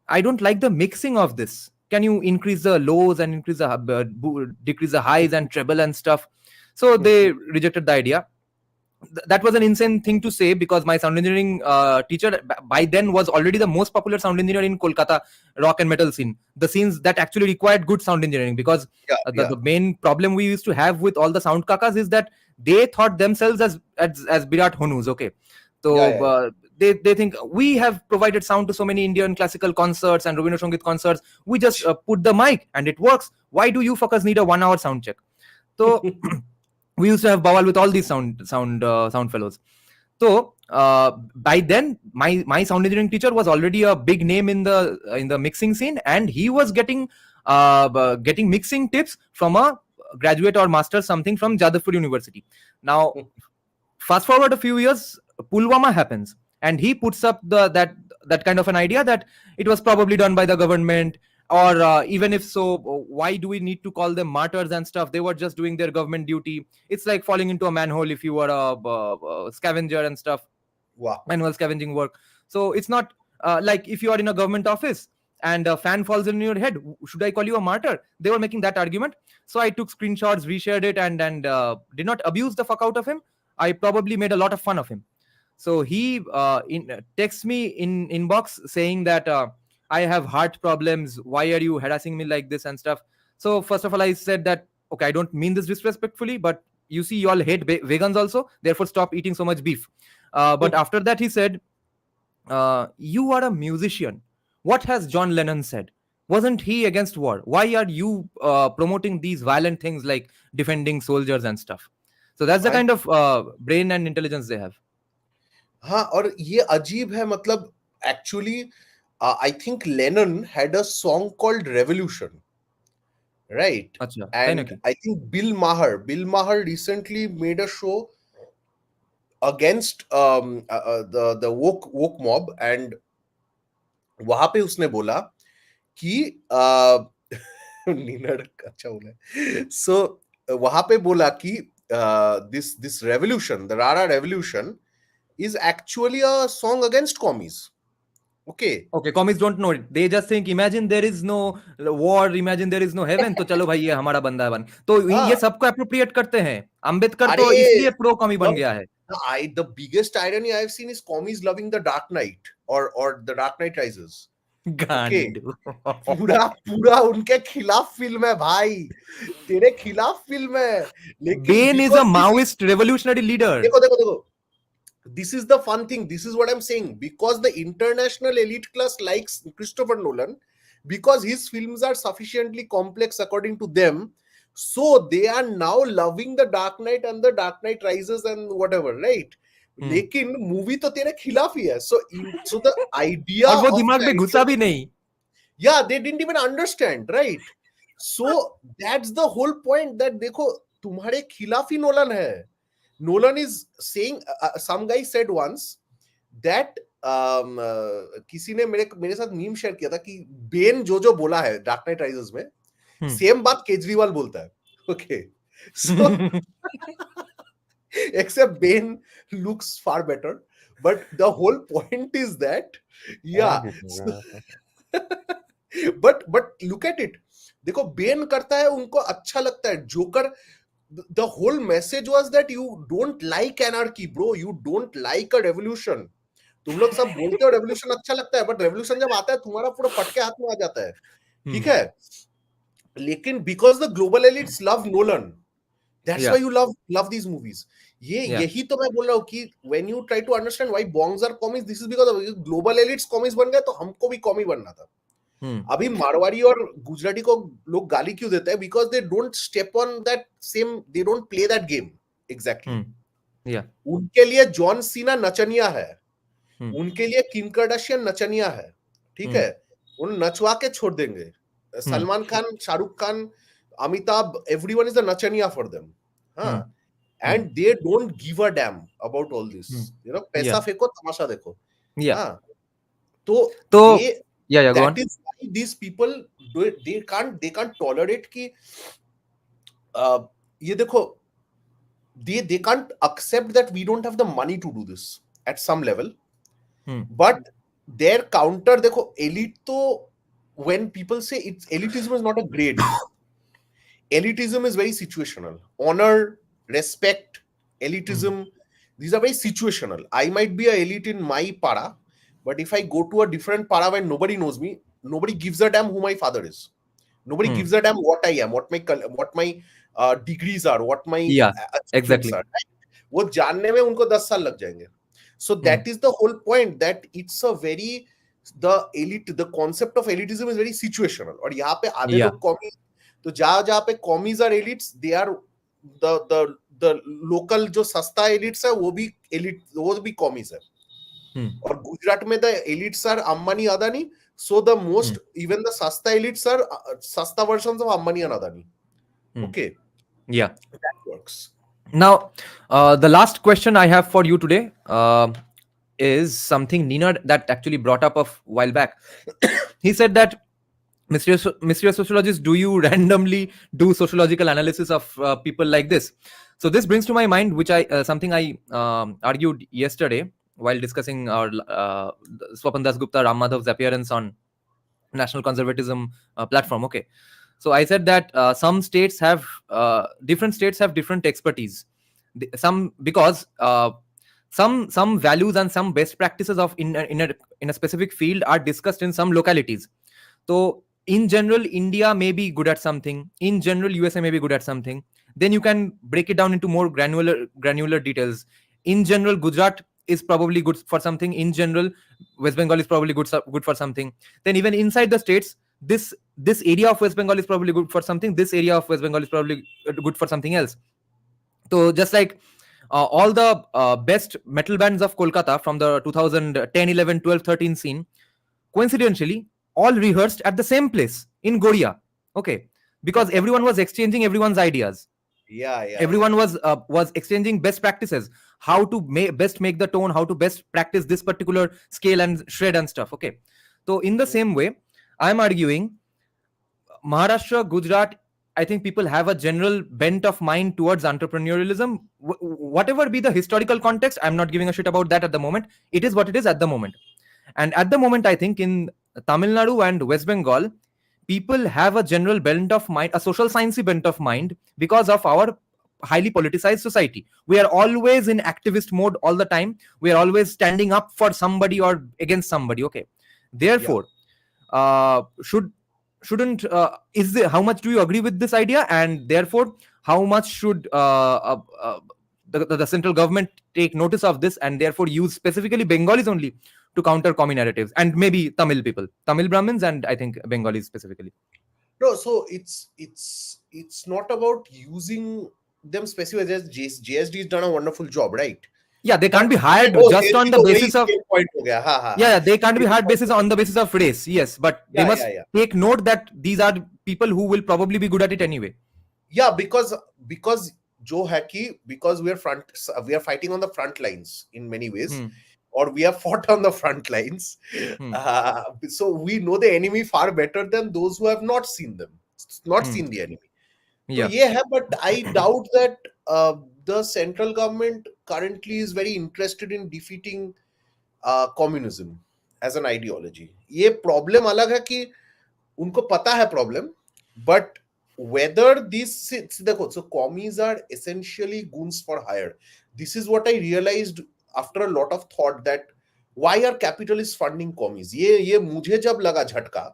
I don't like the mixing of this. Can you increase the lows and decrease the highs and treble and stuff? So they rejected the idea. that was an insane thing to say, because my sound engineering teacher by then was already the most popular sound engineer in Kolkata rock and metal scene, the scenes that actually required good sound engineering. Because the main problem we used to have with all the sound kakas is that they thought themselves as Virat Honus. Okay, so they think we have provided sound to so many Indian classical concerts and Rabindra Sangeet concerts, we just put the mic and it works. Why do you fuckers need a 1 hour sound check? So we used to have bawal with all these sound fellows. So by then my sound engineering teacher was already a big name in the mixing scene, and he was getting mixing tips from a graduate or master something from Jadavpur University. Now fast forward a few years, Pulwama happens, and he puts up that kind of an idea that it was probably done by the government, or even if so, why do we need to call them martyrs and stuff? They were just doing their government duty. It's like falling into a manhole if you were a scavenger and stuff. Wow. Manual scavenging work. So it's not like if you are in a government office and a fan falls in your head, should I call you a martyr? They were making that argument. So I took screenshots, reshared it, and did not abuse the fuck out of him. I probably made a lot of fun of him. So he texts me in inbox saying that I have heart problems. Why are you harassing me like this and stuff? So first of all, I said that, okay, I don't mean this disrespectfully, but you see, you all hate vegans also. Therefore, stop eating so much beef. But after that, he said, you are a musician. What has John Lennon said? Wasn't he against war? Why are you promoting these violent things like defending soldiers and stuff? So that's the kind of brain and intelligence they have. हाँ, और ये अजीब है, मतलब actually I think Lennon had a song called Revolution, right? Achha, and I think Bill Maher recently made a show against the woke mob, and वहां पे उसने बोला कि अच्छा बोला, so वहां पे बोला कि this revolution, the Rara revolution, is actually a song against commies. Okay, commies don't know it. They just think, imagine there is no war, imagine there is no heaven, तो चलो भाई ये हमारा बंदा बन. तो ये सबको appropriate करते हैं. अंबेडकर तो इसलिए pro commie बन गया है. The biggest irony I've seen is commies loving the Dark Knight or the Dark Knight Rises. Okay. पूरा उनके खिलाफ फिल्म है भाई, तेरे खिलाफ फिल्म है. Bane is a Maoist revolutionary leader. देखो, this is the fun thing. This is what I'm saying. Because the international elite class likes Christopher Nolan, because his films are sufficiently complex according to them, so they are now loving the Dark Knight and the Dark Knight Rises and whatever, right? लेकिन movie तो तेरे खिलाफ ही है. So the idea और वो दिमाग में घुसा भी नहीं. Yeah, they didn't even understand, right? So that's the whole point, that देखो तुम्हारे खिलाफ ही नोलन है. Nolan is saying, some guy said once that किसी ने मेरे साथ मीम शेयर किया था कि बेन जो बोला है डार्क नाइट राइजेस में, सेम बात केजरीवाल बोलता है. Okay, so except Bane looks far better, but the whole point is that but look at it. देखो बेन करता है, उनको अच्छा लगता है. Joker, the whole message was that you don't like anarchy, bro. You don't like a revolution. तुम लोग सब बोलते हो revolution अच्छा लगता है, but revolution जब आता है तुम्हारा पूरा पटके हाथ में आ जाता है. ठीक है, लेकिन because the global elites love Nolan, that's why you love these movies. यही तो मैं बोल रहा हूँ कि when you try to understand why bongs are commies, this is because of global elites commies बन गए, तो हमको भी कॉमी बनना था. अभी मारवाड़ी और गुजराती को लोग गाली क्यों देते हैं? Because they don't step on that same, they don't play that game exactly. उनके लिए जॉन सीना नचनिया है, उनके लिए किम कार्दाशियन नचनिया है. ठीक है, उन नचवा के छोड़ देंगे. Salman Khan, Shahrukh Khan, Amitabh, everyone is a nachaniya for them. And they don't give a damn about all this. You know, पैसा फेंको, तमाशा देखो. तो that is why these people they can't tolerate कि ये देखो, they can't accept that we don't have the money to do this at some level. But their counter, देखो, elite तो, when people say it's elitism is not a grade. Elitism is very situational. Honor, respect, elitism, These are very situational. I might be an elite in my para, but if I go to a different para where nobody knows me, nobody gives a damn who my father is. Nobody gives a damn what I am, what my degrees are, what my achievements exactly. are. Right? वो जानने में उनको 10 साल लग जाएंगे. So that is the whole point, that it's a very, the elite, the concept of elitism is very situational. और यहाँ पे आधे लोग कॉमी, तो जहाँ पे commies are elites, they are the local जो सस्ता elites है वो भी elite, वो भी कॉमीज है. और गुजरात में the elites are Ambani, Adani. So the most, even the sasta elites are sasta versions of Ambani and Adani. Okay. Yeah. That works. Now, the last question I have for you today is something Nina that actually brought up a while back. He said that, Mr. Sociologist, do you randomly do sociological analysis of people like this? So this brings to my mind, which something I argued yesterday while discussing our Swapan Dasgupta Ram Madhav's appearance on National Conservatism platform. Okay, so I said that some states have different expertise. Some because some values and some best practices of in a specific field are discussed in some localities. So in general, India may be good at something. In general, USA may be good at something. Then you can break it down into more granular details. In general, Gujarat is probably good for something. In general, West Bengal is probably good for something. Then even inside the states, this area of West Bengal is probably good for something. This area of West Bengal is probably good for something else. So just like all the best metal bands of Kolkata from the 2010, 11, 12, 13 scene, coincidentally, all rehearsed at the same place in Goria. Okay, because everyone was exchanging everyone's ideas. Everyone was exchanging best practices, how to best make the tone, how to best practice this particular scale and shred and stuff. Okay, so in the same way, I'm arguing Maharashtra, Gujarat, I think people have a general bent of mind towards entrepreneurialism. Whatever be the historical context, I'm not giving a shit about that at the moment. It is what it is at the moment. And at the moment, I think in Tamil Nadu and West Bengal, people have a general bent of mind, a social sciencey bent of mind, because of our highly politicized society. We are always in activist mode all the time. We are always standing up for somebody or against somebody. Okay, therefore, shouldn't is there, how much do you agree with this idea? And therefore, how much should the central government take notice of this and therefore use specifically Bengalis only to counter commie narratives, and maybe Tamil people, Tamil Brahmins, and I think Bengalis specifically? No, so it's not about using them specifically. JSD has done a wonderful job, right? Yeah, they can't be hired just on the basis of point. Yeah, they can't be hired on the basis of race. Yes, but they must take note that these are people who will probably be good at it anyway. Yeah, because Joe Hacky, because we are fighting on the front lines in many ways, or we have fought on the front lines. So we know the enemy far better than those who have not seen them, seen the enemy. Yeah, so, yeah, but I doubt that the central government currently is very interested in defeating communism as an ideology. ये problem अलग है कि उनको पता है problem, but whether this देखो, so commies are essentially goons for hire. This is what I realized after a lot of thought, that why are capitalists funding commies? ये मुझे जब लगा झटका,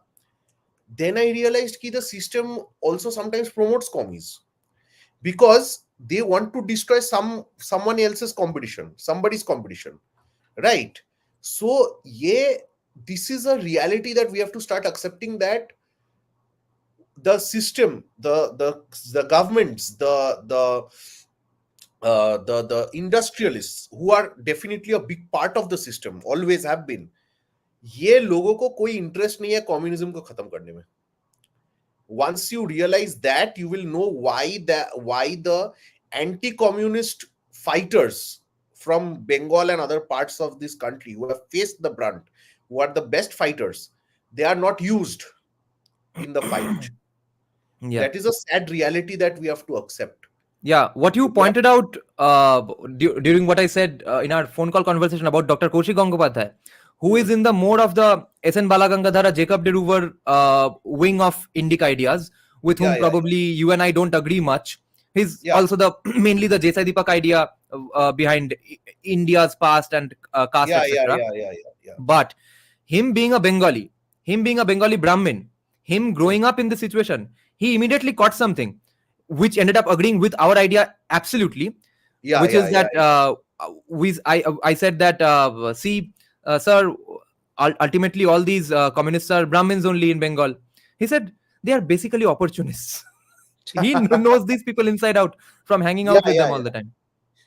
then I realized that the system also sometimes promotes commies because they want to destroy someone else's competition, somebody's competition, right? So this is a reality that we have to start accepting, that the system, the governments, the industrialists, who are definitely a big part of the system, always have been, ये लोगों को कोई interest नहीं है communism को खत्म करने में. Once you realize that, you will know why the anti-communist fighters from Bengal and other parts of this country who have faced the brunt, who are the best fighters, they are not used in the fight. That is a sad reality that we have to accept. Yeah, what you pointed out during what I said in our phone call conversation about Dr. Kaushik Gangopadhyay, who is in the mode of the S.N. Balagangadhara, Jacob de Roover wing of Indic ideas, with whom probably you and I don't agree much. He's also the mainly the Jesai Deepak idea behind India's past and caste, etc. But him being a Bengali Brahmin, him growing up in this situation, he immediately caught something which ended up agreeing with our idea absolutely, that I said that sir, ultimately all these communists are Brahmins only in Bengal. He said they are basically opportunists. He knows these people inside out from hanging out with them all the time.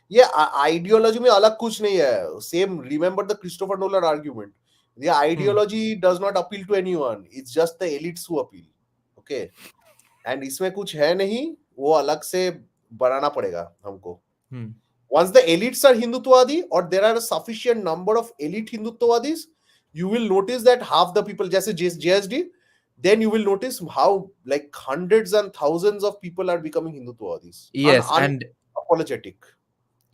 Ideology में अलग कुछ नहीं है. Same, remember the Christopher Nolan argument. The ideology does not appeal to anyone. It's just the elites who appeal. Okay. And इसमें कुछ है नहीं, वो अलग से बनाना पड़ेगा हमको. Once the elites are Hindutwadi, or there are a sufficient number of elite Hindutwadis, you will notice that half the people, जैसे JSD, then you will notice how like hundreds and thousands of people are becoming Hindutwadis. Yes, and apologetic.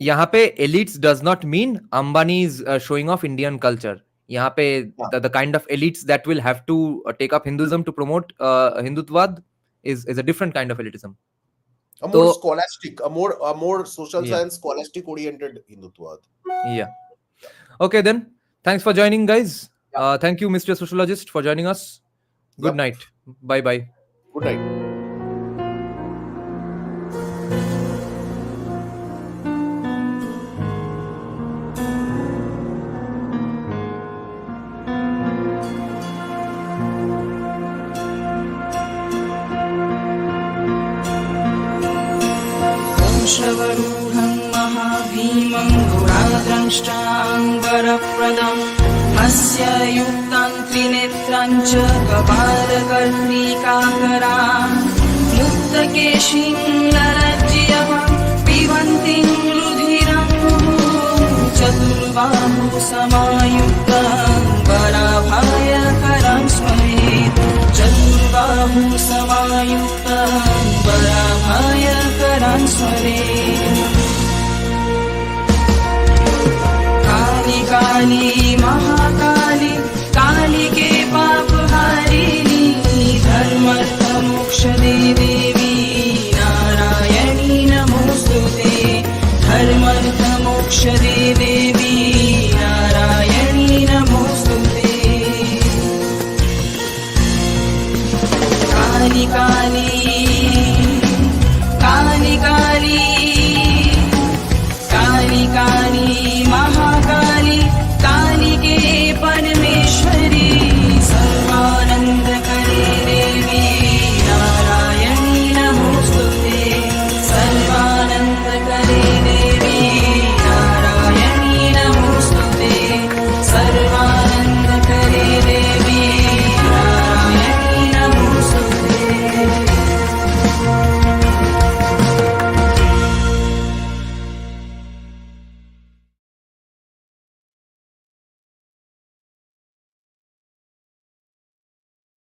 यहाँ पे elites does not mean Ambanis showing off Indian culture. यहाँ पे the kind of elites that will have to take up Hinduism to promote Hindutvad is a different kind of elitism. A more scholastic, a more social science scholastic oriented Hindutvad. Yeah. Okay then. Thanks for joining, guys. Thank you, Mr. Sociologist, for joining us. Good night. Bye bye. Good night. श्रवरूढं महाभीमं गुणाद्रष्टाङ्गरप्रदम् अस्य युक्तं त्रिनेत्रं च कपालकर्णिकाकरा मुक्तकेशीं नरज्यः पिबन्तीं रुधिरं चतुर्बाहु समायुक्तं वराभयकरं स्मरेत् चतुर्बाहु समायुक्तं वराभयकरं स्मरेत् काली काली महा